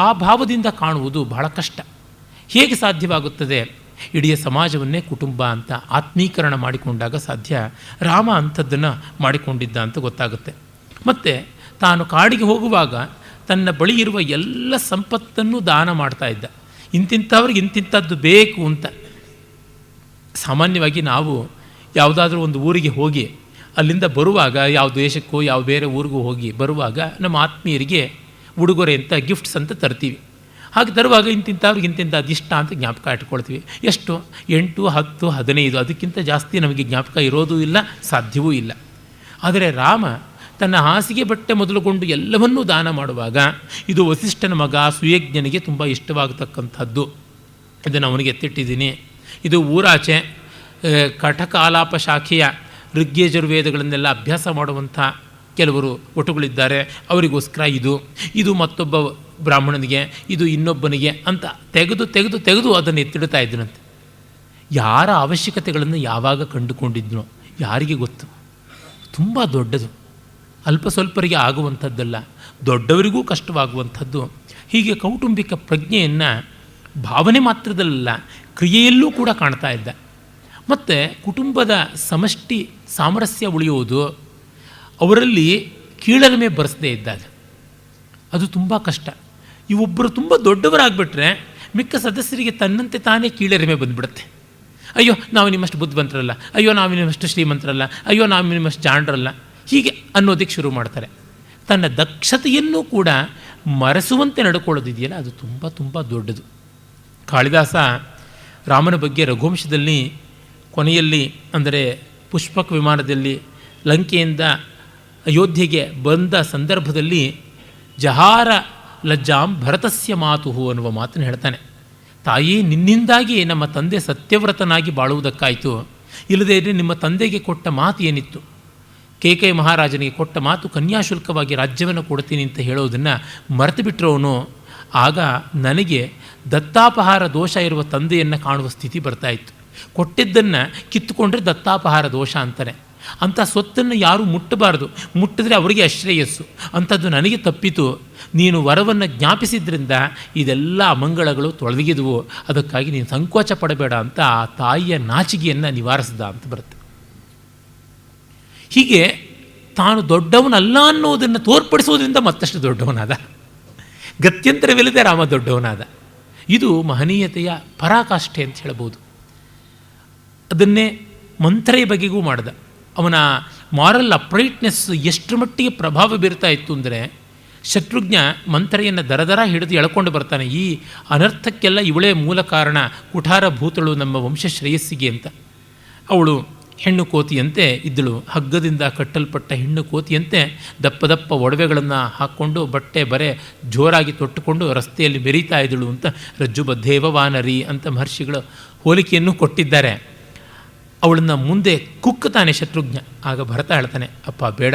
ಆ ಭಾವದಿಂದ ಕಾಣುವುದು ಬಹಳ ಕಷ್ಟ. ಹೇಗೆ ಸಾಧ್ಯವಾಗುತ್ತದೆ? ಇಡೀ ಸಮಾಜವನ್ನೇ ಕುಟುಂಬ ಅಂತ ಆತ್ಮೀಕರಣ ಮಾಡಿಕೊಂಡಾಗ ಸಾಧ್ಯ. ರಾಮ ಅಂಥದ್ದನ್ನು ಮಾಡಿಕೊಂಡಿದ್ದ ಅಂತ ಗೊತ್ತಾಗುತ್ತೆ. ಮತ್ತು ತಾನು ಕಾಡಿಗೆ ಹೋಗುವಾಗ ತನ್ನ ಬಳಿ ಇರುವ ಎಲ್ಲ ಸಂಪತ್ತನ್ನು ದಾನ ಮಾಡ್ತಾ ಇದ್ದ. ಇಂತಿಂಥವ್ರಿಗೆ ಇಂತಿಂಥದ್ದು ಬೇಕು ಅಂತ. ಸಾಮಾನ್ಯವಾಗಿ ನಾವು ಯಾವುದಾದ್ರೂ ಒಂದು ಊರಿಗೆ ಹೋಗಿ ಅಲ್ಲಿಂದ ಬರುವಾಗ, ಯಾವ ದೇಶಕ್ಕೋ ಯಾವ ಬೇರೆ ಊರಿಗೂ ಹೋಗಿ ಬರುವಾಗ ನಮ್ಮ ಆತ್ಮೀಯರಿಗೆ ಉಡುಗೊರೆ ಅಂತ ಗಿಫ್ಟ್ಸ್ ಅಂತ ತರ್ತೀವಿ. ಹಾಗೆ ತರುವಾಗ ಇಂತಿಂಥವ್ರಿಗೆ ಇಂತಿಂಥ ಅದಿಷ್ಟ ಅಂತ ಜ್ಞಾಪಕ ಇಟ್ಕೊಳ್ತೀವಿ. ಎಷ್ಟು? 8, 10, 15, ಅದಕ್ಕಿಂತ ಜಾಸ್ತಿ ನಮಗೆ ಜ್ಞಾಪಕ ಇರೋದೂ ಇಲ್ಲ, ಸಾಧ್ಯವೂ ಇಲ್ಲ. ಆದರೆ ರಾಮ ತನ್ನ ಹಾಸಿಗೆ ಬಟ್ಟೆ ಮೊದಲುಗೊಂಡು ಎಲ್ಲವನ್ನೂ ದಾನ ಮಾಡುವಾಗ ಇದು ವಸಿಷ್ಠನ ಮಗ ಸುಯಜ್ಞನಿಗೆ ತುಂಬ ಇಷ್ಟವಾಗತಕ್ಕಂಥದ್ದು. ಇದನ್ನು ಅವನಿಗೆ ಎತ್ತಿಟ್ಟಿದ್ದೀನಿ. ಇದು ಊರಾಚೆ ಕಟಕ ಆಲಾಪ ಶಾಖೆಯ ಋಗ್ಯಜುರ್ವೇದಗಳನ್ನೆಲ್ಲ ಅಭ್ಯಾಸ ಮಾಡುವಂಥ ಕೆಲವರು ಒಟುಗಳಿದ್ದಾರೆ, ಅವರಿಗೋಸ್ಕರ ಇದು ಮತ್ತೊಬ್ಬ ಬ್ರಾಹ್ಮಣನಿಗೆ, ಇದು ಇನ್ನೊಬ್ಬನಿಗೆ ಅಂತ ತೆಗೆದು ತೆಗೆದು ತೆಗೆದು ಅದನ್ನು ಎತ್ತಿಡ್ತಾ ಇದ್ದನಂತೆ. ಯಾರ ಅವಶ್ಯಕತೆಗಳನ್ನು ಯಾವಾಗ ಕಂಡುಕೊಂಡಿದ್ನೋ ಯಾರಿಗೆ ಗೊತ್ತು. ತುಂಬ ದೊಡ್ಡದು, ಅಲ್ಪ ಸ್ವಲ್ಪರಿಗೆ ಆಗುವಂಥದ್ದಲ್ಲ, ದೊಡ್ಡವರಿಗೂ ಕಷ್ಟವಾಗುವಂಥದ್ದು. ಹೀಗೆ ಕೌಟುಂಬಿಕ ಪ್ರಜ್ಞೆಯನ್ನು ಭಾವನೆ ಮಾತ್ರದಲ್ಲ, ಕ್ರಿಯೆಯಲ್ಲೂ ಕೂಡ ಕಾಣ್ತಾ ಇದ್ದ. ಮತ್ತು ಕುಟುಂಬದ ಸಮಷ್ಟಿ ಸಾಮರಸ್ಯ ಉಳಿಯುವುದು ಅವರಲ್ಲಿ ಕೀಳರಿಮೆ ಬರೆಸದೇ ಇದ್ದಾಗ ಅದು ತುಂಬ ಕಷ್ಟ. ಇವೊಬ್ಬರು ತುಂಬ ದೊಡ್ಡವರಾಗ್ಬಿಟ್ರೆ ಮಿಕ್ಕ ಸದಸ್ಯರಿಗೆ ತನ್ನಂತೆ ತಾನೇ ಕೀಳರಿಮೆ ಬಂದುಬಿಡುತ್ತೆ. ಅಯ್ಯೋ ನಾವು ನಿಮ್ಮಷ್ಟು ಬುದ್ಧಿವಂತರಲ್ಲ, ಅಯ್ಯೋ ನಾವು ನಿಮ್ಮಷ್ಟು ಶ್ರೀಮಂತರಲ್ಲ, ಅಯ್ಯೋ ನಾವು ನಿಮ್ಮಷ್ಟು ಜಾಣರಲ್ಲ, ಹೀಗೆ ಅನ್ನೋದಕ್ಕೆ ಶುರು ಮಾಡ್ತಾರೆ. ತನ್ನ ದಕ್ಷತೆಯನ್ನು ಕೂಡ ಮರೆಸುವಂತೆ ನಡ್ಕೊಳ್ಳೋದಿದೆಯಲ್ಲ, ಅದು ತುಂಬ ತುಂಬ ದೊಡ್ಡದು. ಕಾಳಿದಾಸ ರಾಮನ ಬಗ್ಗೆ ರಘುವಂಶದಲ್ಲಿ ಕೊನೆಯಲ್ಲಿ, ಅಂದರೆ ಪುಷ್ಪಕ ವಿಮಾನದಲ್ಲಿ ಲಂಕೆಯಿಂದ ಅಯೋಧ್ಯೆಗೆ ಬಂದ ಸಂದರ್ಭದಲ್ಲಿ ಜಹಾರ ಲಜ್ಜಾಂ ಭರತಸ್ಯ ಮಾತು ಅನ್ನುವ ಮಾತನ್ನು ಹೇಳ್ತಾನೆ. ತಾಯಿ, ನಿನ್ನಿಂದಾಗಿ ನಮ್ಮ ತಂದೆ ಸತ್ಯವ್ರತನಾಗಿ ಬಾಳುವುದಕ್ಕಾಯಿತು, ಇಲ್ಲದೇ ಇದ್ದರೆ ನಿಮ್ಮ ತಂದೆಗೆ ಕೊಟ್ಟ ಮಾತು ಏನಿತ್ತು? ಕೇಕೈ ಮಹಾರಾಜನಿಗೆ ಕೊಟ್ಟ ಮಾತು ಕನ್ಯಾಶುಲ್ಕವಾಗಿ ರಾಜ್ಯವನ್ನು ಕೊಡ್ತೀನಿ ಅಂತ ಹೇಳೋದನ್ನು ಮರೆತು ಬಿಟ್ಟರವನು. ಆಗ ನನಗೆ ದತ್ತಾಪಹಾರ ದೋಷ ಇರುವ ತಂದೆಯನ್ನು ಕಾಣುವ ಸ್ಥಿತಿ ಬರ್ತಾಯಿತ್ತು. ಕೊಟ್ಟಿದ್ದನ್ನು ಕಿತ್ತುಕೊಂಡ್ರೆ ದತ್ತಾಪಹಾರ ದೋಷ ಅಂತಾನೆ. ಅಂಥ ಸ್ವತ್ತನ್ನು ಯಾರೂ ಮುಟ್ಟಬಾರದು, ಮುಟ್ಟಿದ್ರೆ ಅವರಿಗೆ ಅಶ್ರೇಯಸ್ಸು. ಅಂಥದ್ದು ನನಗೆ ತಪ್ಪಿತು. ನೀನು ವರವನ್ನು ಜ್ಞಾಪಿಸಿದ್ರಿಂದ ಇದೆಲ್ಲ ಅಮಂಗಳಗಳು ತೊಳೆದಿದ್ವು, ಅದಕ್ಕಾಗಿ ನೀನು ಸಂಕೋಚ ಪಡಬೇಡ ಅಂತ ಆ ತಾಯಿಯ ನಾಚಿಕೆಯನ್ನು ನಿವಾರಿಸಿದ ಅಂತ ಬರುತ್ತೆ. ಹೀಗೆ ತಾನು ದೊಡ್ಡವನಲ್ಲ ಅನ್ನೋದನ್ನು ತೋರ್ಪಡಿಸೋದ್ರಿಂದ ಮತ್ತಷ್ಟು ದೊಡ್ಡವನಾದ. ಗತ್ಯಂತರವಿಲ್ಲದೆ ರಾಮ ದೊಡ್ಡವನಾದ. ಇದು ಮಹನೀಯತೆಯ ಪರಾಕಾಷ್ಠೆ ಅಂತ ಹೇಳ್ಬೋದು. ಅದನ್ನೇ ಮಂಥರೆಯ ಬಗೆಗೂ ಮಾಡಿದ. ಅವನ ಮಾರಲ್ ಅಪ್ರೈಟ್ನೆಸ್ ಎಷ್ಟರ ಮಟ್ಟಿಗೆ ಪ್ರಭಾವ ಬೀರ್ತಾ ಇತ್ತು ಅಂದರೆ, ಶತ್ರುಘ್ನ ಮಂಥರೆಯನ್ನು ದರದರ ಹಿಡಿದು ಎಳ್ಕೊಂಡು ಬರ್ತಾನೆ. ಈ ಅನರ್ಥಕ್ಕೆಲ್ಲ ಇವಳೇ ಮೂಲ ಕಾರಣ, ಕುಠಾರ ಭೂತಳು ನಮ್ಮ ವಂಶ ಶ್ರೇಯಸ್ಸಿಗೆ ಅಂತ. ಅವಳು ಹೆಣ್ಣು ಕೋತಿಯಂತೆ ಇದ್ದಳು, ಹಗ್ಗದಿಂದ ಕಟ್ಟಲ್ಪಟ್ಟ ಹೆಣ್ಣು ಕೋತಿಯಂತೆ ದಪ್ಪ ದಪ್ಪ ಒಡವೆಗಳನ್ನು ಹಾಕ್ಕೊಂಡು ಬಟ್ಟೆ ಬರೆ ಜೋರಾಗಿ ತೊಟ್ಟುಕೊಂಡು ರಸ್ತೆಯಲ್ಲಿ ಮೆರೀತಾ ಇದ್ದಳು ಅಂತ ರಜ್ಜುಬದ್ಧೇವ ವಾನರಿ ಅಂತ ಮಹರ್ಷಿಗಳು ಹೋಲಿಕೆಯನ್ನು ಕೊಟ್ಟಿದ್ದಾರೆ. ಅವಳನ್ನು ಮುಂದೆ ಕುಕ್ಕುತ್ತಾನೆ ಶತ್ರುಘ್ನ. ಆಗ ಭರತ ಹೇಳ್ತಾನೆ, ಅಪ್ಪ ಬೇಡ,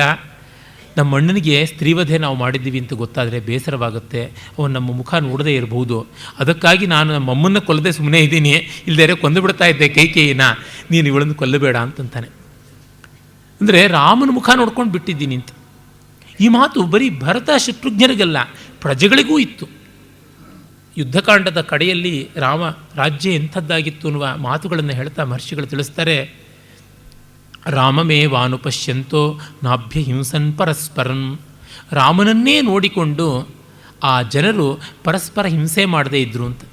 ನಮ್ಮ ಅಣ್ಣನಿಗೆ ಸ್ತ್ರೀವಧೆ ನಾವು ಮಾಡಿದ್ದೀವಿ ಅಂತ ಗೊತ್ತಾದರೆ ಬೇಸರವಾಗುತ್ತೆ, ಅವನು ನಮ್ಮ ಮುಖ ನೋಡದೇ ಇರಬಹುದು, ಅದಕ್ಕಾಗಿ ನಾನು ನಮ್ಮ ಅಮ್ಮನ್ನು ಕೊಲ್ಲದೆ ಸುಮ್ಮನೆ ಇದ್ದೀನಿ, ಇಲ್ಲದೇ ಕೊಂದು ಬಿಡ್ತಾ ಇದ್ದೆ ಕೈಕೇಯಿನ, ನೀನು ಇವಳನ್ನು ಕೊಲ್ಲಬೇಡ ಅಂತಂತಾನೆ. ಅಂದರೆ ರಾಮನ ಮುಖ ನೋಡ್ಕೊಂಡು ಬಿಟ್ಟಿದ್ದೀನಿ ಅಂತ. ಈ ಮಾತು ಬರೀ ಭರತ ಶತ್ರುಘ್ನರಿಗಲ್ಲ, ಪ್ರಜೆಗಳಿಗೂ ಇತ್ತು. ಯುದ್ಧಕಾಂಡದ ಕಡೆಯಲ್ಲಿ ರಾಮ ರಾಜ್ಯ ಎಂಥದ್ದಾಗಿತ್ತು ಅನ್ನುವ ಮಾತುಗಳನ್ನು ಹೇಳ್ತಾ ಮಹರ್ಷಿಗಳು ತಿಳಿಸ್ತಾರೆ. ರಾಮಮೇವಾನುಪಶ್ಯಂತೋ ನಾಭ್ಯ ಹಿಂಸನ್ ಪರಸ್ಪರಂ. ರಾಮನನ್ನೇ ನೋಡಿಕೊಂಡು ಆ ಜನರು ಪರಸ್ಪರ ಹಿಂಸೆ ಮಾಡದೇ ಇದ್ದರು ಅಂತ.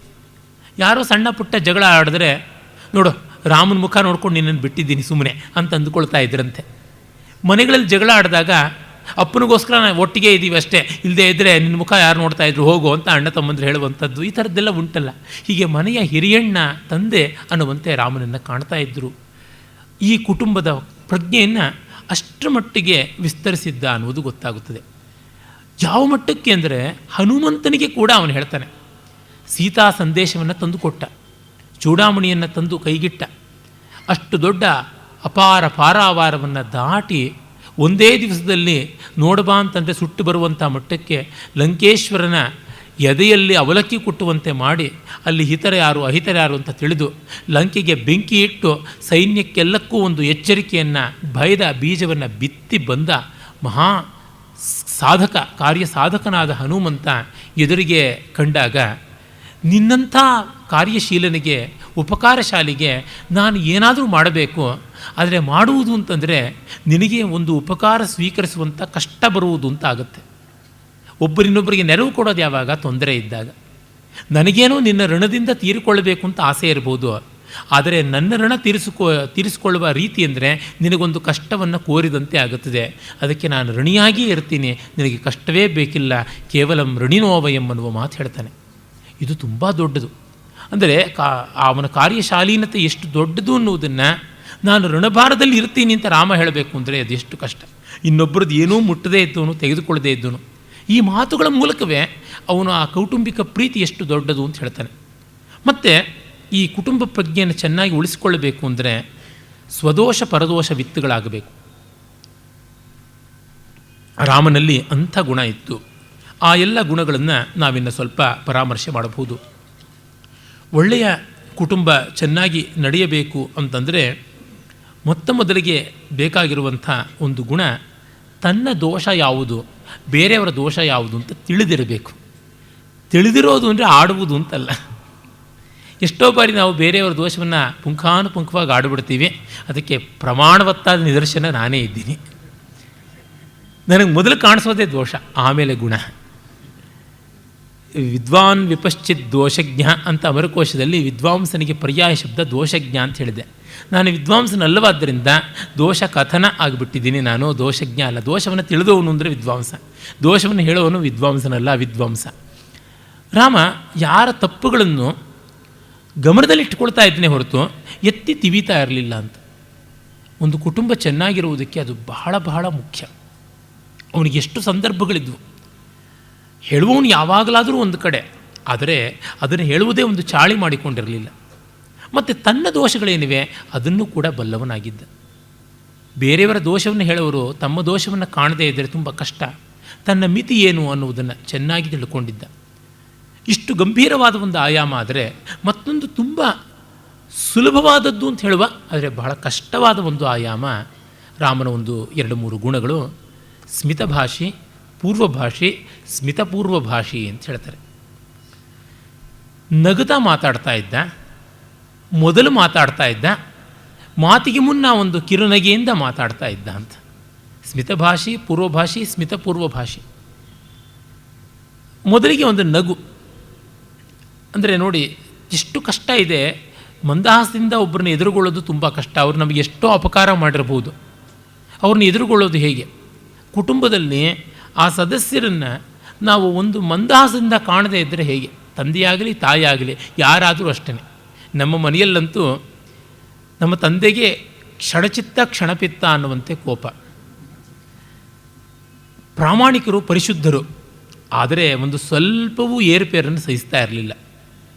ಯಾರೋ ಸಣ್ಣ ಪುಟ್ಟ ಜಗಳ ಆಡಿದ್ರೆ, ನೋಡು ರಾಮನ ಮುಖ ನೋಡ್ಕೊಂಡು ನಿನ್ನನ್ನು ಬಿಟ್ಟಿದ್ದೀನಿ ಸುಮ್ಮನೆ ಅಂತ ಅಂದುಕೊಳ್ತಾ ಇದ್ರಂತೆ. ಮನೆಗಳಲ್ಲಿ ಜಗಳ ಆಡಿದಾಗ ಅಪ್ಪನಿಗೋಸ್ಕರ ನಾವು ಒಟ್ಟಿಗೆ ಇದ್ದೀವಿ ಅಷ್ಟೇ, ಇಲ್ಲದೇ ಇದ್ದರೆ ನಿನ್ನ ಮುಖ ಯಾರು ನೋಡ್ತಾ ಇದ್ರು ಹೋಗು ಅಂತ ಅಣ್ಣ ತಮ್ಮಂದ್ರೆ ಹೇಳುವಂಥದ್ದು, ಈ ಥರದ್ದೆಲ್ಲ ಉಂಟಲ್ಲ. ಹೀಗೆ ಮನೆಯ ಹಿರಿಯಣ್ಣ ತಂದೆ ಅನ್ನುವಂತೆ ರಾಮನನ್ನು ಕಾಣ್ತಾ ಇದ್ದರು. ಈ ಕುಟುಂಬದ ಪ್ರಜ್ಞೆಯನ್ನು ಅಷ್ಟರ ಮಟ್ಟಿಗೆ ವಿಸ್ತರಿಸಿದ್ದ ಅನ್ನೋದು ಗೊತ್ತಾಗುತ್ತದೆ. ಯಾವ ಮಟ್ಟಕ್ಕೆ ಅಂದರೆ ಹನುಮಂತನಿಗೆ ಕೂಡ ಅವನು ಹೇಳ್ತಾನೆ, ಸೀತಾ ಸಂದೇಶವನ್ನು ತಂದುಕೊಟ್ಟ, ಚೂಡಾಮಣಿಯನ್ನು ತಂದು ಕೈಗಿಟ್ಟ. ಅಷ್ಟು ದೊಡ್ಡ ಅಪಾರ ಪಾರಾವಾರವನ್ನು ದಾಟಿ ಒಂದೇ ದಿವಸದಲ್ಲಿ ನೋಡಬಾ ಅಂತಂದರೆ ಸುಟ್ಟು ಬರುವಂಥ ಮಟ್ಟಕ್ಕೆ ಲಂಕೇಶ್ವರನ ಎದೆಯಲ್ಲಿ ಅವಲಕ್ಕಿ ಕುಟ್ಟುವಂತೆ ಮಾಡಿ ಅಲ್ಲಿ ಹಿತರ ಯಾರು ಅಹಿತರ ಯಾರು ಅಂತ ತಿಳಿದು ಲಂಕೆಗೆ ಬೆಂಕಿ ಇಟ್ಟು ಸೈನ್ಯಕ್ಕೆಲ್ಲಕ್ಕೂ ಒಂದು ಎಚ್ಚರಿಕೆಯನ್ನು, ಭಯದ ಬೀಜವನ್ನು ಬಿತ್ತಿ ಬಂದ ಮಹಾ ಸಾಧಕ, ಕಾರ್ಯ ಸಾಧಕನಾದ ಹನುಮಂತ ಎದುರಿಗೆ ಕಂಡಾಗ, ನಿನ್ನಂಥ ಕಾರ್ಯಶೀಲನಿಗೆ, ಉಪಕಾರಶಾಲಿಗೆ ನಾನು ಏನಾದರೂ ಮಾಡಬೇಕು, ಆದರೆ ಮಾಡುವುದು ಅಂತಂದರೆ ನಿನಗೆ ಒಂದು ಉಪಕಾರ ಸ್ವೀಕರಿಸುವಂಥ ಕಷ್ಟ ಬರುವುದು ಅಂತ ಆಗುತ್ತೆ. ಒಬ್ಬರಿನ್ನೊಬ್ಬರಿಗೆ ನೆರವು ಕೊಡೋದು ಯಾವಾಗ? ತೊಂದರೆ ಇದ್ದಾಗ. ನನಗೇನೋ ನಿನ್ನ ಋಣದಿಂದ ತೀರಿಕೊಳ್ಳಬೇಕು ಅಂತ ಆಸೆ ಇರ್ಬೋದು, ಆದರೆ ನನ್ನ ಋಣ ತೀರಿಸಿಕೊಳ್ಳುವ ರೀತಿ ಅಂದರೆ ನಿನಗೊಂದು ಕಷ್ಟವನ್ನು ಕೋರಿದಂತೆ ಆಗುತ್ತದೆ. ಅದಕ್ಕೆ ನಾನು ಋಣಿಯಾಗಿಯೇ ಇರ್ತೀನಿ, ನಿನಗೆ ಕಷ್ಟವೇ ಬೇಕಿಲ್ಲ, ಕೇವಲ ಋಣಿನೋವಯಂ ಅನ್ನುವ ಮಾತು ಹೇಳ್ತಾನೆ. ಇದು ತುಂಬ ದೊಡ್ಡದು. ಅಂದರೆ ಅವನ ಕಾರ್ಯಶಾಲೀನತೆ ಎಷ್ಟು ದೊಡ್ಡದು ಅನ್ನುವುದನ್ನು ನಾನು ಋಣಭಾರದಲ್ಲಿ ಇರ್ತೀನಿ ಅಂತ ರಾಮ ಹೇಳಬೇಕು ಅಂದರೆ ಅದೆಷ್ಟು ಕಷ್ಟ. ಇನ್ನೊಬ್ಬರದ್ದು ಏನೂ ಮುಟ್ಟದೇ ಇದ್ದವನು, ತೆಗೆದುಕೊಳ್ಳದೇ ಇದ್ದವನು. ಈ ಮಾತುಗಳ ಮೂಲಕವೇ ಅವನು ಆ ಕೌಟುಂಬಿಕ ಪ್ರೀತಿ ಎಷ್ಟು ದೊಡ್ಡದು ಅಂತ ಹೇಳ್ತಾನೆ. ಮತ್ತು ಈ ಕುಟುಂಬ ಪ್ರಜ್ಞೆಯನ್ನು ಚೆನ್ನಾಗಿ ಉಳಿಸಿಕೊಳ್ಳಬೇಕು ಅಂದರೆ ಸ್ವದೋಷ ಪರದೋಷ ವಿತ್ತುಗಳಾಗಬೇಕು. ರಾಮನಲ್ಲಿ ಅಂಥ ಗುಣ ಇತ್ತು. ಆ ಎಲ್ಲ ಗುಣಗಳನ್ನು ನಾವಿನ್ನು ಸ್ವಲ್ಪ ಪರಾಮರ್ಶೆ ಮಾಡಬಹುದು. ಒಳ್ಳೆಯ ಕುಟುಂಬ ಚೆನ್ನಾಗಿ ನಡೆಯಬೇಕು ಅಂತಂದರೆ ಮೊದಲಿಗೆ ಬೇಕಾಗಿರುವಂಥ ಒಂದು ಗುಣ, ತನ್ನ ದೋಷ ಯಾವುದು, ಬೇರೆಯವರ ದೋಷ ಯಾವುದು ಅಂತ ತಿಳಿದಿರಬೇಕು. ತಿಳಿದಿರೋದು ಅಂದರೆ ಆಡುವುದು ಅಂತಲ್ಲ. ಎಷ್ಟೋ ಬಾರಿ ನಾವು ಬೇರೆಯವರ ದೋಷವನ್ನು ಪುಂಖಾನುಪುಂಖವಾಗಿ ಆಡಿಬಿಡ್ತೀವಿ. ಅದಕ್ಕೆ ಪ್ರಮಾಣವತ್ತಾದ ನಿದರ್ಶನ ನಾನೇ ಇದ್ದೀನಿ. ನನಗೆ ಮೊದಲು ಕಾಣಿಸೋದೇ ದೋಷ, ಆಮೇಲೆ ಗುಣ. ವಿದ್ವಾನ್ ವಿಪಶ್ಚಿತ್ ದೋಷಜ್ಞ ಅಂತ ಅಮರಕೋಶದಲ್ಲಿ ವಿದ್ವಾಂಸನಿಗೆ ಪರ್ಯಾಯ ಶಬ್ದ ದೋಷಜ್ಞ ಅಂತ ಹೇಳಿದೆ. ನಾನು ವಿದ್ವಾಂಸನಲ್ಲವಾದ್ದರಿಂದ ದೋಷ ಕಥನ ಆಗಿಬಿಟ್ಟಿದ್ದೀನಿ. ನಾನು ದೋಷಜ್ಞ ಅಲ್ಲ. ದೋಷವನ್ನು ತಿಳಿದವನು ಅಂದರೆ ವಿದ್ವಾಂಸ, ದೋಷವನ್ನು ಹೇಳುವವನು ವಿದ್ವಾಂಸನಲ್ಲ, ವಿದ್ವಾಂಸ. ರಾಮ ಯಾರ ತಪ್ಪುಗಳನ್ನು ಗಮನದಲ್ಲಿಟ್ಟುಕೊಳ್ತಾ ಇದ್ದನೇ ಹೊರತು ಎತ್ತಿ ತಿವಿತಾ ಇರಲಿಲ್ಲ ಅಂತ. ಒಂದು ಕುಟುಂಬ ಚೆನ್ನಾಗಿರುವುದಕ್ಕೆ ಅದು ಬಹಳ ಬಹಳ ಮುಖ್ಯ. ಅವನಿಗೆ ಎಷ್ಟು ಸಂದರ್ಭಗಳಿದ್ವು. ಹೇಳುವವನು ಯಾವಾಗಲಾದರೂ ಒಂದು ಕಡೆ, ಆದರೆ ಅದನ್ನು ಹೇಳುವುದೇ ಒಂದು ಚಾಳಿ ಮಾಡಿಕೊಂಡಿರಲಿಲ್ಲ. ಮತ್ತು ತನ್ನ ದೋಷಗಳೇನಿವೆ ಅದನ್ನು ಕೂಡ ಬಲ್ಲವನಾಗಿದ್ದ. ಬೇರೆಯವರ ದೋಷವನ್ನು ಹೇಳುವವರು ತಮ್ಮ ದೋಷವನ್ನು ಕಾಣದೇ ಇದ್ದರೆ ತುಂಬ ಕಷ್ಟ. ತನ್ನ ಮಿತಿ ಏನು ಅನ್ನುವುದನ್ನು ಚೆನ್ನಾಗಿ ತಿಳ್ಕೊಂಡಿದ್ದ. ಇಷ್ಟು ಗಂಭೀರವಾದ ಒಂದು ಆಯಾಮ ಆದರೆ ಮತ್ತೊಂದು ತುಂಬ ಸುಲಭವಾದದ್ದು ಅಂತ ಹೇಳುವ, ಆದರೆ ಬಹಳ ಕಷ್ಟವಾದ ಒಂದು ಆಯಾಮ ರಾಮನ ಒಂದು 2-3 ಗುಣಗಳು. ಸ್ಮಿತಭಾಷಿ, ಪೂರ್ವಭಾಷಿ, ಸ್ಮಿತಪೂರ್ವಭಾಷಿ ಅಂತ ಹೇಳ್ತಾರೆ. ನಗುತ್ತಾ ಮಾತಾಡ್ತಾ ಇದ್ದ, ಮೊದಲು ಮಾತಾಡ್ತಾ ಇದ್ದ, ಮಾತಿಗೆ ಮುನ್ನ ಒಂದು ಕಿರುನಗೆಯಿಂದ ಮಾತಾಡ್ತಾ ಇದ್ದ ಅಂತ. ಸ್ಮಿತಭಾಷಿ, ಪೂರ್ವಭಾಷಿ, ಸ್ಮಿತಪೂರ್ವಭಾಷಿ. ಮೊದಲಿಗೆ ಒಂದು ನಗು ಅಂದರೆ ನೋಡಿ ಎಷ್ಟು ಕಷ್ಟ ಇದೆ. ಮಂದಹಾಸದಿಂದ ಒಬ್ಬರನ್ನ ಎದುರುಗೊಳ್ಳೋದು ತುಂಬ ಕಷ್ಟ. ಅವರು ನಮಗೆ ಎಷ್ಟೋ ಅಪಕಾರ ಮಾಡಿರ್ಬೋದು. ಅವ್ರನ್ನ ಎದುರುಗೊಳ್ಳೋದು ಹೇಗೆ? ಕುಟುಂಬದಲ್ಲಿ ಆ ಸದಸ್ಯರನ್ನು ನಾವು ಒಂದು ಮಂದಹಾಸದಿಂದ ಕಾಣದೇ ಇದ್ದರೆ ಹೇಗೆ? ತಂದೆಯಾಗಲಿ ತಾಯಿಯಾಗಲಿ ಯಾರಾದರೂ ಅಷ್ಟೇ. ನಮ್ಮ ಮನೆಯಲ್ಲಂತೂ ನಮ್ಮ ತಂದೆಗೆ ಕ್ಷಣಚಿತ್ತ ಕ್ಷಣಪಿತ್ತ ಅನ್ನುವಂತೆ ಕೋಪ. ಪ್ರಾಮಾಣಿಕರು, ಪರಿಶುದ್ಧರು, ಆದರೆ ಒಂದು ಸ್ವಲ್ಪವೂ ಏರುಪೇರನ್ನು ಸಹಿಸ್ತಾ ಇರಲಿಲ್ಲ.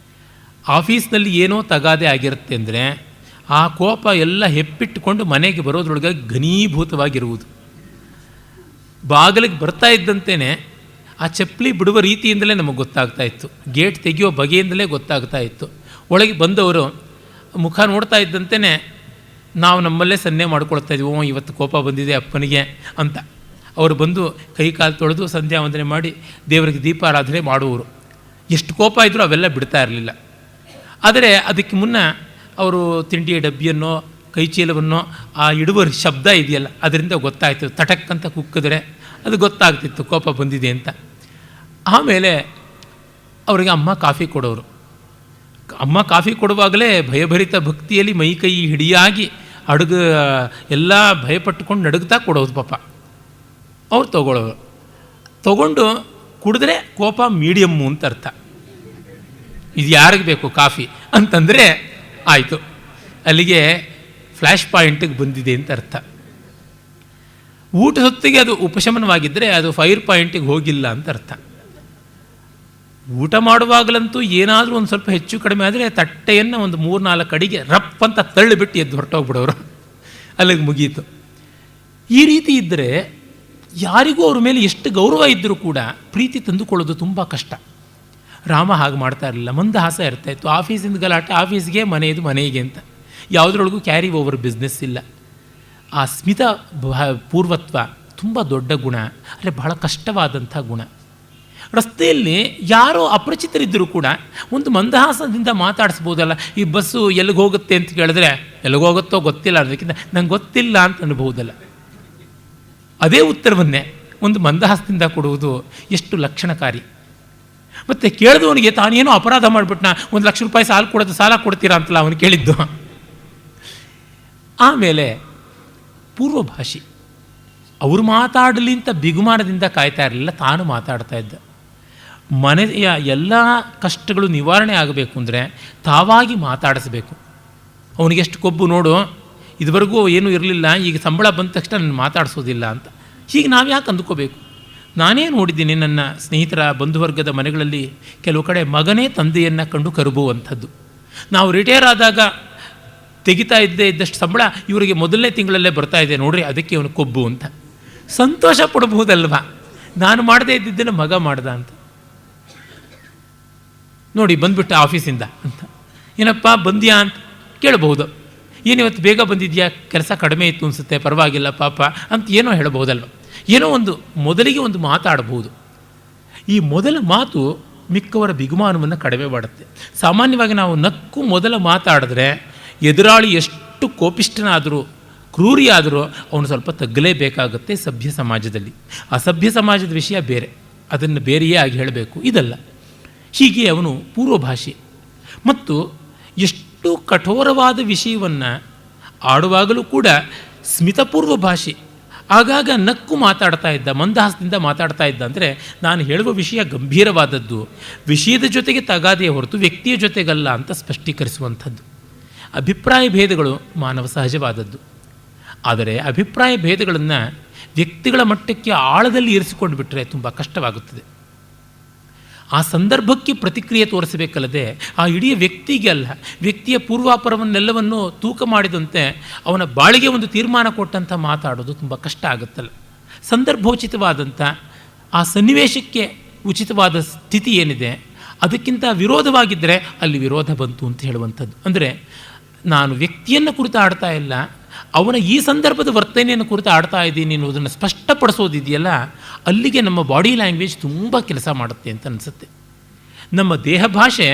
ಆಫೀಸ್ನಲ್ಲಿ ಏನೋ ತಗಾದೆ ಆಗಿರುತ್ತೆ ಅಂದರೆ ಆ ಕೋಪ ಎಲ್ಲ ಹೆಪ್ಪಿಟ್ಟುಕೊಂಡು ಮನೆಗೆ ಬರೋದ್ರೊಳಗೆ ಘನೀಭೂತವಾಗಿರುವುದು. ಬಾಗಿಲಿಗೆ ಬರ್ತಾ ಇದ್ದಂತೆಯೇ ಆ ಚಪ್ಪಲಿ ಬಿಡುವ ರೀತಿಯಿಂದಲೇ ನಮಗೆ ಗೊತ್ತಾಗ್ತಾ ಇತ್ತು, ಗೇಟ್ ತೆಗೆಯೋ ಬಗೆಯಿಂದಲೇ ಗೊತ್ತಾಗ್ತಾ ಇತ್ತು. ಒಳಗೆ ಬಂದವರು ಮುಖ ನೋಡ್ತಾ ಇದ್ದಂತೆಯೇ ನಾವು ನಮ್ಮಲ್ಲೇ ಸನ್ನೆ ಮಾಡ್ಕೊಳ್ತಾ ಇದ್ವಿ, ಓ ಇವತ್ತು ಕೋಪ ಬಂದಿದೆ ಅಪ್ಪನಿಗೆ ಅಂತ. ಅವರು ಬಂದು ಕೈ ಕಾಲು ತೊಳೆದು ಸಂಧ್ಯಾ ವಂದನೆ ಮಾಡಿ ದೇವರಿಗೆ ದೀಪಾರಾಧನೆ ಮಾಡುವರು. ಎಷ್ಟು ಕೋಪ ಇದ್ದರೂ ಅವೆಲ್ಲ ಬಿಡ್ತಾ ಇರಲಿಲ್ಲ. ಆದರೆ ಅದಕ್ಕೆ ಮುನ್ನ ಅವರು ತಿಂಡಿಯ ಡಬ್ಬಿಯನ್ನೋ ಕೈಚೀಲವನ್ನು ಆ ಇಡುವ ಶಬ್ದ ಇದೆಯಲ್ಲ ಅದರಿಂದ ಗೊತ್ತಾಯಿತು. ತಟಕ್ ಅಂತ ಕುಕ್ಕಿದ್ರೆ ಅದು ಗೊತ್ತಾಗ್ತಿತ್ತು ಕೋಪ ಬಂದಿದೆ ಅಂತ. ಆಮೇಲೆ ಅವರಿಗೆ ಅಮ್ಮ ಕಾಫಿ ಕೊಡೋರು. ಅಮ್ಮ ಕಾಫಿ ಕೊಡುವಾಗಲೇ ಭಯಭರಿತ ಭಕ್ತಿಯಲ್ಲಿ ಮೈ ಕೈ ಹಿಡಿಯಾಗಿ ಎಲ್ಲ ಭಯಪಟ್ಟುಕೊಂಡು ನಡುಗ್ತಾ ಕೊಡೋದು ಪಾಪ. ಅವ್ರು ತಗೊಳ್ಳೋರು. ತಗೊಂಡು ಕುಡಿದ್ರೆ ಕೋಪ ಮೀಡಿಯಮ್ಮು ಅಂತ ಅರ್ಥ. ಇದು ಯಾರಿಗೆ ಬೇಕು ಕಾಫಿ ಅಂತಂದರೆ ಆಯಿತು, ಅಲ್ಲಿಗೆ ಫ್ಲ್ಯಾಶ್ ಪಾಯಿಂಟಿಗೆ ಬಂದಿದೆ ಅಂತ ಅರ್ಥ. ಊಟ ಹೊತ್ತಿಗೆ ಅದು ಉಪಶಮನವಾಗಿದ್ದರೆ ಅದು ಫೈರ್ ಪಾಯಿಂಟಿಗೆ ಹೋಗಿಲ್ಲ ಅಂತ ಅರ್ಥ. ಊಟ ಮಾಡುವಾಗಲಂತೂ ಏನಾದರೂ ಒಂದು ಸ್ವಲ್ಪ ಹೆಚ್ಚು ಕಡಿಮೆ ಆದರೆ ತಟ್ಟೆಯನ್ನು ಒಂದು 3-4 ಅಡಿಗೆ ರಪ್ ಅಂತ ತಳ್ಳಿಬಿಟ್ಟು ಎದ್ದು ಹೊರಟೋಗ್ಬಿಡೋರು, ಅಲ್ಲಿಗೆ ಮುಗೀತು. ಈ ರೀತಿ ಇದ್ದರೆ ಯಾರಿಗೂ ಅವ್ರ ಮೇಲೆ ಎಷ್ಟು ಗೌರವ ಇದ್ದರೂ ಕೂಡ ಪ್ರೀತಿ ತಂದುಕೊಳ್ಳೋದು ತುಂಬ ಕಷ್ಟ. ರಾಮ ಹಾಗೆ ಮಾಡ್ತಾ ಇರಲಿಲ್ಲ, ಮಂದಹಾಸ ಇರ್ತಾಯಿತ್ತು. ಆಫೀಸಿಂದ ಗಲಾಟೆ ಆಫೀಸ್ಗೆ, ಮನೆಯದು ಮನೆಗೆ ಅಂತ, ಯಾವುದ್ರೊಳಗೂ ಕ್ಯಾರಿ ಓವರ್ ಬಿಸ್ನೆಸ್ ಇಲ್ಲ. ಆ ಸ್ಮಿತ ಪೂರ್ವತ್ವ ತುಂಬ ದೊಡ್ಡ ಗುಣ, ಅಂದರೆ ಬಹಳ ಕಷ್ಟವಾದಂಥ ಗುಣ. ರಸ್ತೆಯಲ್ಲಿ ಯಾರೋ ಅಪರಿಚಿತರಿದ್ದರೂ ಕೂಡ ಒಂದು ಮಂದಹಾಸದಿಂದ ಮಾತಾಡಿಸ್ಬೋದಲ್ಲ. ಈ ಬಸ್ಸು ಎಲ್ಲಿಗೆ ಹೋಗುತ್ತೆ ಅಂತ ಕೇಳಿದ್ರೆ ಎಲ್ಲಿಗೆ ಹೋಗುತ್ತೋ ಗೊತ್ತಿಲ್ಲ, ಅದಕ್ಕಿಂತ ನಂಗೆ ಗೊತ್ತಿಲ್ಲ ಅಂತ ಅನ್ಬಹುದಲ್ಲ. ಅದೇ ಉತ್ತರವನ್ನೇ ಒಂದು ಮಂದಹಾಸದಿಂದ ಕೊಡುವುದು ಎಷ್ಟು ಲಕ್ಷಣಕಾರಿ. ಮತ್ತು ಕೇಳಿದವನಿಗೆ ತಾನೇನೋ ಅಪರಾಧ ಮಾಡಿಬಿಟ್ನ, 1 ಲಕ್ಷ ರೂಪಾಯಿ ಸಾಲ ಕೊಡ್ತೀರಾ ಅಂತಲ್ಲ ಅವನು ಕೇಳಿದ್ದು. ಆಮೇಲೆ ಪೂರ್ವಭಾಷಿ, ಅವರು ಮಾತಾಡಲಿ ಅಂತ ಬಿಗುಮಾನದಿಂದ ಕಾಯ್ತಾ ಇರಲಿಲ್ಲ, ತಾನು ಮಾತಾಡ್ತಾ ಇದ್ದ. ಮನೆಯ ಎಲ್ಲ ಕಷ್ಟಗಳು ನಿವಾರಣೆ ಆಗಬೇಕು ಅಂದರೆ ತಾವಾಗಿ ಮಾತಾಡಿಸ್ಬೇಕು. ಅವನಿಗೆಷ್ಟು ಕೊಬ್ಬು ನೋಡು, ಇದುವರೆಗೂ ಏನೂ ಇರಲಿಲ್ಲ, ಈಗ ಸಂಬಳ ಬಂದ ತಕ್ಷಣ ನನ್ನ ಮಾತಾಡಿಸೋದಿಲ್ಲ ಅಂತ. ಹೀಗೆ ನಾವು ಯಾಕೆ ಅಂದ್ಕೋಬೇಕು? ನಾನೇ ನೋಡಿದ್ದೀನಿ ನನ್ನ ಸ್ನೇಹಿತರ ಬಂಧುವರ್ಗದ ಮನೆಗಳಲ್ಲಿ ಕೆಲವು ಕಡೆ ಮಗನೇ ತಂದೆಯನ್ನು ಕಂಡು ಕರುಬುವಂಥದ್ದು. ನಾವು ರಿಟೈರ್ ಆದಾಗ ತೆಗಿತಾ ಇದ್ದಷ್ಟು ಸಂಬಳ ಇವರಿಗೆ ಮೊದಲನೇ ತಿಂಗಳಲ್ಲೇ ಬರ್ತಾ ಇದೆ ನೋಡ್ರಿ, ಅದಕ್ಕೆ ಅವನು ಕೊಬ್ಬು ಅಂತ ಸಂತೋಷ ಪಡಬಹುದಲ್ವ. ನಾನು ಮಾಡದೇ ಇದ್ದಿದ್ದನ್ನು ಮಗ ಮಾಡ್ದ ಅಂತ. ನೋಡಿ ಬಂದುಬಿಟ್ಟ ಆಫೀಸಿಂದ ಅಂತ, ಏನಪ್ಪ ಬಂದ್ಯಾ ಅಂತ ಕೇಳಬಹುದು. ಏನಿವತ್ತು ಬೇಗ ಬಂದಿದ್ಯಾ, ಕೆಲಸ ಕಡಿಮೆ ಇತ್ತು ಅನಿಸುತ್ತೆ, ಪರವಾಗಿಲ್ಲ ಪಾಪ ಅಂತ ಏನೋ ಹೇಳಬಹುದಲ್ವ. ಏನೋ ಒಂದು ಮೊದಲಿಗೆ ಒಂದು ಮಾತಾಡಬಹುದು. ಈ ಮೊದಲ ಮಾತು ಮಿಕ್ಕವರ ಬಿಗುಮಾನವನ್ನು ಕಡಿಮೆ ಮಾಡುತ್ತೆ. ಸಾಮಾನ್ಯವಾಗಿ ನಾವು ನಕ್ಕು ಮೊದಲ ಮಾತಾಡಿದ್ರೆ ಎದುರಾಳಿ ಎಷ್ಟು ಕೋಪಿಷ್ಠನಾದರೂ ಕ್ರೂರಿಯಾದರೂ ಅವನು ಸ್ವಲ್ಪ ತಗ್ಗಲೇಬೇಕಾಗುತ್ತೆ ಸಭ್ಯ ಸಮಾಜದಲ್ಲಿ. ಅಸಭ್ಯ ಸಮಾಜದ ವಿಷಯ ಬೇರೆ, ಅದನ್ನು ಬೇರೆಯೇ ಆಗಿ ಹೇಳಬೇಕು, ಇದಲ್ಲ. ಹೀಗೆ ಅವನು ಪೂರ್ವಭಾಷೆ ಮತ್ತು ಎಷ್ಟು ಕಠೋರವಾದ ವಿಷಯವನ್ನು ಆಡುವಾಗಲೂ ಕೂಡ ಸ್ಮಿತಪೂರ್ವ ಭಾಷೆ. ಆಗಾಗ ನಕ್ಕು ಮಾತಾಡ್ತಾ ಇದ್ದ, ಮಂದಹಾಸದಿಂದ ಮಾತಾಡ್ತಾ ಇದ್ದ. ಅಂದರೆ ನಾನು ಹೇಳುವ ವಿಷಯ ಗಂಭೀರವಾದದ್ದು, ವಿಷಯದ ಜೊತೆಗೆ ತಗಾದೆಯ ಹೊರತು ವ್ಯಕ್ತಿಯ ಜೊತೆಗಲ್ಲ ಅಂತ ಸ್ಪಷ್ಟೀಕರಿಸುವಂಥದ್ದು. ಅಭಿಪ್ರಾಯ ಭೇದಗಳು ಮಾನವ ಸಹಜವಾದದ್ದು. ಆದರೆ ಅಭಿಪ್ರಾಯ ಭೇದಗಳನ್ನು ವ್ಯಕ್ತಿಗಳ ಮಟ್ಟಕ್ಕೆ ಆಳದಲ್ಲಿ ಇರಿಸಿಕೊಂಡು ಬಿಟ್ಟರೆ ತುಂಬ ಕಷ್ಟವಾಗುತ್ತದೆ. ಆ ಸಂದರ್ಭಕ್ಕೆ ಪ್ರತಿಕ್ರಿಯೆ ತೋರಿಸಬೇಕಲ್ಲದೆ ಆ ಇಡೀ ವ್ಯಕ್ತಿಗೆ ಅಲ್ಲ, ವ್ಯಕ್ತಿಯ ಪೂರ್ವಾಪರವನ್ನೆಲ್ಲವನ್ನು ತೂಕ ಮಾಡಿದಂತೆ ಅವನ ಬಾಳಿಗೆ ಒಂದು ತೀರ್ಮಾನ ಕೊಟ್ಟಂಥ ಮಾತಾಡೋದು ತುಂಬ ಕಷ್ಟ ಆಗುತ್ತಲ್ಲ. ಸಂದರ್ಭೋಚಿತವಾದಂಥ ಆ ಸನ್ನಿವೇಶಕ್ಕೆ ಉಚಿತವಾದ ಸ್ಥಿತಿ ಏನಿದೆ ಅದಕ್ಕಿಂತ ವಿರೋಧವಾಗಿದ್ದರೆ ಅಲ್ಲಿ ವಿರೋಧ ಬಂತು ಅಂತ ಹೇಳುವಂಥದ್ದು. ಅಂದರೆ ನಾನು ವ್ಯಕ್ತಿಯನ್ನು ಕುರಿತು ಆಡ್ತಾ ಇಲ್ಲ, ಅವನ ಈ ಸಂದರ್ಭದ ವರ್ತನೆಯನ್ನು ಕುರಿತು ಆಡ್ತಾ ಇದ್ದೀನಿ ಅನ್ನೋದನ್ನು ಸ್ಪಷ್ಟಪಡಿಸೋದಿದೆಯಲ್ಲ, ಅಲ್ಲಿಗೆ ನಮ್ಮ ಬಾಡಿ ಲ್ಯಾಂಗ್ವೇಜ್ ತುಂಬ ಕೆಲಸ ಮಾಡುತ್ತೆ ಅಂತ ಅನಿಸುತ್ತೆ. ನಮ್ಮ ದೇಹ ಭಾಷೆ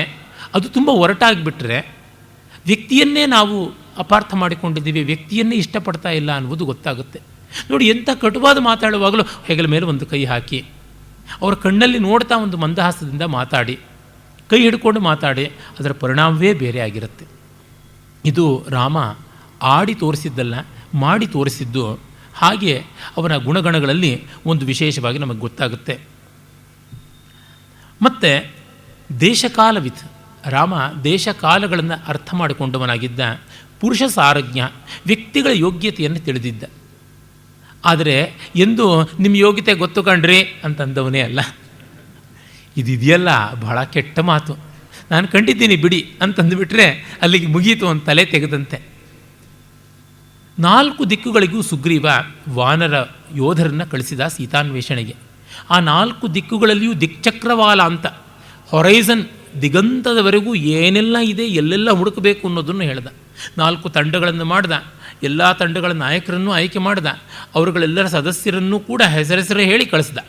ಅದು ತುಂಬ ಒರಟಾಗಿಬಿಟ್ರೆ ವ್ಯಕ್ತಿಯನ್ನೇ ನಾವು ಅಪಾರ್ಥ ಮಾಡಿಕೊಂಡಿದ್ದೀವಿ, ವ್ಯಕ್ತಿಯನ್ನೇ ಇಷ್ಟಪಡ್ತಾ ಇಲ್ಲ ಅನ್ನೋದು ಗೊತ್ತಾಗುತ್ತೆ. ನೋಡಿ, ಎಂಥ ಕಟುವಾದ ಮಾತಾಡುವಾಗಲೂ ಹೆಗಲ ಮೇಲೆ ಒಂದು ಕೈ ಹಾಕಿ ಅವರ ಕಣ್ಣಲ್ಲಿ ನೋಡ್ತಾ ಒಂದು ಮಂದಹಾಸದಿಂದ ಮಾತಾಡಿ, ಕೈ ಹಿಡ್ಕೊಂಡು ಮಾತಾಡಿ, ಅದರ ಪರಿಣಾಮವೇ ಬೇರೆ ಆಗಿರುತ್ತೆ. ಇದು ರಾಮ ಆಡಿ ತೋರಿಸಿದ್ದಲ್ಲ, ಮಾಡಿ ತೋರಿಸಿದ್ದು. ಹಾಗೆ ಅವನ ಗುಣಗಣಗಳಲ್ಲಿ ಒಂದು ವಿಶೇಷವಾಗಿ ನಮಗೆ ಗೊತ್ತಾಗುತ್ತೆ. ಮತ್ತು ದೇಶಕಾಲವಿತ್, ರಾಮ ದೇಶಕಾಲಗಳನ್ನು ಅರ್ಥ ಮಾಡಿಕೊಂಡವನಾಗಿದ್ದ. ಪುರುಷ ಸಾರಜ್ಞ, ವ್ಯಕ್ತಿಗಳ ಯೋಗ್ಯತೆಯನ್ನು ತಿಳಿದಿದ್ದ. ಆದರೆ ಎಂದು ನಿಮ್ಮ ಯೋಗ್ಯತೆ ಗೊತ್ತು ಕಂಡ್ರಿ ಅಂತಂದವನೇ ಅಲ್ಲ. ಇದೆಯಲ್ಲ ಬಹಳ ಕೆಟ್ಟ ಮಾತು. ನಾನು ಕಂಡಿದ್ದೀನಿ ಬಿಡಿ ಅಂತಂದುಬಿಟ್ರೆ ಅಲ್ಲಿಗೆ ಮುಗೀತು ಅಂತ ತಲೆ ತೆಗೆದಂತೆ. 4 ದಿಕ್ಕುಗಳಿಗೂ ಸುಗ್ರೀವ ವಾನರ ಯೋಧರನ್ನು ಕಳಿಸಿದ ಸೀತಾನ್ವೇಷಣೆಗೆ. ಆ 4 ದಿಕ್ಕುಗಳಲ್ಲಿಯೂ ದಿಕ್ಚಕ್ರವಾಲ ಅಂತ, ಹೊರೈಸನ್ ದಿಗಂತದವರೆಗೂ ಏನೆಲ್ಲ ಇದೆ, ಎಲ್ಲೆಲ್ಲ ಹುಡುಕಬೇಕು ಅನ್ನೋದನ್ನು ಹೇಳ್ದ. 4 ತಂಡಗಳನ್ನು ಮಾಡ್ದ, ಎಲ್ಲ ತಂಡಗಳ ನಾಯಕರನ್ನು ಆಯ್ಕೆ ಮಾಡ್ದ, ಅವರುಗಳೆಲ್ಲರ ಸದಸ್ಯರನ್ನೂ ಕೂಡ ಹೆಸರೆಸರೇ ಹೇಳಿ ಕಳಿಸ್ದ.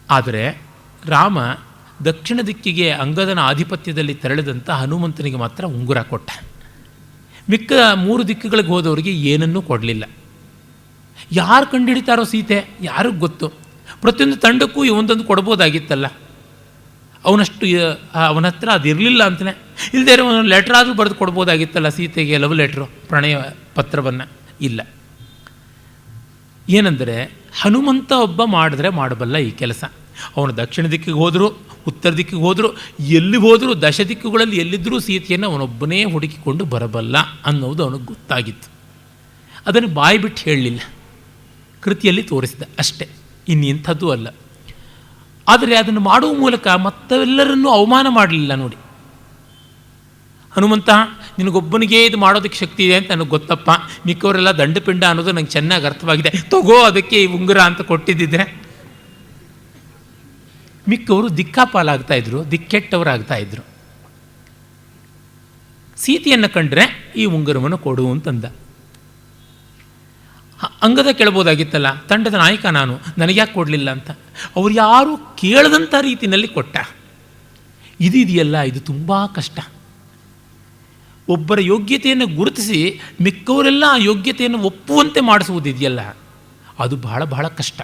ಆದರೆ ರಾಮ ದಕ್ಷಿಣ ದಿಕ್ಕಿಗೆ ಅಂಗದನ ಆಧಿಪತ್ಯದಲ್ಲಿ ತೆರಳಿದಂಥ ಹನುಮಂತನಿಗೆ ಮಾತ್ರ ಉಂಗುರ ಕೊಟ್ಟ. ಮಿಕ್ಕ 3 ದಿಕ್ಕುಗಳಿಗೆ ಹೋದವರಿಗೆ ಏನನ್ನೂ ಕೊಡಲಿಲ್ಲ. ಯಾರು ಕಂಡುಹಿಡಿತಾರೋ ಸೀತೆ ಯಾರಿಗೂ ಗೊತ್ತು. ಪ್ರತಿಯೊಂದು ತಂಡಕ್ಕೂ ಒಂದೊಂದು ಕೊಡ್ಬೋದಾಗಿತ್ತಲ್ಲ, ಅವನಷ್ಟು ಅವನ ಹತ್ರ ಅದು ಇರಲಿಲ್ಲ ಅಂತಲೇ. ಇಲ್ಲದೇ ಇರೋ ಒಂದು ಲೆಟ್ರ್ ಆದರೂ ಬರೆದು ಕೊಡ್ಬೋದಾಗಿತ್ತಲ್ಲ ಸೀತೆಗೆ, ಲವ್ ಲೆಟ್ರು, ಪ್ರಣಯ ಪತ್ರವನ್ನು. ಇಲ್ಲ. ಏನೆಂದರೆ ಹನುಮಂತ ಒಬ್ಬ ಮಾಡಿದ್ರೆ ಮಾಡಬಲ್ಲ ಈ ಕೆಲಸ. ಅವನು ದಕ್ಷಿಣ ದಿಕ್ಕಿಗೆ ಹೋದರೂ, ಉತ್ತರ ದಿಕ್ಕಿಗೆ ಹೋದರೂ, ಎಲ್ಲಿಗೆ ಹೋದರೂ, ದಶ ದಿಕ್ಕುಗಳಲ್ಲಿ ಎಲ್ಲಿದ್ದರೂ ಸೀತೆಯನ್ನು ಅವನೊಬ್ಬನೇ ಹುಡುಕಿಕೊಂಡು ಬರಬಲ್ಲ ಅನ್ನೋದು ಅವನಿಗೆ ಗೊತ್ತಾಗಿತ್ತು. ಅದನ್ನು ಬಾಯಿ ಬಿಟ್ಟು ಹೇಳಲಿಲ್ಲ, ಕೃತಿಯಲ್ಲಿ ತೋರಿಸಿದ ಅಷ್ಟೇ, ಇನ್ನೆಂಥದ್ದು ಅಲ್ಲ. ಆದರೆ ಅದನ್ನು ಮಾಡುವ ಮೂಲಕ ಮತ್ತೆಲ್ಲರನ್ನೂ ಅವಮಾನ ಮಾಡಲಿಲ್ಲ. ನೋಡಿ, ಹನುಮಂತ ನಿನಗೊಬ್ಬನಿಗೆ ಇದು ಮಾಡೋದಕ್ಕೆ ಶಕ್ತಿ ಇದೆ ಅಂತ ನನಗೆ ಗೊತ್ತಪ್ಪ, ಮಿಕ್ಕವರೆಲ್ಲ ದಂಡಪಿಂಡ ಅನ್ನೋದು ನಂಗೆ ಚೆನ್ನಾಗಿ ಅರ್ಥವಾಗಿದೆ, ತಗೋ ಅದಕ್ಕೆ ಈ ಉಂಗುರ ಅಂತ ಕೊಟ್ಟಿದ್ದಿದ್ರೆ ಮಿಕ್ಕವರು ದಿಕ್ಕಾಪಾಲಾಗ್ತಾಯಿದ್ರು, ದಿಕ್ಕೆಟ್ಟವರಾಗ್ತಾಯಿದ್ರು. ಸೀತೆಯನ್ನು ಕಂಡ್ರೆ ಈ ಉಂಗುರವನ್ನು ಕೊಡು ಅಂತಂದ. ಅಂಗದ ಕೇಳ್ಬೋದಾಗಿತ್ತಲ್ಲ, ತಂಡದ ನಾಯಕ ನಾನು, ನನಗ್ಯಾಕೆ ಕೊಡಲಿಲ್ಲ ಅಂತ. ಅವ್ರು ಯಾರೂ ಕೇಳದಂಥ ರೀತಿಯಲ್ಲಿ ಕೊಟ್ಟ. ಇದೆಯಲ್ಲ, ಇದು ತುಂಬ ಕಷ್ಟ. ಒಬ್ಬರ ಯೋಗ್ಯತೆಯನ್ನು ಗುರುತಿಸಿ ಮಿಕ್ಕವರೆಲ್ಲ ಆ ಯೋಗ್ಯತೆಯನ್ನು ಒಪ್ಪುವಂತೆ ಮಾಡಿಸುವುದಿದೆಯಲ್ಲ, ಅದು ಬಹಳ ಬಹಳ ಕಷ್ಟ.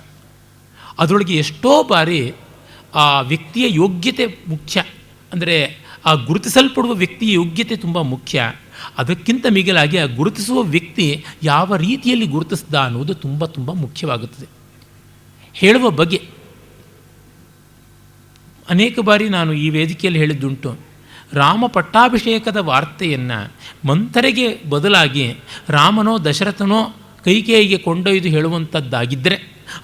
ಅದರೊಳಗೆ ಎಷ್ಟೋ ಬಾರಿ ಆ ವ್ಯಕ್ತಿಯ ಯೋಗ್ಯತೆ ಮುಖ್ಯ, ಅಂದರೆ ಆ ಗುರುತಿಸಲ್ಪಡುವ ವ್ಯಕ್ತಿಯ ಯೋಗ್ಯತೆ ತುಂಬ ಮುಖ್ಯ. ಅದಕ್ಕಿಂತ ಮಿಗಿಲಾಗಿ ಆ ಗುರುತಿಸುವ ವ್ಯಕ್ತಿ ಯಾವ ರೀತಿಯಲ್ಲಿ ಗುರುತಿಸ್ದ ಅನ್ನೋದು ತುಂಬ ತುಂಬ ಮುಖ್ಯವಾಗುತ್ತದೆ. ಹೇಳುವ ಬಗೆ ಅನೇಕ ಬಾರಿ ನಾನು ಈ ವೇದಿಕೆಯಲ್ಲಿ ಹೇಳಿದ್ದುಂಟು. ರಾಮ ಪಟ್ಟಾಭಿಷೇಕದ ವಾರ್ತೆಯನ್ನು ಮಂಥರೆಗೆ ಬದಲಾಗಿ ರಾಮನೋ ದಶರಥನೋ ಕೈಕೇಯಿಗೆ ಕೊಂಡೊಯ್ದು ಹೇಳುವಂಥದ್ದಾಗಿದ್ದರೆ,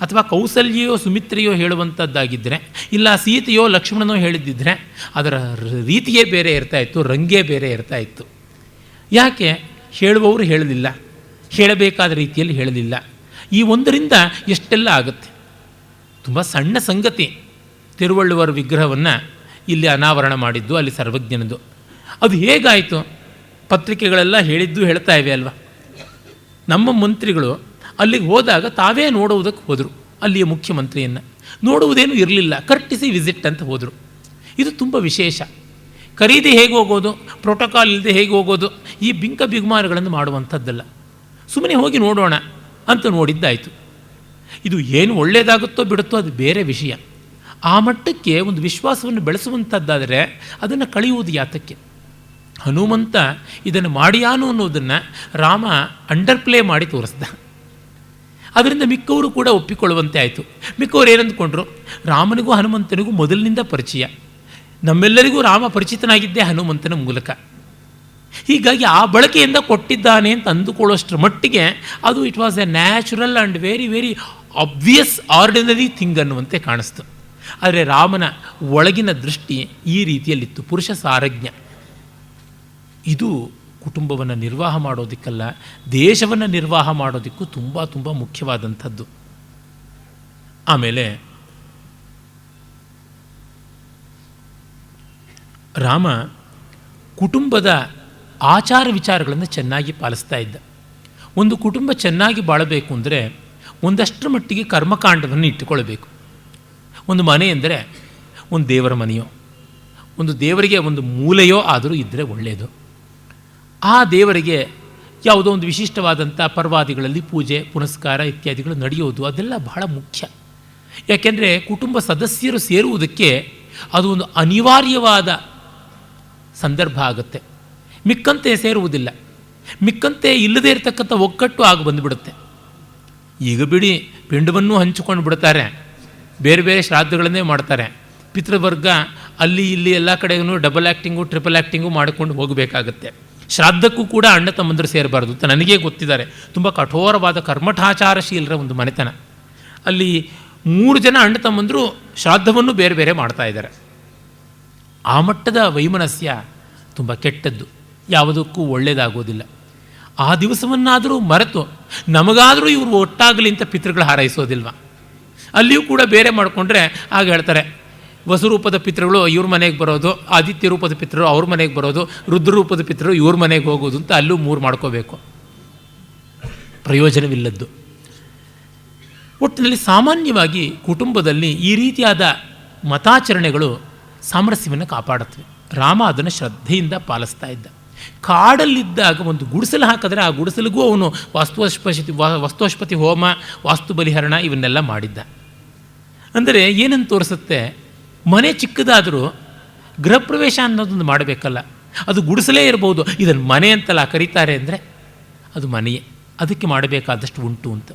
ಅಥವಾ ಕೌಸಲ್ಯೋ ಸುಮಿತ್ರೆಯೋ ಹೇಳುವಂಥದ್ದಾಗಿದ್ದರೆ, ಇಲ್ಲ ಸೀತೆಯೋ ಲಕ್ಷ್ಮಣನೋ ಹೇಳಿದ್ದಿದ್ರೆ ಅದರ ರೀತಿಯೇ ಬೇರೆ ಇರ್ತಾಯಿತ್ತು, ರಂಗೇ ಬೇರೆ ಇರ್ತಾಯಿತ್ತು. ಯಾಕೆ ಹೇಳುವವರು ಹೇಳಲಿಲ್ಲ, ಹೇಳಬೇಕಾದ ರೀತಿಯಲ್ಲಿ ಹೇಳಲಿಲ್ಲ. ಈ ಒಂದರಿಂದ ಎಷ್ಟೆಲ್ಲ ಆಗುತ್ತೆ. ತುಂಬ ಸಣ್ಣ ಸಂಗತಿ, ತಿರುವಳ್ಳುವರ ವಿಗ್ರಹವನ್ನು ಇಲ್ಲಿ ಅನಾವರಣ ಮಾಡಿದ್ದು, ಅಲ್ಲಿ ಸರ್ವಜ್ಞನದು. ಅದು ಹೇಗಾಯಿತು? ಪತ್ರಿಕೆಗಳೆಲ್ಲ ಹೇಳಿದ್ದು ಹೇಳ್ತಾ ಇವೆ ಅಲ್ವಾ. ನಮ್ಮ ಮಂತ್ರಿಗಳು ಅಲ್ಲಿಗೆ ಹೋದಾಗ ತಾವೇ ನೋಡುವುದಕ್ಕೆ ಹೋದರು. ಅಲ್ಲಿಯ ಮುಖ್ಯಮಂತ್ರಿಯನ್ನು ನೋಡುವುದೇನೂ ಇರಲಿಲ್ಲ, ಕರ್ಟಿಸಿ ವಿಸಿಟ್ ಅಂತ ಹೋದರು. ಇದು ತುಂಬ ವಿಶೇಷ. ಖರೀದಿ ಹೇಗೆ ಹೋಗೋದು, ಪ್ರೋಟೋಕಾಲ್ ಇಲ್ಲದೆ ಹೇಗೆ ಹೋಗೋದು, ಈ ಬಿಂಕ ಬಿಗುಮಾನಗಳನ್ನು ಮಾಡುವಂಥದ್ದಲ್ಲ. ಸುಮ್ಮನೆ ಹೋಗಿ ನೋಡೋಣ ಅಂತ ನೋಡಿದ್ದಾಯಿತು. ಇದು ಏನು ಒಳ್ಳೆಯದಾಗುತ್ತೋ ಬಿಡುತ್ತೋ ಅದು ಬೇರೆ ವಿಷಯ. ಆ ಮಟ್ಟಕ್ಕೆ ಒಂದು ವಿಶ್ವಾಸವನ್ನು ಬೆಳೆಸುವಂಥದ್ದಾದರೆ ಅದನ್ನು ಕಳೆಯುವುದು ಯಾತಕ್ಕೆ? ಹನುಮಂತ ಇದನ್ನು ಮಾಡಿಯಾನು ಅನ್ನೋದನ್ನು ರಾಮ ಅಂಡರ್ಪ್ಲೇ ಮಾಡಿ ತೋರಿಸ್ದ. ಅದರಿಂದ ಮಿಕ್ಕವರು ಕೂಡ ಒಪ್ಪಿಕೊಳ್ಳುವಂತೆ ಆಯಿತು. ಮಿಕ್ಕವರು ಏನಂದುಕೊಂಡ್ರು, ರಾಮನಿಗೂ ಹನುಮಂತನಿಗೂ ಮೊದಲಿನಿಂದ ಪರಿಚಯ, ನಮ್ಮೆಲ್ಲರಿಗೂ ರಾಮ ಪರಿಚಿತನಾಗಿದ್ದೇ ಹನುಮಂತನ ಮೂಲಕ. ಹೀಗಾಗಿ ಆ ಬಳಕೆಯಿಂದ ಕೊಟ್ಟಿದ್ದಾನೆ ಅಂತ ಅಂದುಕೊಳ್ಳೋಷ್ಟರ ಮಟ್ಟಿಗೆ ಅದು it was a natural and very very obvious ordinary thing ಅನ್ನುವಂತೆ ಕಾಣಿಸ್ತು. ಆದರೆ ರಾಮನ ಒಳಗಿನ ದೃಷ್ಟಿ ಈ ರೀತಿಯಲ್ಲಿತ್ತು, ಪುರುಷ ಸಾರಜ್ಞ. ಇದು ಕುಟುಂಬವನ್ನು ನಿರ್ವಾಹ ಮಾಡೋದಕ್ಕಲ್ಲ, ದೇಶವನ್ನು ನಿರ್ವಾಹ ಮಾಡೋದಕ್ಕೂ ತುಂಬ ತುಂಬ ಮುಖ್ಯವಾದಂಥದ್ದು. ಆಮೇಲೆ ರಾಮ ಕುಟುಂಬದ ಆಚಾರ ವಿಚಾರಗಳನ್ನು ಚೆನ್ನಾಗಿ ಪಾಲಿಸ್ತಾ ಇದ್ದ. ಒಂದು ಕುಟುಂಬ ಚೆನ್ನಾಗಿ ಬಾಳಬೇಕು ಅಂದರೆ ಒಂದಷ್ಟರ ಮಟ್ಟಿಗೆ ಕರ್ಮಕಾಂಡವನ್ನು ಇಟ್ಟುಕೊಳ್ಬೇಕು. ಒಂದು ಮನೆ ಎಂದರೆ ಒಂದು ದೇವರ ಮನೆಯೋ, ಒಂದು ದೇವರಿಗೆ ಒಂದು ಮೂಲೆಯೋ ಆದರೂ ಇದ್ದರೆ ಒಳ್ಳೆಯದು. ಆ ದೇವರಿಗೆ ಯಾವುದೋ ಒಂದು ವಿಶಿಷ್ಟವಾದಂಥ ಪರ್ವಾದಿಗಳಲ್ಲಿ ಪೂಜೆ ಪುನಸ್ಕಾರ ಇತ್ಯಾದಿಗಳು ನಡೆಯೋದು, ಅದೆಲ್ಲ ಬಹಳ ಮುಖ್ಯ. ಯಾಕೆಂದರೆ ಕುಟುಂಬ ಸದಸ್ಯರು ಸೇರುವುದಕ್ಕೆ ಅದು ಒಂದು ಅನಿವಾರ್ಯವಾದ ಸಂದರ್ಭ ಆಗುತ್ತೆ. ಮಿಕ್ಕಂತೆ ಸೇರುವುದಿಲ್ಲ, ಮಿಕ್ಕಂತೆ ಇಲ್ಲದೇ ಇರತಕ್ಕಂಥ ಒಗ್ಗಟ್ಟು ಆಗಿ ಬಂದುಬಿಡುತ್ತೆ. ಈಗ ಬಿಡಿ, ಪಿಂಡವನ್ನೂ ಹಂಚಿಕೊಂಡು ಬಿಡ್ತಾರೆ, ಬೇರೆ ಬೇರೆ ಶ್ರಾದ್ದಗಳನ್ನೇ ಮಾಡ್ತಾರೆ. ಪಿತೃವರ್ಗ ಅಲ್ಲಿ ಇಲ್ಲಿ ಎಲ್ಲ ಕಡೆಗೂ ಡಬಲ್ ಆ್ಯಕ್ಟಿಂಗು ಟ್ರಿಪಲ್ ಆ್ಯಕ್ಟಿಂಗು ಮಾಡಿಕೊಂಡು ಹೋಗಬೇಕಾಗತ್ತೆ. ಶ್ರಾದ್ದಕ್ಕೂ ಕೂಡ ಅಣ್ಣ ತಮ್ಮಂದರು ಸೇರಬಾರ್ದು ಅಂತ ನನಗೇ ಗೊತ್ತಿದ್ದಾರೆ. ತುಂಬ ಕಠೋರವಾದ ಕರ್ಮಠಾಚಾರಶೀಲರ ಒಂದು ಮನೆತನ. ಅಲ್ಲಿ 3 ಜನ ಅಣ್ಣ ತಮ್ಮಂದರು ಶ್ರಾದ್ದವನ್ನು ಬೇರೆ ಬೇರೆ ಮಾಡ್ತಾ ಇದ್ದಾರೆ. ಆ ಮಟ್ಟದ ವೈಮನಸ್ಯ ತುಂಬ ಕೆಟ್ಟದ್ದು, ಯಾವುದಕ್ಕೂ ಒಳ್ಳೆಯದಾಗೋದಿಲ್ಲ. ಆ ದಿವಸವನ್ನಾದರೂ ಮರೆತು ನಮಗಾದರೂ ಇವರು ಒಟ್ಟಾಗಲಿ ಅಂತ ಪಿತೃಗಳು ಹಾರೈಸೋದಿಲ್ವ? ಅಲ್ಲಿಯೂ ಕೂಡ ಬೇರೆ ಮಾಡಿಕೊಂಡ್ರೆ ಆಗ ಹೇಳ್ತಾರೆ, ವಸುರೂಪದ ಪಿತೃಗಳು ಇವ್ರ ಮನೆಗೆ ಬರೋದು, ಆದಿತ್ಯ ರೂಪದ ಪಿತೃರು ಅವ್ರ ಮನೆಗೆ ಬರೋದು, ರುದ್ರರೂಪದ ಪಿತೃರು ಇವ್ರ ಮನೆಗೆ ಹೋಗೋದು ಅಂತ ಅಲ್ಲೂ 3 ಮಾಡ್ಕೋಬೇಕು. ಪ್ರಯೋಜನವಿಲ್ಲದ್ದು. ಒಟ್ಟಿನಲ್ಲಿ ಸಾಮಾನ್ಯವಾಗಿ ಕುಟುಂಬದಲ್ಲಿ ಈ ರೀತಿಯಾದ ಮತಾಚರಣೆಗಳು ಸಾಮರಸ್ಯವನ್ನು ಕಾಪಾಡುತ್ತವೆ. ರಾಮ ಅದನ್ನು ಶ್ರದ್ಧೆಯಿಂದ ಪಾಲಿಸ್ತಾ ಇದ್ದ. ಕಾಡಲ್ಲಿದ್ದಾಗ ಒಂದು ಗುಡಿಸಲು ಹಾಕಿದ್ರೆ ಆ ಗುಡಿಸಲಿಗೂ ಅವನು ವಸ್ತುವಶ್ಪತಿ ಹೋಮ, ವಾಸ್ತು ಬಲಿಹರಣ ಇವನ್ನೆಲ್ಲ ಮಾಡಿದ್ದ. ಅಂದರೆ ಏನನ್ನು ತೋರಿಸುತ್ತೆ, ಮನೆ ಚಿಕ್ಕದಾದರೂ ಗೃಹ ಪ್ರವೇಶ ಅನ್ನೋದೊಂದು ಮಾಡಬೇಕಲ್ಲ. ಅದು ಗುಡಿಸಲೇ ಇರ್ಬೋದು, ಇದನ್ನು ಮನೆ ಅಂತಲ್ಲ ಕರೀತಾರೆ ಅಂದರೆ ಅದು ಮನೆಯೇ, ಅದಕ್ಕೆ ಮಾಡಬೇಕಾದಷ್ಟು ಉಂಟು ಅಂತ.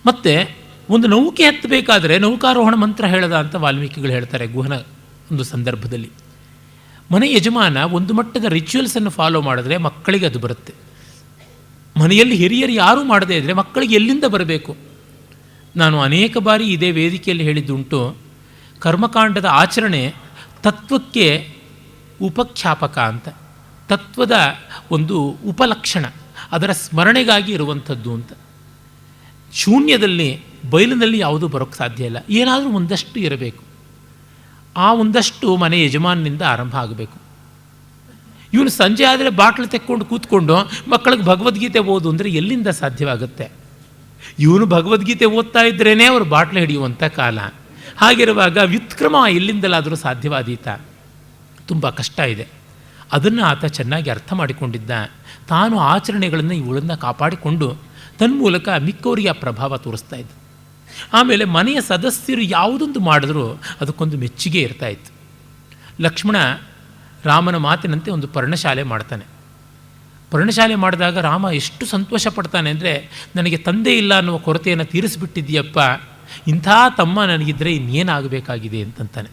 ಮತ್ತು ಒಂದು ನೌಕೆ ಹತ್ತಬೇಕಾದ್ರೆ ನೌಕಾರೋಹಣ ಮಂತ್ರ ಹೇಳದ ಅಂತ ವಾಲ್ಮೀಕಿಗಳು ಹೇಳ್ತಾರೆ ಗುಹನ ಒಂದು ಸಂದರ್ಭದಲ್ಲಿ. ಮನೆ ಯಜಮಾನ ಒಂದು ಮಟ್ಟದ ರಿಚುವಲ್ಸನ್ನು ಫಾಲೋ ಮಾಡಿದ್ರೆ ಮಕ್ಕಳಿಗೆ ಅದು ಬರುತ್ತೆ. ಮನೆಯಲ್ಲಿ ಹಿರಿಯರು ಯಾರೂ ಮಾಡದೇ ಇದ್ದರೆ ಮಕ್ಕಳಿಗೆ ಎಲ್ಲಿಂದ ಬರಬೇಕು? ನಾನು ಅನೇಕ ಬಾರಿ ಇದೇ ವೇದಿಕೆಯಲ್ಲಿ ಹೇಳಿದ್ದುಂಟು, ಕರ್ಮಕಾಂಡದ ಆಚರಣೆ ತತ್ವಕ್ಕೆ ಉಪಖ್ಯಾಪಕ ಅಂತ, ತತ್ವದ ಒಂದು ಉಪಲಕ್ಷಣ, ಅದರ ಸ್ಮರಣೆಗಾಗಿ ಇರುವಂಥದ್ದು ಅಂತ. ಶೂನ್ಯದಲ್ಲಿ ಬಯಲಿನಲ್ಲಿ ಯಾವುದೂ ಬರೋಕ್ಕೆ ಸಾಧ್ಯ ಇಲ್ಲ, ಏನಾದರೂ ಒಂದಷ್ಟು ಇರಬೇಕು. ಆ ಒಂದಷ್ಟು ಮನೆ ಯಜಮಾನಿನಿಂದ ಆರಂಭ ಆಗಬೇಕು. ಇವನು ಸಂಜೆ ಆದರೆ ಬಾಟ್ಲು ತೆಕ್ಕೊಂಡು ಕೂತ್ಕೊಂಡು ಮಕ್ಕಳಿಗೆ ಭಗವದ್ಗೀತೆ ಓದು ಅಂದರೆ ಎಲ್ಲಿಂದ ಸಾಧ್ಯವಾಗುತ್ತೆ? ಇವನು ಭಗವದ್ಗೀತೆ ಓದ್ತಾ ಇದ್ರೇ ಅವರು ಬಾಟ್ಲು ಹಿಡಿಯುವಂಥ ಕಾಲ. ಹಾಗಿರುವಾಗ ವ್ಯುತ್ಕ್ರಮ ಎಲ್ಲಿಂದಲಾದರೂ ಸಾಧ್ಯವಾದೀತ? ತುಂಬ ಕಷ್ಟ ಇದೆ. ಅದನ್ನು ಆತ ಚೆನ್ನಾಗಿ ಅರ್ಥ ಮಾಡಿಕೊಂಡಿದ್ದ. ತಾನು ಆಚರಣೆಗಳನ್ನು ಇವುಗಳನ್ನು ಕಾಪಾಡಿಕೊಂಡು ತನ್ಮೂಲಕ ಮಿಕ್ಕವರಿಗೆ ಆ ಪ್ರಭಾವ ತೋರಿಸ್ತಾ ಇದ್ದ. ಆಮೇಲೆ ಮನೆಯ ಸದಸ್ಯರು ಯಾವುದೊಂದು ಮಾಡಿದ್ರೂ ಅದಕ್ಕೊಂದು ಮೆಚ್ಚುಗೆ ಇರ್ತಾಯಿತ್ತು. ಲಕ್ಷ್ಮಣ ರಾಮನ ಮಾತಿನಂತೆ ಒಂದು ಪರ್ಣಶಾಲೆ ಮಾಡ್ತಾನೆ. ಪರ್ಣಶಾಲೆ ಮಾಡಿದಾಗ ರಾಮ ಎಷ್ಟು ಸಂತೋಷ ಪಡ್ತಾನೆ ಅಂದರೆ, ನನಗೆ ತಂದೆ ಇಲ್ಲ ಅನ್ನುವ ಕೊರತೆಯನ್ನು ತೀರಿಸಿಬಿಟ್ಟಿದ್ದೀಯಪ್ಪ, ಇಂಥ ತಮ್ಮ ನನಗಿದ್ದರೆ ಇನ್ನೇನಾಗಬೇಕಾಗಿದೆ ಅಂತಂತಾನೆ.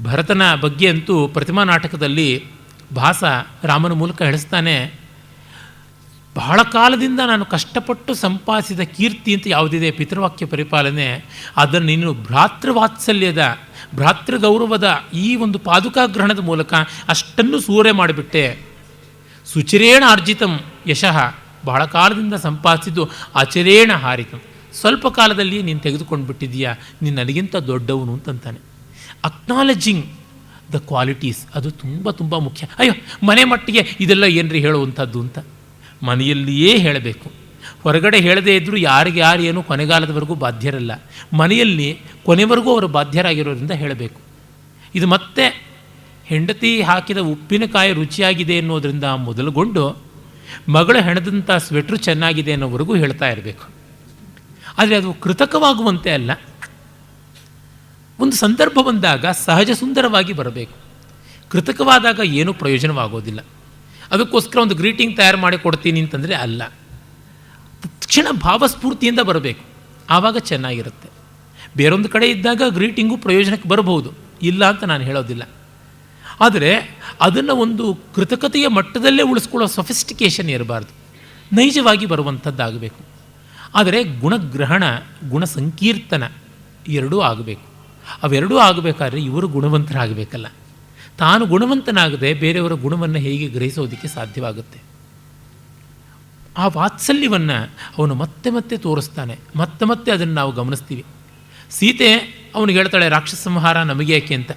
ಭರತನ ಬಗ್ಗೆ ಅಂತೂ ಪ್ರತಿಮಾ ನಾಟಕದಲ್ಲಿ ಭಾಸ ರಾಮನ ಮೂಲಕ ಹೇಳಿಸ್ತಾನೆ, ಬಹಳ ಕಾಲದಿಂದ ನಾನು ಕಷ್ಟಪಟ್ಟು ಸಂಪಾದಿಸಿದ ಕೀರ್ತಿ ಅಂತ ಯಾವುದಿದೆ ಪಿತೃವಾಕ್ಯ ಪರಿಪಾಲನೆ, ಅದನ್ನು ನೀನು ಭ್ರಾತೃವಾತ್ಸಲ್ಯದ ಭ್ರಾತೃಗೌರವದ ಈ ಒಂದು ಪಾದುಕಾಗ್ರಹಣದ ಮೂಲಕ ಅಷ್ಟನ್ನು ಸೂರೆ ಮಾಡಿಬಿಟ್ಟೆ. ಸುಚಿರೇಣ ಅರ್ಜಿತಂ ಯಶಃ, ಬಹಳ ಕಾಲದಿಂದ ಸಂಪಾದಿಸಿದ್ದು ಅಚರೇಣ ಹಾರಿತಂ, ಸ್ವಲ್ಪ ಕಾಲದಲ್ಲಿ ನೀನು ತೆಗೆದುಕೊಂಡು ಬಿಟ್ಟಿದ್ದೀಯಾ, ನೀನು ನನಗಿಂತ ದೊಡ್ಡವನು ಅಂತಂತಾನೆ. ಅಕ್ನಾಲಜಿಂಗ್ ದ ಕ್ವಾಲಿಟೀಸ್ ಅದು ತುಂಬ ತುಂಬ ಮುಖ್ಯ. ಅಯ್ಯೋ ಮನೆ ಮಟ್ಟಿಗೆ ಇದೆಲ್ಲ ಏನ್ರಿ ಹೇಳುವಂಥದ್ದು ಅಂತ ಮನೆಯಲ್ಲಿಯೇ ಹೇಳಬೇಕು. ಹೊರಗಡೆ ಹೇಳದೇ ಇದ್ದರೂ ಯಾರಿಗೆ ಯಾರು ಏನು ಕೊನೆಗಾಲದವರೆಗೂ ಬಾಧ್ಯರಲ್ಲ. ಮನೆಯಲ್ಲಿ ಕೊನೆವರೆಗೂ ಅವರು ಬಾಧ್ಯರಾಗಿರೋದ್ರಿಂದ ಹೇಳಬೇಕು. ಇದು ಮತ್ತೆ ಹೆಂಡತಿ ಹಾಕಿದ ಉಪ್ಪಿನಕಾಯಿ ರುಚಿಯಾಗಿದೆ ಅನ್ನೋದರಿಂದ ಮೊದಲುಗೊಂಡು ಮಗಳ ಹೆಣದಂಥ ಸ್ವೆಟ್ರು ಚೆನ್ನಾಗಿದೆ ಅನ್ನೋವರೆಗೂ ಹೇಳ್ತಾ ಇರಬೇಕು. ಆದರೆ ಅದು ಕೃತಕವಾಗುವಂತೆ ಅಲ್ಲ. ಒಂದು ಸಂದರ್ಭ ಬಂದಾಗ ಸಹಜ ಸುಂದರವಾಗಿ ಬರಬೇಕು. ಕೃತಕವಾದಾಗ ಏನೂ ಪ್ರಯೋಜನವಾಗೋದಿಲ್ಲ. ಅದಕ್ಕೋಸ್ಕರ ಒಂದು ಗ್ರೀಟಿಂಗ್ ತಯಾರು ಮಾಡಿ ಕೊಡ್ತೀನಿ ಅಂತಂದರೆ ಅಲ್ಲ, ತಕ್ಷಣ ಭಾವಸ್ಫೂರ್ತಿಯಿಂದ ಬರಬೇಕು, ಆವಾಗ ಚೆನ್ನಾಗಿರುತ್ತೆ. ಬೇರೊಂದು ಕಡೆ ಇದ್ದಾಗ ಗ್ರೀಟಿಂಗು ಪ್ರಯೋಜನಕ್ಕೆ ಬರಬಹುದು, ಇಲ್ಲ ಅಂತ ನಾನು ಹೇಳೋದಿಲ್ಲ. ಆದರೆ ಅದನ್ನು ಒಂದು ಕೃತಕತೆಯ ಮಟ್ಟದಲ್ಲೇ ಉಳಿಸ್ಕೊಳ್ಳೋ ಸೊಫಿಸ್ಟಿಕೇಷನ್ ಇರಬಾರ್ದು, ನೈಜವಾಗಿ ಬರುವಂಥದ್ದಾಗಬೇಕು. ಆದರೆ ಗುಣಗ್ರಹಣ ಗುಣ ಸಂಕೀರ್ತನ ಎರಡೂ ಆಗಬೇಕು. ಅವೆರಡೂ ಆಗಬೇಕಾದ್ರೆ ಇವರು ಗುಣವಂತರಾಗಬೇಕಲ್ಲ. ತಾನು ಗುಣವಂತನಾಗದೆ ಬೇರೆಯವರ ಗುಣವನ್ನು ಹೇಗೆ ಗ್ರಹಿಸೋದಕ್ಕೆ ಸಾಧ್ಯವಾಗುತ್ತೆ? ಆ ವಾತ್ಸಲ್ಯವನ್ನು ಅವನು ಮತ್ತೆ ಮತ್ತೆ ತೋರಿಸ್ತಾನೆ, ಮತ್ತೆ ಮತ್ತೆ ಅದನ್ನು ನಾವು ಗಮನಿಸ್ತೀವಿ. ಸೀತೆ ಅವನಿಗೆ ಹೇಳ್ತಾಳೆ ರಾಕ್ಷಸ ಸಂಹಾರ ನಮಗೆ ಯಾಕೆ ಅಂತ.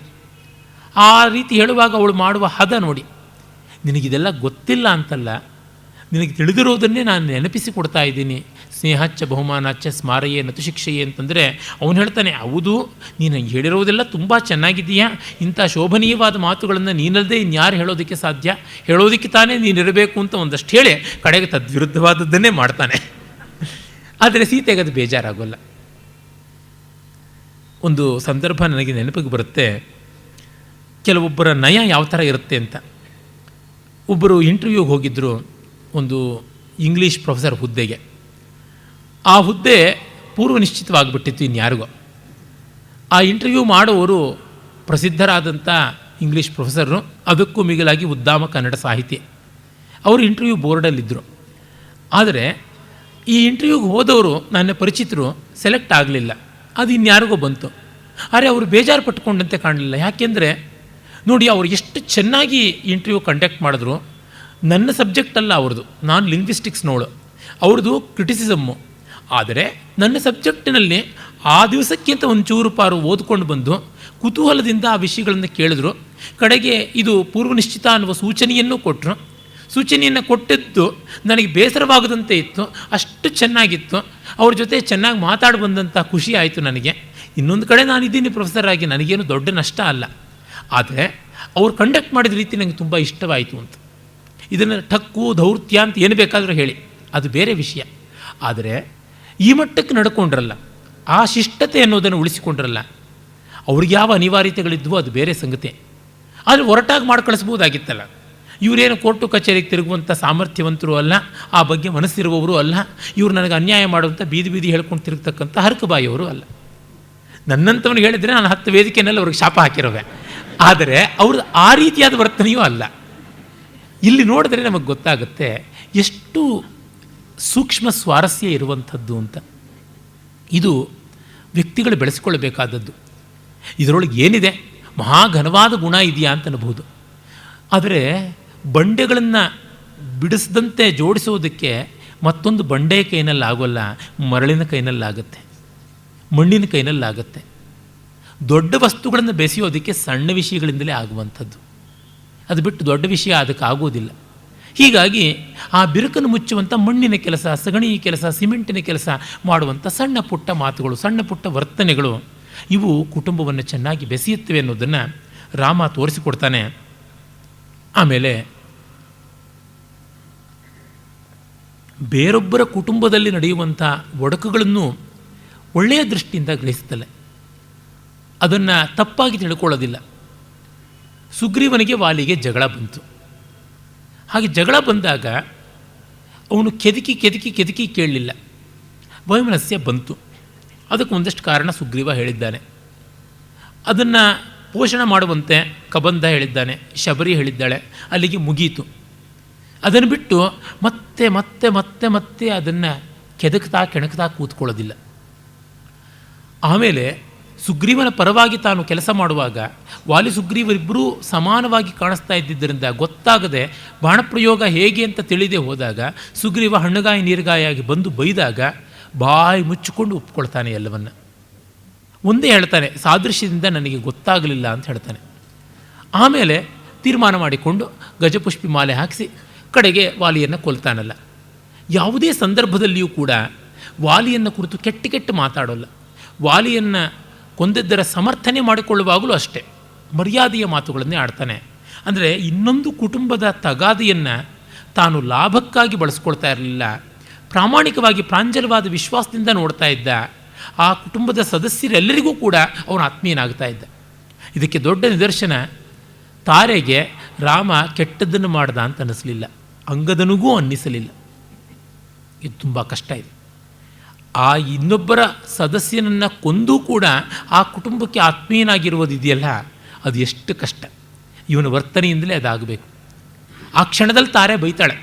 ಆ ರೀತಿ ಹೇಳುವಾಗ ಅವಳು ಮಾಡುವ ಹದ ನೋಡಿ, ನಿನಗಿದೆಲ್ಲ ಗೊತ್ತಿಲ್ಲ ಅಂತಲ್ಲ, ನಿನಗೆ ತಿಳಿದಿರೋದನ್ನೇ ನಾನು ನೆನಪಿಸಿ ಕೊಡ್ತಾ ಇದ್ದೀನಿ. ಸ್ನೇಹಚ್ಚ ಬಹುಮಾನಾಚ್ಚ ಸ್ಮಾರಯೇ ನತು ಶಿಕ್ಷೆಯೇ ಅಂತಂದರೆ ಅವನು ಹೇಳ್ತಾನೆ, ಹೌದು ನೀನು ಹೇಳಿರೋದೆಲ್ಲ ತುಂಬ ಚೆನ್ನಾಗಿದೆಯಾ, ಇಂಥ ಶೋಭನೀಯವಾದ ಮಾತುಗಳನ್ನು ನೀನಲ್ಲದೆ ಇನ್ಯಾರು ಹೇಳೋದಕ್ಕೆ ಸಾಧ್ಯ, ಹೇಳೋದಕ್ಕೆ ತಾನೇ ನೀನಿರಬೇಕು ಅಂತ ಒಂದಷ್ಟು ಹೇಳಿ ಕಡೆಗೆ ತದ್ವಿರುದ್ಧವಾದದ್ದನ್ನೇ ಮಾಡ್ತಾನೆ. ಆದರೆ ಸೀತೆಗೆ ಅದು ಬೇಜಾರಾಗೋಲ್ಲ. ಒಂದು ಸಂದರ್ಭ ನನಗೆ ನೆನಪಿಗೆ ಬರುತ್ತೆ, ಕೆಲವೊಬ್ಬರ ನಯ ಯಾವ ಥರ ಇರುತ್ತೆ ಅಂತ. ಒಬ್ಬರು ಇಂಟರ್ವ್ಯೂಗೆ ಹೋಗಿದ್ದರು ಒಂದು ಇಂಗ್ಲೀಷ್ ಪ್ರೊಫೆಸರ್ ಹುದ್ದೆಗೆ. ಆ ಹುದ್ದೆ ಪೂರ್ವ ನಿಶ್ಚಿತವಾಗಿಬಿಟ್ಟಿತ್ತು ಇನ್ಯಾರಿಗೋ. ಆ ಇಂಟರ್ವ್ಯೂ ಮಾಡೋರು ಪ್ರಸಿದ್ಧರಾದಂಥ ಇಂಗ್ಲೀಷ್ ಪ್ರೊಫೆಸರು, ಅದಕ್ಕೂ ಮಿಗಿಲಾಗಿ ಉದ್ದಾಮ ಕನ್ನಡ ಸಾಹಿತಿ. ಅವರು ಇಂಟರ್ವ್ಯೂ ಬೋರ್ಡಲ್ಲಿದ್ದರು. ಆದರೆ ಈ ಇಂಟರ್ವ್ಯೂಗೆ ಹೋದವರು ನನ್ನ ಪರಿಚಿತರು ಸೆಲೆಕ್ಟ್ ಆಗಲಿಲ್ಲ, ಅದು ಇನ್ಯಾರಿಗೋ ಬಂತು. ಆದರೆ ಅವರು ಬೇಜಾರು ಪಟ್ಕೊಂಡಂತೆ ಕಾಣಲಿಲ್ಲ. ಯಾಕೆಂದರೆ ನೋಡಿ, ಅವರು ಎಷ್ಟು ಚೆನ್ನಾಗಿ ಇಂಟರ್ವ್ಯೂ ಕಂಡಕ್ಟ್ ಮಾಡಿದ್ರು. ನನ್ನ ಸಬ್ಜೆಕ್ಟಲ್ಲ ಅವ್ರದ್ದು, ನಾನು ಲಿಂಗ್ವಿಸ್ಟಿಕ್ಸ್ ನೋಡು, ಅವ್ರದ್ದು ಕ್ರಿಟಿಸಿಸಮ್ಮು. ಆದರೆ ನನ್ನ ಸಬ್ಜೆಕ್ಟಿನಲ್ಲಿ ಆ ದಿವಸಕ್ಕಿಂತ ಒಂಚೂರು ಪಾರು ಓದ್ಕೊಂಡು ಬಂದು ಕುತೂಹಲದಿಂದ ಆ ವಿಷಯಗಳನ್ನು ಕೇಳಿದ್ರು. ಕಡೆಗೆ ಇದು ಪೂರ್ವ ನಿಶ್ಚಿತ ಅನ್ನುವ ಸೂಚನೆಯನ್ನು ಕೊಟ್ಟರು. ಸೂಚನೆಯನ್ನು ಕೊಟ್ಟಿದ್ದು ನನಗೆ ಬೇಸರವಾಗದಂತೆ ಇತ್ತು, ಅಷ್ಟು ಚೆನ್ನಾಗಿತ್ತು. ಅವ್ರ ಜೊತೆ ಚೆನ್ನಾಗಿ ಮಾತಾಡಿ ಬಂದಂಥ ಖುಷಿ ಆಯಿತು ನನಗೆ. ಇನ್ನೊಂದು ಕಡೆ ನಾನಿದ್ದೀನಿ ಪ್ರೊಫೆಸರ್ ಆಗಿ, ನನಗೇನು ದೊಡ್ಡ ನಷ್ಟ ಅಲ್ಲ. ಆದರೆ ಅವ್ರು ಕಂಡಕ್ಟ್ ಮಾಡಿದ ರೀತಿ ನನಗೆ ತುಂಬ ಇಷ್ಟವಾಯಿತು ಅಂತ. ಇದನ್ನು ಠಕ್ಕು ದೌರ್ತ್ಯ ಅಂತ ಏನು ಬೇಕಾದರೂ ಹೇಳಿ, ಅದು ಬೇರೆ ವಿಷಯ. ಆದರೆ ಈ ಮಟ್ಟಕ್ಕೆ ನಡ್ಕೊಂಡ್ರಲ್ಲ, ಆ ಶಿಷ್ಟತೆ ಅನ್ನೋದನ್ನು ಉಳಿಸಿಕೊಂಡ್ರಲ್ಲ, ಅವ್ರಿಗೆ ಯಾವ ಅನಿವಾರ್ಯತೆಗಳಿದ್ವೋ ಅದು ಬೇರೆ ಸಂಗತಿ. ಆದರೆ ಹೊರಟಾಗಿ ಮಾಡಿ ಕಳಿಸ್ಬೋದಾಗಿತ್ತಲ್ಲ. ಇವರೇನು ಕೋರ್ಟು ಕಚೇರಿಗೆ ತಿರುಗುವಂಥ ಸಾಮರ್ಥ್ಯವಂತರು ಅಲ್ಲ, ಆ ಬಗ್ಗೆ ಮನಸ್ಸಿರುವವರು ಅಲ್ಲ, ಇವರು ನನಗೆ ಅನ್ಯಾಯ ಮಾಡುವಂಥ ಬೀದಿ ಬೀದಿ ಹೇಳ್ಕೊಂಡು ತಿರುಗ್ತಕ್ಕಂಥ ಹರಕುಬಾಯಿಯವರು ಅಲ್ಲ. ನನ್ನಂಥವನು ಹೇಳಿದರೆ ನಾನು 10 ವೇದಿಕೆಯಲ್ಲಿ ಅವ್ರಿಗೆ ಶಾಪ ಹಾಕಿರೋವೆ. ಆದರೆ ಅವ್ರದ್ದು ಆ ರೀತಿಯಾದ ವರ್ತನೆಯೂ ಅಲ್ಲ. ಇಲ್ಲಿ ನೋಡಿದ್ರೆ ನಮಗೆ ಗೊತ್ತಾಗುತ್ತೆ ಎಷ್ಟು ಸೂಕ್ಷ್ಮ ಸ್ವಾರಸ್ಯ ಇರುವಂಥದ್ದು ಅಂತ. ಇದು ವ್ಯಕ್ತಿಗಳು ಬೆಳೆಸ್ಕೊಳ್ಬೇಕಾದದ್ದು. ಇದರೊಳಗೆ ಏನಿದೆ, ಮಹಾಘನವಾದ ಗುಣ ಇದೆಯಾ ಅಂತ ಅನ್ಬೋದು. ಆದರೆ ಬಂಡೆಗಳನ್ನು ಬಿಡಿಸದಂತೆ ಜೋಡಿಸೋದಕ್ಕೆ ಮತ್ತೊಂದು ಬಂಡೆಯ ಕೈನಲ್ಲಾಗೋಲ್ಲ, ಮರಳಿನ ಕೈನಲ್ಲಾಗುತ್ತೆ, ಮಣ್ಣಿನ ಕೈನಲ್ಲಾಗುತ್ತೆ. ದೊಡ್ಡ ವಸ್ತುಗಳನ್ನು ಬೆಸೆಯೋದಕ್ಕೆ ಸಣ್ಣ ವಿಷಯಗಳಿಂದಲೇ ಆಗುವಂಥದ್ದು. ಅದು ಬಿಟ್ಟು ದೊಡ್ಡ ವಿಷಯ ಅದಕ್ಕಾಗೋದಿಲ್ಲ. ಹೀಗಾಗಿ ಆ ಬಿರುಕನ್ನು ಮುಚ್ಚುವಂಥ ಮಣ್ಣಿನ ಕೆಲಸ, ಸಗಣಿ ಕೆಲಸ, ಸಿಮೆಂಟಿನ ಕೆಲಸ ಮಾಡುವಂಥ ಸಣ್ಣ ಪುಟ್ಟ ಮಾತುಗಳು, ಸಣ್ಣ ಪುಟ್ಟ ವರ್ತನೆಗಳು, ಇವು ಕುಟುಂಬವನ್ನು ಚೆನ್ನಾಗಿ ಬೆಸೆಯುತ್ತವೆ ಅನ್ನೋದನ್ನು ರಾಮ ತೋರಿಸಿಕೊಡ್ತಾನೆ. ಆಮೇಲೆ ಬೇರೊಬ್ಬರ ಕುಟುಂಬದಲ್ಲಿ ನಡೆಯುವಂಥ ಒಡಕುಗಳನ್ನು ಒಳ್ಳೆಯ ದೃಷ್ಟಿಯಿಂದ ಗ್ರಹಿಸ್ತಲೆ, ಅದನ್ನು ತಪ್ಪಾಗಿ ತಿಳ್ಕೊಳ್ಳೋದಿಲ್ಲ. ಸುಗ್ರೀವನಿಗೆ ವಾಲಿಗೆ ಜಗಳ ಬಂತು. ಹಾಗೆ ಜಗಳ ಬಂದಾಗ ಅವನು ಕೆದಕಿ ಕೇಳಲಿಲ್ಲ, ವೈಮನಸ್ಯ ಬಂತು. ಅದಕ್ಕೆ ಒಂದಷ್ಟು ಕಾರಣ ಸುಗ್ರೀವ ಹೇಳಿದ್ದಾನೆ. ಅದನ್ನು ಪೋಷಣೆ ಮಾಡುವಂತೆ ಕಬಂಧ ಹೇಳಿದ್ದಾನೆ, ಶಬರಿ ಹೇಳಿದ್ದಾಳೆ, ಅಲ್ಲಿಗೆ ಮುಗೀತು. ಅದನ್ನು ಬಿಟ್ಟು ಮತ್ತೆ ಮತ್ತೆ ಮತ್ತೆ ಮತ್ತೆ ಅದನ್ನು ಕೆಣಕ್ತಾ ಕೂತ್ಕೊಳ್ಳೋದಿಲ್ಲ. ಆಮೇಲೆ ಸುಗ್ರೀವನ ಪರವಾಗಿ ತಾನು ಕೆಲಸ ಮಾಡುವಾಗ ವಾಲಿ ಸುಗ್ರೀವರಿಬ್ಬರೂ ಸಮಾನವಾಗಿ ಕಾಣಿಸ್ತಾ ಇದ್ದಿದ್ದರಿಂದ ಗೊತ್ತಾಗದೆ ಬಾಣಪ್ರಯೋಗ ಹೇಗೆ ಅಂತ ತಿಳಿದೇ ಹೋದಾಗ ಸುಗ್ರೀವ ಹಣ್ಣುಗಾಯಿ ನೀರುಗಾಯಾಗಿ ಬಂದು ಬೈದಾಗ ಬಾಯಿ ಮುಚ್ಚಿಕೊಂಡು ಒಪ್ಕೊಳ್ತಾನೆ ಎಲ್ಲವನ್ನು. ಒಂದೇ ಹೇಳ್ತಾನೆ, ಸಾದೃಶ್ಯದಿಂದ ನನಗೆ ಗೊತ್ತಾಗಲಿಲ್ಲ ಅಂತ ಹೇಳ್ತಾನೆ. ಆಮೇಲೆ ತೀರ್ಮಾನ ಮಾಡಿಕೊಂಡು ಗಜಪುಷ್ಪಿ ಮಾಲೆ ಹಾಕಿಸಿ ಕಡೆಗೆ ವಾಲಿಯನ್ನು ಕೊಲ್ತಾನಲ್ಲ. ಯಾವುದೇ ಸಂದರ್ಭದಲ್ಲಿಯೂ ಕೂಡ ವಾಲಿಯನ್ನು ಕುರಿತು ಕೆಟ್ಟ ಮಾತಾಡೋಲ್ಲ. ವಾಲಿಯನ್ನು ಕೊಂದದ್ದರ ಸಮರ್ಥನೆ ಮಾಡಿಕೊಳ್ಳುವಾಗಲೂ ಅಷ್ಟೇ ಮರ್ಯಾದೆಯ ಮಾತುಗಳನ್ನೇ ಆಡ್ತಾನೆ. ಅಂದರೆ ಇನ್ನೊಂದು ಕುಟುಂಬದ ತಗಾದೆಯನ್ನು ತಾನು ಲಾಭಕ್ಕಾಗಿ ಬಳಸ್ಕೊಳ್ತಾ ಇರಲಿಲ್ಲ, ಪ್ರಾಮಾಣಿಕವಾಗಿ ಪ್ರಾಂಜಲವಾದ ವಿಶ್ವಾಸದಿಂದ ನೋಡ್ತಾ ಇದ್ದ. ಆ ಕುಟುಂಬದ ಸದಸ್ಯರೆಲ್ಲರಿಗೂ ಕೂಡ ಅವನು ಆತ್ಮೀಯನಾಗ್ತಾ ಇದ್ದ. ಇದಕ್ಕೆ ದೊಡ್ಡ ನಿದರ್ಶನ, ತಾರೆಗೆ ರಾಮ ಕೆಟ್ಟದ್ದನ್ನು ಮಾಡ್ದ ಅಂತ ಅನ್ನಿಸಲಿಲ್ಲ, ಅಂಗದನಿಗೂ ಅನ್ನಿಸಲಿಲ್ಲ. ಇದು ತುಂಬ ಕಷ್ಟ ಇದೆ. ಆ ಇನ್ನೊಬ್ಬರ ಸದಸ್ಯನನ್ನು ಕೊಂದೂ ಕೂಡ ಆ ಕುಟುಂಬಕ್ಕೆ ಆತ್ಮೀಯನಾಗಿರುವುದಿದೆಯಲ್ಲ, ಅದು ಎಷ್ಟು ಕಷ್ಟ. ಇವನ ವರ್ತನೆಯಿಂದಲೇ ಅದಾಗಬೇಕು. ಆ ಕ್ಷಣದಲ್ಲಿ ತಾರೆ ಬೈತಾಳೆ,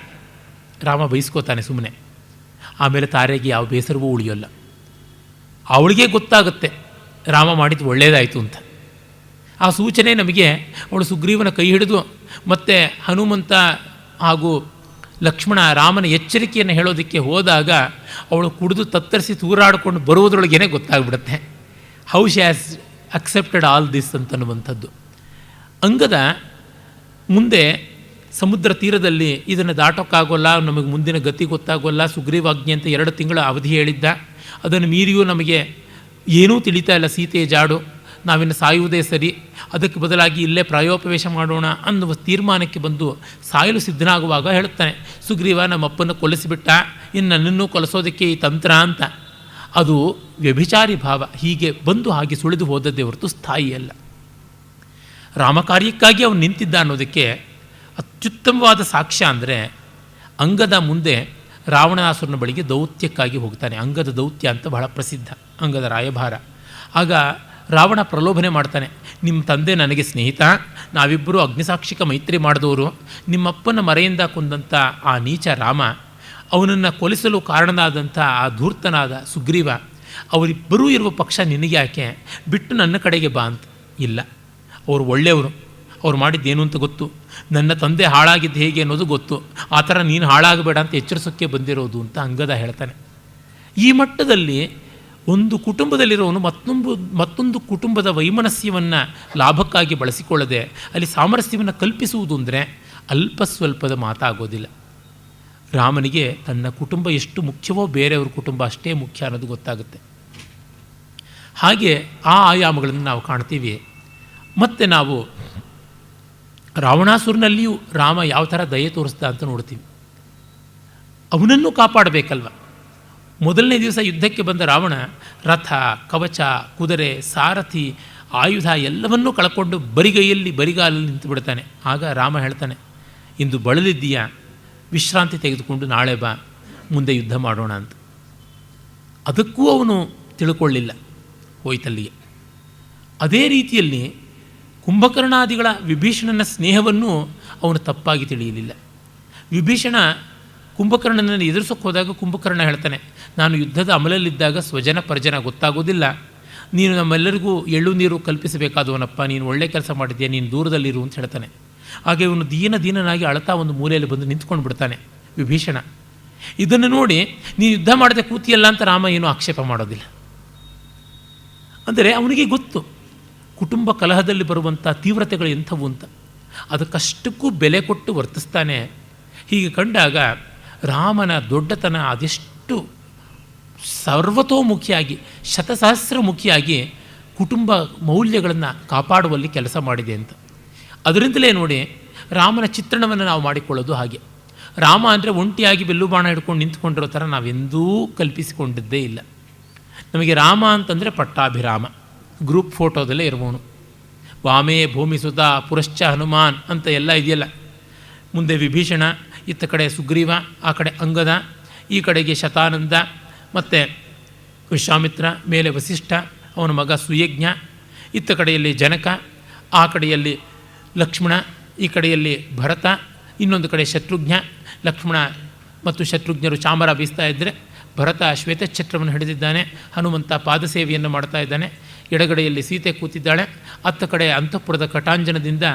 ರಾಮ ಬೈಸ್ಕೋತಾನೆ ಸುಮ್ಮನೆ. ಆಮೇಲೆ ತಾರೆಗೆ ಯಾವ ಬೇಸರವೂ ಉಳಿಯೋಲ್ಲ. ಅವಳಿಗೆ ಗೊತ್ತಾಗುತ್ತೆ ರಾಮ ಮಾಡಿದ್ದು ಒಳ್ಳೆಯದಾಯಿತು ಅಂತ. ಆ ಸೂಚನೆ ನಮಗೆ ಅವಳು ಸುಗ್ರೀವನ ಕೈ ಹಿಡಿದು ಮತ್ತು ಹನುಮಂತ ಹಾಗೂ ಲಕ್ಷ್ಮಣ ರಾಮನ ಎಚ್ಚರಿಕೆಯನ್ನು ಹೇಳೋದಕ್ಕೆ ಹೋದಾಗ ಅವಳು ಕುಡಿದು ತತ್ತರಿಸಿ ತೂರಾಡಿಕೊಂಡು ಬರುವುದರೊಳಗೇ ಗೊತ್ತಾಗ್ಬಿಡುತ್ತೆ how she has accepted all this ಅಂತನ್ನುವಂಥದ್ದು. ಅಂಗದ ಮುಂದೆ ಸಮುದ್ರ ತೀರದಲ್ಲಿ ಇದನ್ನು ದಾಟೋಕ್ಕಾಗೋಲ್ಲ, ನಮಗೆ ಮುಂದಿನ ಗತಿ ಗೊತ್ತಾಗೋಲ್ಲ, ಸುಗ್ರೀವಾಜ್ಞೆ ಅಂತ 2 ತಿಂಗಳ ಅವಧಿ ಹೇಳಿದ್ದ, ಅದನ್ನು ಮೀರಿಯೂ ನಮಗೆ ಏನೂ ತಿಳಿತಾ ಇಲ್ಲ, ಸೀತೆಯ ಜಾಡು, ನಾವಿನ್ನು ಸಾಯುವುದೇ ಸರಿ, ಅದಕ್ಕೆ ಬದಲಾಗಿ ಇಲ್ಲೇ ಪ್ರಾಯೋಪವೇಶ ಮಾಡೋಣ ಅನ್ನುವ ತೀರ್ಮಾನಕ್ಕೆ ಬಂದು ಸಾಯಲು ಸಿದ್ಧನಾಗುವಾಗ ಹೇಳುತ್ತಾನೆ, ಸುಗ್ರೀವ ನಮ್ಮಪ್ಪನ್ನು ಕೊಲ್ಲಿಸಿಬಿಟ್ಟ, ಇನ್ನು ನನ್ನನ್ನು ಕೊಲಿಸೋದಕ್ಕೆ ಈ ತಂತ್ರ ಅಂತ. ಅದು ವ್ಯಭಿಚಾರಿ ಭಾವ. ಹೀಗೆ ಬಂದು ಹಾಗೆ ಸುಳಿದು ಹೋದದ್ದೇ ಹೊರತು ಸ್ಥಾಯಿ ಅಲ್ಲ. ರಾಮಕಾರ್ಯಕ್ಕಾಗಿ ಅವನು ನಿಂತಿದ್ದ ಅನ್ನೋದಕ್ಕೆ ಅತ್ಯುತ್ತಮವಾದ ಸಾಕ್ಷ್ಯ ಅಂದರೆ ಅಂಗದ ಮುಂದೆ ರಾವಣಾಸುರನ ಬಳಿಗೆ ದೌತ್ಯಕ್ಕಾಗಿ ಹೋಗ್ತಾನೆ. ಅಂಗದ ದೌತ್ಯ ಅಂತ ಬಹಳ ಪ್ರಸಿದ್ಧ, ಅಂಗದ ರಾಯಭಾರ. ಆಗ ರಾವಣ ಪ್ರಲೋಭನೆ ಮಾಡ್ತಾನೆ, ನಿಮ್ಮ ತಂದೆ ನನಗೆ ಸ್ನೇಹಿತ, ನಾವಿಬ್ಬರೂ ಅಗ್ನಿಸಾಕ್ಷಿಕ ಮೈತ್ರಿ ಮಾಡಿದವರು, ನಿಮ್ಮಪ್ಪನ ಮರೆಯಿಂದ ಕೊಂದಂಥ ಆ ನೀಚ ರಾಮ, ಅವನನ್ನು ಕೊಲಿಸಲು ಕಾರಣನಾದಂಥ ಆ ಧೂರ್ತನಾದ ಸುಗ್ರೀವ, ಅವರಿಬ್ಬರೂ ಇರುವ ಪಕ್ಷ ನಿನಗೆ ಯಾಕೆ, ಬಿಟ್ಟು ನನ್ನ ಕಡೆಗೆ ಬಾ ಅಂತ. ಇಲ್ಲ, ಅವರು ಒಳ್ಳೆಯವರು, ಅವ್ರು ಮಾಡಿದ್ದೇನು ಅಂತ ಗೊತ್ತು, ನನ್ನ ತಂದೆ ಹಾಳಾಗಿದ್ದು ಹೇಗೆ ಅನ್ನೋದು ಗೊತ್ತು, ಆ ಥರ ನೀನು ಹಾಳಾಗಬೇಡ ಅಂತ ಎಚ್ಚರಿಸೋಕ್ಕೆ ಬಂದಿರೋದು ಅಂತ ಅಂಗದ ಹೇಳ್ತಾನೆ. ಈ ಮಟ್ಟದಲ್ಲಿ ಒಂದು ಕುಟುಂಬದಲ್ಲಿರೋನು ಮತ್ತೊಂದು ಕುಟುಂಬದ ವೈಮನಸ್ಯವನ್ನು ಲಾಭಕ್ಕಾಗಿ ಬಳಸಿಕೊಳ್ಳದೆ ಅಲ್ಲಿ ಸಾಮರಸ್ಯವನ್ನು ಕಲ್ಪಿಸುವುದು ಅಂದರೆ ಅಲ್ಪ ಸ್ವಲ್ಪದ ಮಾತಾಗೋದಿಲ್ಲ. ರಾಮನಿಗೆ ತನ್ನ ಕುಟುಂಬ ಎಷ್ಟು ಮುಖ್ಯವೋ ಬೇರೆಯವ್ರ ಕುಟುಂಬ ಅಷ್ಟೇ ಮುಖ್ಯ ಅನ್ನೋದು ಗೊತ್ತಾಗುತ್ತೆ. ಹಾಗೆ ಆ ಆಯಾಮಗಳನ್ನು ನಾವು ಕಾಣ್ತೀವಿ. ಮತ್ತು ನಾವು ರಾವಣಾಸುರನಲ್ಲಿಯೂ ರಾಮ ಯಾವ ಥರ ದಯೆ ತೋರಿಸ್ದ ಅಂತ ನೋಡ್ತೀವಿ. ಅವನನ್ನು ಕಾಪಾಡಬೇಕಲ್ವ. ಮೊದಲನೇ ದಿವಸ ಯುದ್ಧಕ್ಕೆ ಬಂದ ರಾವಣ ರಥ, ಕವಚ, ಕುದುರೆ, ಸಾರಥಿ, ಆಯುಧ ಎಲ್ಲವನ್ನೂ ಕಳ್ಕೊಂಡು ಬರಿಗೈಯಲ್ಲಿ ಬರಿಗಾಲಲ್ಲಿ ನಿಂತು ಬಿಡ್ತಾನೆ. ಆಗ ರಾಮ ಹೇಳ್ತಾನೆ, ಇಂದು ಬಳಲಿದ್ದೀಯ, ವಿಶ್ರಾಂತಿ ತೆಗೆದುಕೊಂಡು ನಾಳೆ ಬಾ, ಮುಂದೆ ಯುದ್ಧ ಮಾಡೋಣ ಅಂತ. ಅದಕ್ಕೂ ಅವನು ತಿಳ್ಕೊಳ್ಳಿಲ್ಲ, ಹೋಯ್ತಲ್ಲಿಗೆ. ಅದೇ ರೀತಿಯಲ್ಲಿ ಕುಂಭಕರ್ಣಾದಿಗಳ ವಿಭೀಷಣನ ಸ್ನೇಹವನ್ನು ಅವನು ತಪ್ಪಾಗಿ ತಿಳಿಯಲಿಲ್ಲ. ವಿಭೀಷಣ ಕುಂಭಕರ್ಣನನ್ನು ಎದುರಿಸೋಕ್ಕೆ ಹೋದಾಗ ಕುಂಭಕರ್ಣ ಹೇಳ್ತಾನೆ, ನಾನು ಯುದ್ಧದ ಅಮಲಲ್ಲಿದ್ದಾಗ ಸ್ವಜನ ಪರಿಜನ ಗೊತ್ತಾಗೋದಿಲ್ಲ, ನೀನು ನಮ್ಮೆಲ್ಲರಿಗೂ ಎಳ್ಳು ನೀರು ಕಲ್ಪಿಸಬೇಕಾದವನಪ್ಪ, ನೀನು ಒಳ್ಳೆ ಕೆಲಸ ಮಾಡಿದ್ಯಾ, ನೀನು ದೂರದಲ್ಲಿರು ಅಂತ ಹೇಳ್ತಾನೆ. ಹಾಗೆ ಇವನು ದೀನನಾಗಿ ಅಳತಾ ಒಂದು ಮೂಲೆಯಲ್ಲಿ ಬಂದು ನಿಂತ್ಕೊಂಡು ಬಿಡ್ತಾನೆ ವಿಭೀಷಣ. ಇದನ್ನು ನೋಡಿ ನೀನು ಯುದ್ಧ ಮಾಡದೆ ಕೂತಿಯಲ್ಲ ಅಂತ ರಾಮ ಏನೂ ಆಕ್ಷೇಪ ಮಾಡೋದಿಲ್ಲ. ಅಂದರೆ ಅವನಿಗೆ ಗೊತ್ತು ಕುಟುಂಬ ಕಲಹದಲ್ಲಿ ಬರುವಂಥ ತೀವ್ರತೆಗಳು ಎಂಥವು ಅಂತ. ಅದಕ್ಕಷ್ಟಕ್ಕೂ ಬೆಲೆ ಕೊಟ್ಟು ವರ್ತಿಸ್ತಾನೆ. ಹೀಗೆ ಕಂಡಾಗ ರಾಮನ ದೊಡ್ಡತನ ಅದೆಷ್ಟು ಸರ್ವತೋಮುಖಿಯಾಗಿ, ಶತಸಹಸ್ರಮುಖಿಯಾಗಿ ಕುಟುಂಬ ಮೌಲ್ಯಗಳನ್ನು ಕಾಪಾಡುವಲ್ಲಿ ಕೆಲಸ ಮಾಡಿದೆ ಅಂತ. ಅದರಿಂದಲೇ ನೋಡಿ ರಾಮನ ಚಿತ್ರಣವನ್ನು ನಾವು ಮಾಡಿಕೊಳ್ಳೋದು ಹಾಗೆ. ರಾಮ ಅಂದರೆ ಒಂಟಿಯಾಗಿ ಬೆಲ್ಲು ಬಾಣ ಹಿಡ್ಕೊಂಡು ನಿಂತ್ಕೊಂಡಿರೋ ಥರ ನಾವೆಂದೂ ಕಲ್ಪಿಸಿಕೊಂಡಿದ್ದೇ ಇಲ್ಲ. ನಮಗೆ ರಾಮ ಅಂತಂದರೆ ಪಟ್ಟಾಭಿರಾಮ, ಗ್ರೂಪ್ ಫೋಟೋದಲ್ಲೇ ಇರುವವನು. ವಾಮೇ ಭೂಮಿಸುತ ಪುರಶ್ಚ ಹನುಮಾನ್ ಅಂತ ಎಲ್ಲ ಇದೆಯಲ್ಲ. ಮುಂದೆ ವಿಭೀಷಣ, ಇತ್ತ ಕಡೆ ಸುಗ್ರೀವ, ಆ ಕಡೆ ಅಂಗದ, ಈ ಕಡೆಗೆ ಶತಾನಂದ, ಮತ್ತು ವಿಶ್ವಾಮಿತ್ರ, ಮೇಲೆ ವಸಿಷ್ಠ, ಅವನ ಮಗ ಸುಯಜ್ಞ, ಇತ್ತ ಕಡೆಯಲ್ಲಿ ಜನಕ, ಆ ಕಡೆಯಲ್ಲಿ ಲಕ್ಷ್ಮಣ, ಈ ಕಡೆಯಲ್ಲಿ ಭರತ, ಇನ್ನೊಂದು ಕಡೆ ಶತ್ರುಘ್ನ. ಲಕ್ಷ್ಮಣ ಮತ್ತು ಶತ್ರುಘ್ನರು ಚಾಮರ ಬೀಸ್ತಾ ಇದ್ದರೆ ಭರತ ಶ್ವೇತಛತ್ರವನ್ನು ಹಿಡಿದಿದ್ದಾನೆ, ಹನುಮಂತ ಪಾದಸೇವೆಯನ್ನು ಮಾಡ್ತಾ ಇದ್ದಾನೆ. ಎಡಗಡೆಯಲ್ಲಿ ಸೀತೆ ಕೂತಿದ್ದಾಳೆ. ಅತ್ತ ಕಡೆ ಅಂತಃಪುರದ ಕಟಾಂಜನದಿಂದ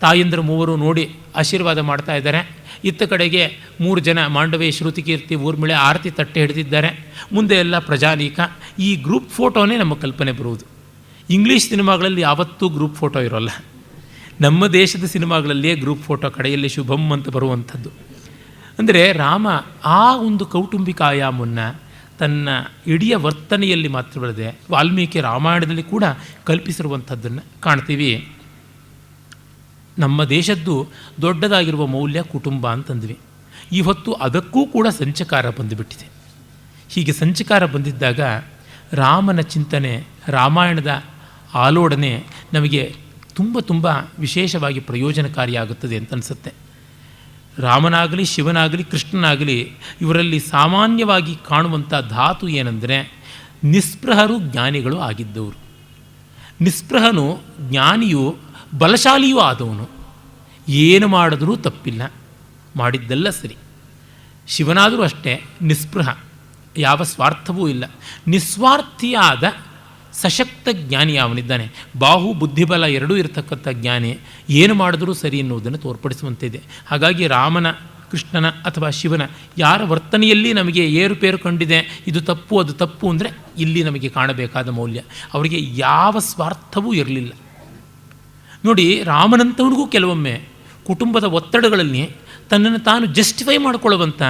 ತಾಯಂದರು ಮೂವರು ನೋಡಿ ಆಶೀರ್ವಾದ ಮಾಡ್ತಾ ಇದ್ದಾರೆ. ಇತ್ತ ಕಡೆಗೆ 3 ಜನ ಮಾಂಡವಿ, ಶ್ರುತಿಕೀರ್ತಿ, ಊರ್ಮಿಳೆ ಆರತಿ ತಟ್ಟೆ ಹಿಡಿದಿದ್ದಾರೆ. ಮುಂದೆ ಎಲ್ಲ ಪ್ರಜಾನೀಕ. ಈ ಗ್ರೂಪ್ ಫೋಟೋನೇ ನಮ್ಮ ಕಲ್ಪನೆ ಬರುವುದು. ಇಂಗ್ಲೀಷ್ ಸಿನಿಮಾಗಳಲ್ಲಿ ಯಾವತ್ತೂ ಗ್ರೂಪ್ ಫೋಟೋ ಇರೋಲ್ಲ. ನಮ್ಮ ದೇಶದ ಸಿನಿಮಾಗಳಲ್ಲಿಯೇ ಗ್ರೂಪ್ ಫೋಟೋ ಕಡೆಯಲ್ಲಿ ಶುಭಂ ಅಂತ ಬರುವಂಥದ್ದು. ಅಂದರೆ ರಾಮ ಆ ಒಂದು ಕೌಟುಂಬಿಕ ಆಯಾಮವನ್ನು ತನ್ನ ಇಡೀ ವರ್ತನೆಯಲ್ಲಿ ಮಾತ್ರವಲ್ಲದೆ ವಾಲ್ಮೀಕಿ ರಾಮಾಯಣದಲ್ಲಿ ಕೂಡ ಕಲ್ಪಿಸಿರುವಂಥದ್ದನ್ನು ಕಾಣ್ತೀವಿ. ನಮ್ಮ ದೇಶದ್ದು ದೊಡ್ಡದಾಗಿರುವ ಮೌಲ್ಯ ಕುಟುಂಬ ಅಂತಂದ್ವಿ. ಈ ಹೊತ್ತು ಅದಕ್ಕೂ ಕೂಡ ಸಂಚಕಾರ ಬಂದುಬಿಟ್ಟಿದೆ. ಹೀಗೆ ಸಂಚಕಾರ ಬಂದಿದ್ದಾಗ ರಾಮನ ಚಿಂತನೆ, ರಾಮಾಯಣದ ಆಲೋಡನೆ ನಮಗೆ ತುಂಬ ವಿಶೇಷವಾಗಿ ಪ್ರಯೋಜನಕಾರಿಯಾಗುತ್ತದೆ ಅಂತ ಅನಿಸುತ್ತೆ. ರಾಮನಾಗಲಿ, ಶಿವನಾಗಲಿ, ಕೃಷ್ಣನಾಗಲಿ ಇವರಲ್ಲಿ ಸಾಮಾನ್ಯವಾಗಿ ಕಾಣುವಂಥ ಧಾತು ಏನೆಂದರೆ ನಿಸ್ಪೃಹರು ಜ್ಞಾನಿಗಳು ಆಗಿದ್ದವರು. ನಿಸ್ಪೃಹನು ಜ್ಞಾನಿಯು ಬಲಶಾಲಿಯೂ ಆದವನು. ಏನು ಮಾಡಿದ್ರೂ ತಪ್ಪಿಲ್ಲ, ಮಾಡಿದ್ದೆಲ್ಲ ಸರಿ. ಶಿವನಾದರೂ ಅಷ್ಟೇ ನಿಸ್ಪೃಹ, ಯಾವ ಸ್ವಾರ್ಥವೂ ಇಲ್ಲ. ನಿಸ್ವಾರ್ಥಿಯಾದ ಸಶಕ್ತ ಜ್ಞಾನಿ ಅವನಿದ್ದಾನೆ. ಬಾಹು ಬುದ್ಧಿಬಲ ಎರಡೂ ಇರತಕ್ಕಂಥ ಜ್ಞಾನಿ ಏನು ಮಾಡಿದ್ರೂ ಸರಿ ಎನ್ನುವುದನ್ನು ತೋರ್ಪಡಿಸುವಂತಿದೆ. ಹಾಗಾಗಿ ರಾಮನ, ಕೃಷ್ಣನ ಅಥವಾ ಶಿವನ ಯಾರ ವರ್ತನೆಯಲ್ಲಿ ನಮಗೆ ಏರುಪೇರು ಕಂಡಿದೆ, ಇದು ತಪ್ಪು ಅದು ತಪ್ಪು ಅಂದರೆ ಇಲ್ಲಿ ನಮಗೆ ಕಾಣಬೇಕಾದ ಮೌಲ್ಯ. ಅವರಿಗೆ ಯಾವ ಸ್ವಾರ್ಥವೂ ಇರಲಿಲ್ಲ. ನೋಡಿ, ರಾಮನಂಥವನಿಗೂ ಕೆಲವೊಮ್ಮೆ ಕುಟುಂಬದ ಒತ್ತಡಗಳಲ್ಲಿ ತನ್ನನ್ನು ತಾನು ಜಸ್ಟಿಫೈ ಮಾಡಿಕೊಳ್ಳುವಂಥ,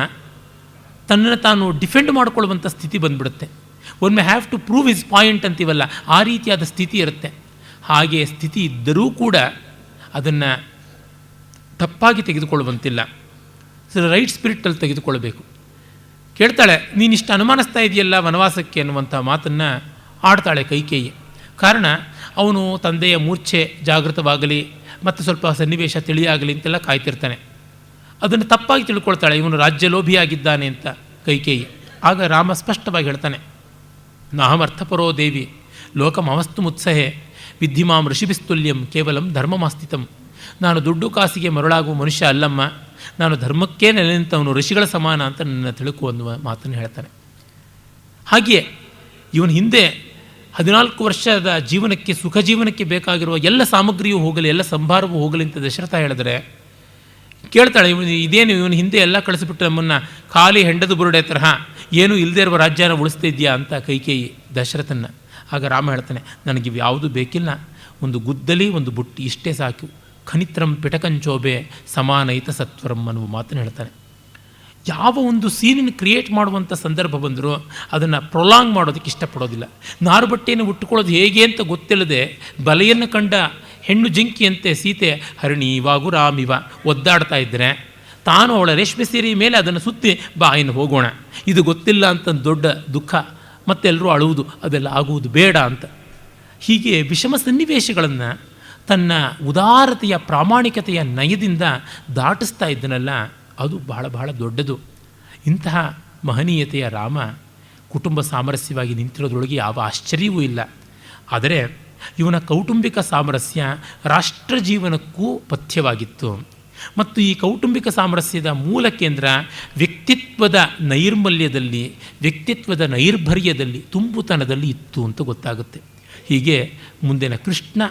ತನ್ನನ್ನು ತಾನು ಡಿಫೆಂಡ್ ಮಾಡಿಕೊಳ್ಳುವಂಥ ಸ್ಥಿತಿ ಬಂದುಬಿಡುತ್ತೆ. One may have to prove his point ಅಂತೀವಲ್ಲ, ಆ ರೀತಿಯಾದ ಸ್ಥಿತಿ ಇರುತ್ತೆ. ಹಾಗೆ ಸ್ಥಿತಿ ಇದ್ದರೂ ಕೂಡ ಅದನ್ನು ತಪ್ಪಾಗಿ ತೆಗೆದುಕೊಳ್ಳುವಂತಿಲ್ಲ, ರೈಟ್ ಸ್ಪಿರಿಟಲ್ಲಿ ತೆಗೆದುಕೊಳ್ಳಬೇಕು. ಕೇಳ್ತಾಳೆ, ನೀನಿಷ್ಟು ಅನುಮಾನಿಸ್ತಾ ಇದೆಯಲ್ಲ ವನವಾಸಕ್ಕೆ ಅನ್ನುವಂಥ ಮಾತನ್ನು ಆಡ್ತಾಳೆ ಕೈಕೇಯಿ. ಕಾರಣ ಅವನು ತಂದೆಯ ಮೂರ್ಛೆ ಜಾಗೃತವಾಗಲಿ ಮತ್ತು ಸ್ವಲ್ಪ ಸನ್ನಿವೇಶ ತಿಳಿಯಾಗಲಿ ಅಂತೆಲ್ಲ ಕಾಯ್ತಿರ್ತಾನೆ. ಅದನ್ನು ತಪ್ಪಾಗಿ ತಿಳ್ಕೊಳ್ತಾಳೆ, ಇವನು ರಾಜ್ಯಲೋಭಿಯಾಗಿದ್ದಾನೆ ಅಂತ ಕೈಕೇಯಿ. ಆಗ ರಾಮ ಸ್ಪಷ್ಟವಾಗಿ ಹೇಳ್ತಾನೆ, ನಾಹಮರ್ಥಪರೋ ದೇವಿ ಲೋಕಮವಸ್ತು ಮುತ್ಸಹೆ ವಿದ್ಧಿಮಾಂ ಋಷಿಭಿಸ್ತುಲ್ಯಂ ಕೇವಲಂ ಧರ್ಮಮಾಸ್ಥಿತಂ. ನಾನು ದುಡ್ಡು ಕಾಸಿಗೆ ಮರುಳಾಗುವ ಮನುಷ್ಯ ಅಲ್ಲಮ್ಮ, ನಾನು ಧರ್ಮಕ್ಕೇ ನೆಲೆ ನಿಂತವನು, ಋಷಿಗಳ ಸಮಾನ ಅಂತ ನನ್ನ ತಿಳುಕು ಅನ್ನುವ ಮಾತನ್ನು ಹೇಳ್ತಾನೆ. ಹಾಗೆಯೇ ಇವನು ಹಿಂದೆ 14 ವರ್ಷದ ಜೀವನಕ್ಕೆ, ಸುಖ ಜೀವನಕ್ಕೆ ಬೇಕಾಗಿರುವ ಎಲ್ಲ ಸಾಮಗ್ರಿಯೂ ಹೋಗಲಿ, ಎಲ್ಲ ಸಂಭಾರವೂ ಹೋಗಲಿ ಅಂತ ದಶರಥ ಹೇಳಿದ್ರೆ ಕೇಳ್ತಾಳೆ, ಇವನು ಹಿಂದೆ ಎಲ್ಲ ಕಳಿಸಿಬಿಟ್ಟು ನಮ್ಮನ್ನು ಖಾಲಿ ಹೆಂಡದ ಬುರುಡೆ ತರಹ ಏನೂ ಇಲ್ಲದೇ ಇರುವ ರಾಜ್ಯನ ಉಳಿಸ್ತಾ ಇದೆಯಾ ಅಂತ ಕೈಕೇಯಿ ದಶರಥನ. ಆಗ ರಾಮ ಹೇಳ್ತಾನೆ, ನನಗಿವು ಯಾವುದೂ ಬೇಕಿಲ್ಲ, ಒಂದು ಗುದ್ದಲಿ ಒಂದು ಬುಟ್ಟಿ ಇಷ್ಟೇ ಸಾಕು. ಖನಿತ್ರಂ ಪಿಟಕಂಚೋಬೆ ಸಮಾನೈತ ಸತ್ವರಂ ಅನ್ನುವ ಮಾತನ್ನು ಹೇಳ್ತಾನೆ. ಯಾವ ಒಂದು ಸೀನನ್ನು ಕ್ರಿಯೇಟ್ ಮಾಡುವಂಥ ಸಂದರ್ಭ ಬಂದರೂ ಅದನ್ನು ಪ್ರೊಲಾಂಗ್ ಮಾಡೋದಕ್ಕೆ ಇಷ್ಟಪಡೋದಿಲ್ಲ. ನಾರು ಬಟ್ಟೆಯನ್ನು ಉಟ್ಟುಕೊಳ್ಳೋದು ಹೇಗೆ ಅಂತ ಗೊತ್ತಿಲ್ಲದೆ ಬಲೆಯನ್ನು ಕಂಡ ಹೆಣ್ಣು ಜಿಂಕಿಯಂತೆ ಸೀತೆ ಹರಿಣೀವಾಗು ರಾಮಿವ ಒದ್ದಾಡ್ತಾ ಇದ್ದರೆ ತಾನು ಅವಳ ರೇಷ್ಮೆ ಸೀರೆ ಮೇಲೆ ಅದನ್ನು ಸುತ್ತಿ ಬಾ ಇನ್ನು ಹೋಗೋಣ, ಇದು ಗೊತ್ತಿಲ್ಲ ಅಂತ ದೊಡ್ಡ ದುಃಖ, ಮತ್ತೆಲ್ಲರೂ ಅಳುವುದು, ಅದೆಲ್ಲ ಆಗುವುದು ಬೇಡ ಅಂತ. ಹೀಗೆ ವಿಷಮ ಸನ್ನಿವೇಶಗಳನ್ನು ತನ್ನ ಉದಾರತೆಯ ಪ್ರಾಮಾಣಿಕತೆಯ ನಯದಿಂದ ದಾಟಿಸ್ತಾ ಇದ್ದನಲ್ಲ, ಅದು ಬಹಳ ಬಹಳ ದೊಡ್ಡದು. ಇಂತಹ ಮಹನೀಯತೆಯ ರಾಮ ಕುಟುಂಬ ಸಾಮರಸ್ಯವಾಗಿ ನಿಂತಿರೋದ್ರೊಳಗೆ ಯಾವ ಆಶ್ಚರ್ಯವೂ ಇಲ್ಲ. ಆದರೆ ಇವನ ಕೌಟುಂಬಿಕ ಸಾಮರಸ್ಯ ರಾಷ್ಟ್ರ ಜೀವನಕ್ಕೂ ಪಥ್ಯವಾಗಿತ್ತು. ಮತ್ತು ಈ ಕೌಟುಂಬಿಕ ಸಾಮರಸ್ಯದ ಮೂಲ ಕೇಂದ್ರ ವ್ಯಕ್ತಿತ್ವದ ನೈರ್ಮಲ್ಯದಲ್ಲಿ, ವ್ಯಕ್ತಿತ್ವದ ನೈರ್ಭರ್ಯದಲ್ಲಿ, ತುಂಬುತನದಲ್ಲಿ ಇತ್ತು ಅಂತ ಗೊತ್ತಾಗುತ್ತೆ. ಹೀಗೆ ಮುಂದಿನ ಕೃಷ್ಣ,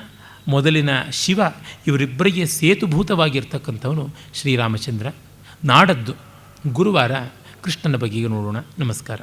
ಮೊದಲಿನ ಶಿವ, ಇವರಿಬ್ಬರಿಗೆ ಸೇತುಭೂತವಾಗಿರ್ತಕ್ಕಂಥವನು ಶ್ರೀರಾಮಚಂದ್ರ. ನಾಡದ್ದು ಗುರುವಾರ ಕೃಷ್ಣನ ಬಗೆಗೆ ನೋಡೋಣ. ನಮಸ್ಕಾರ.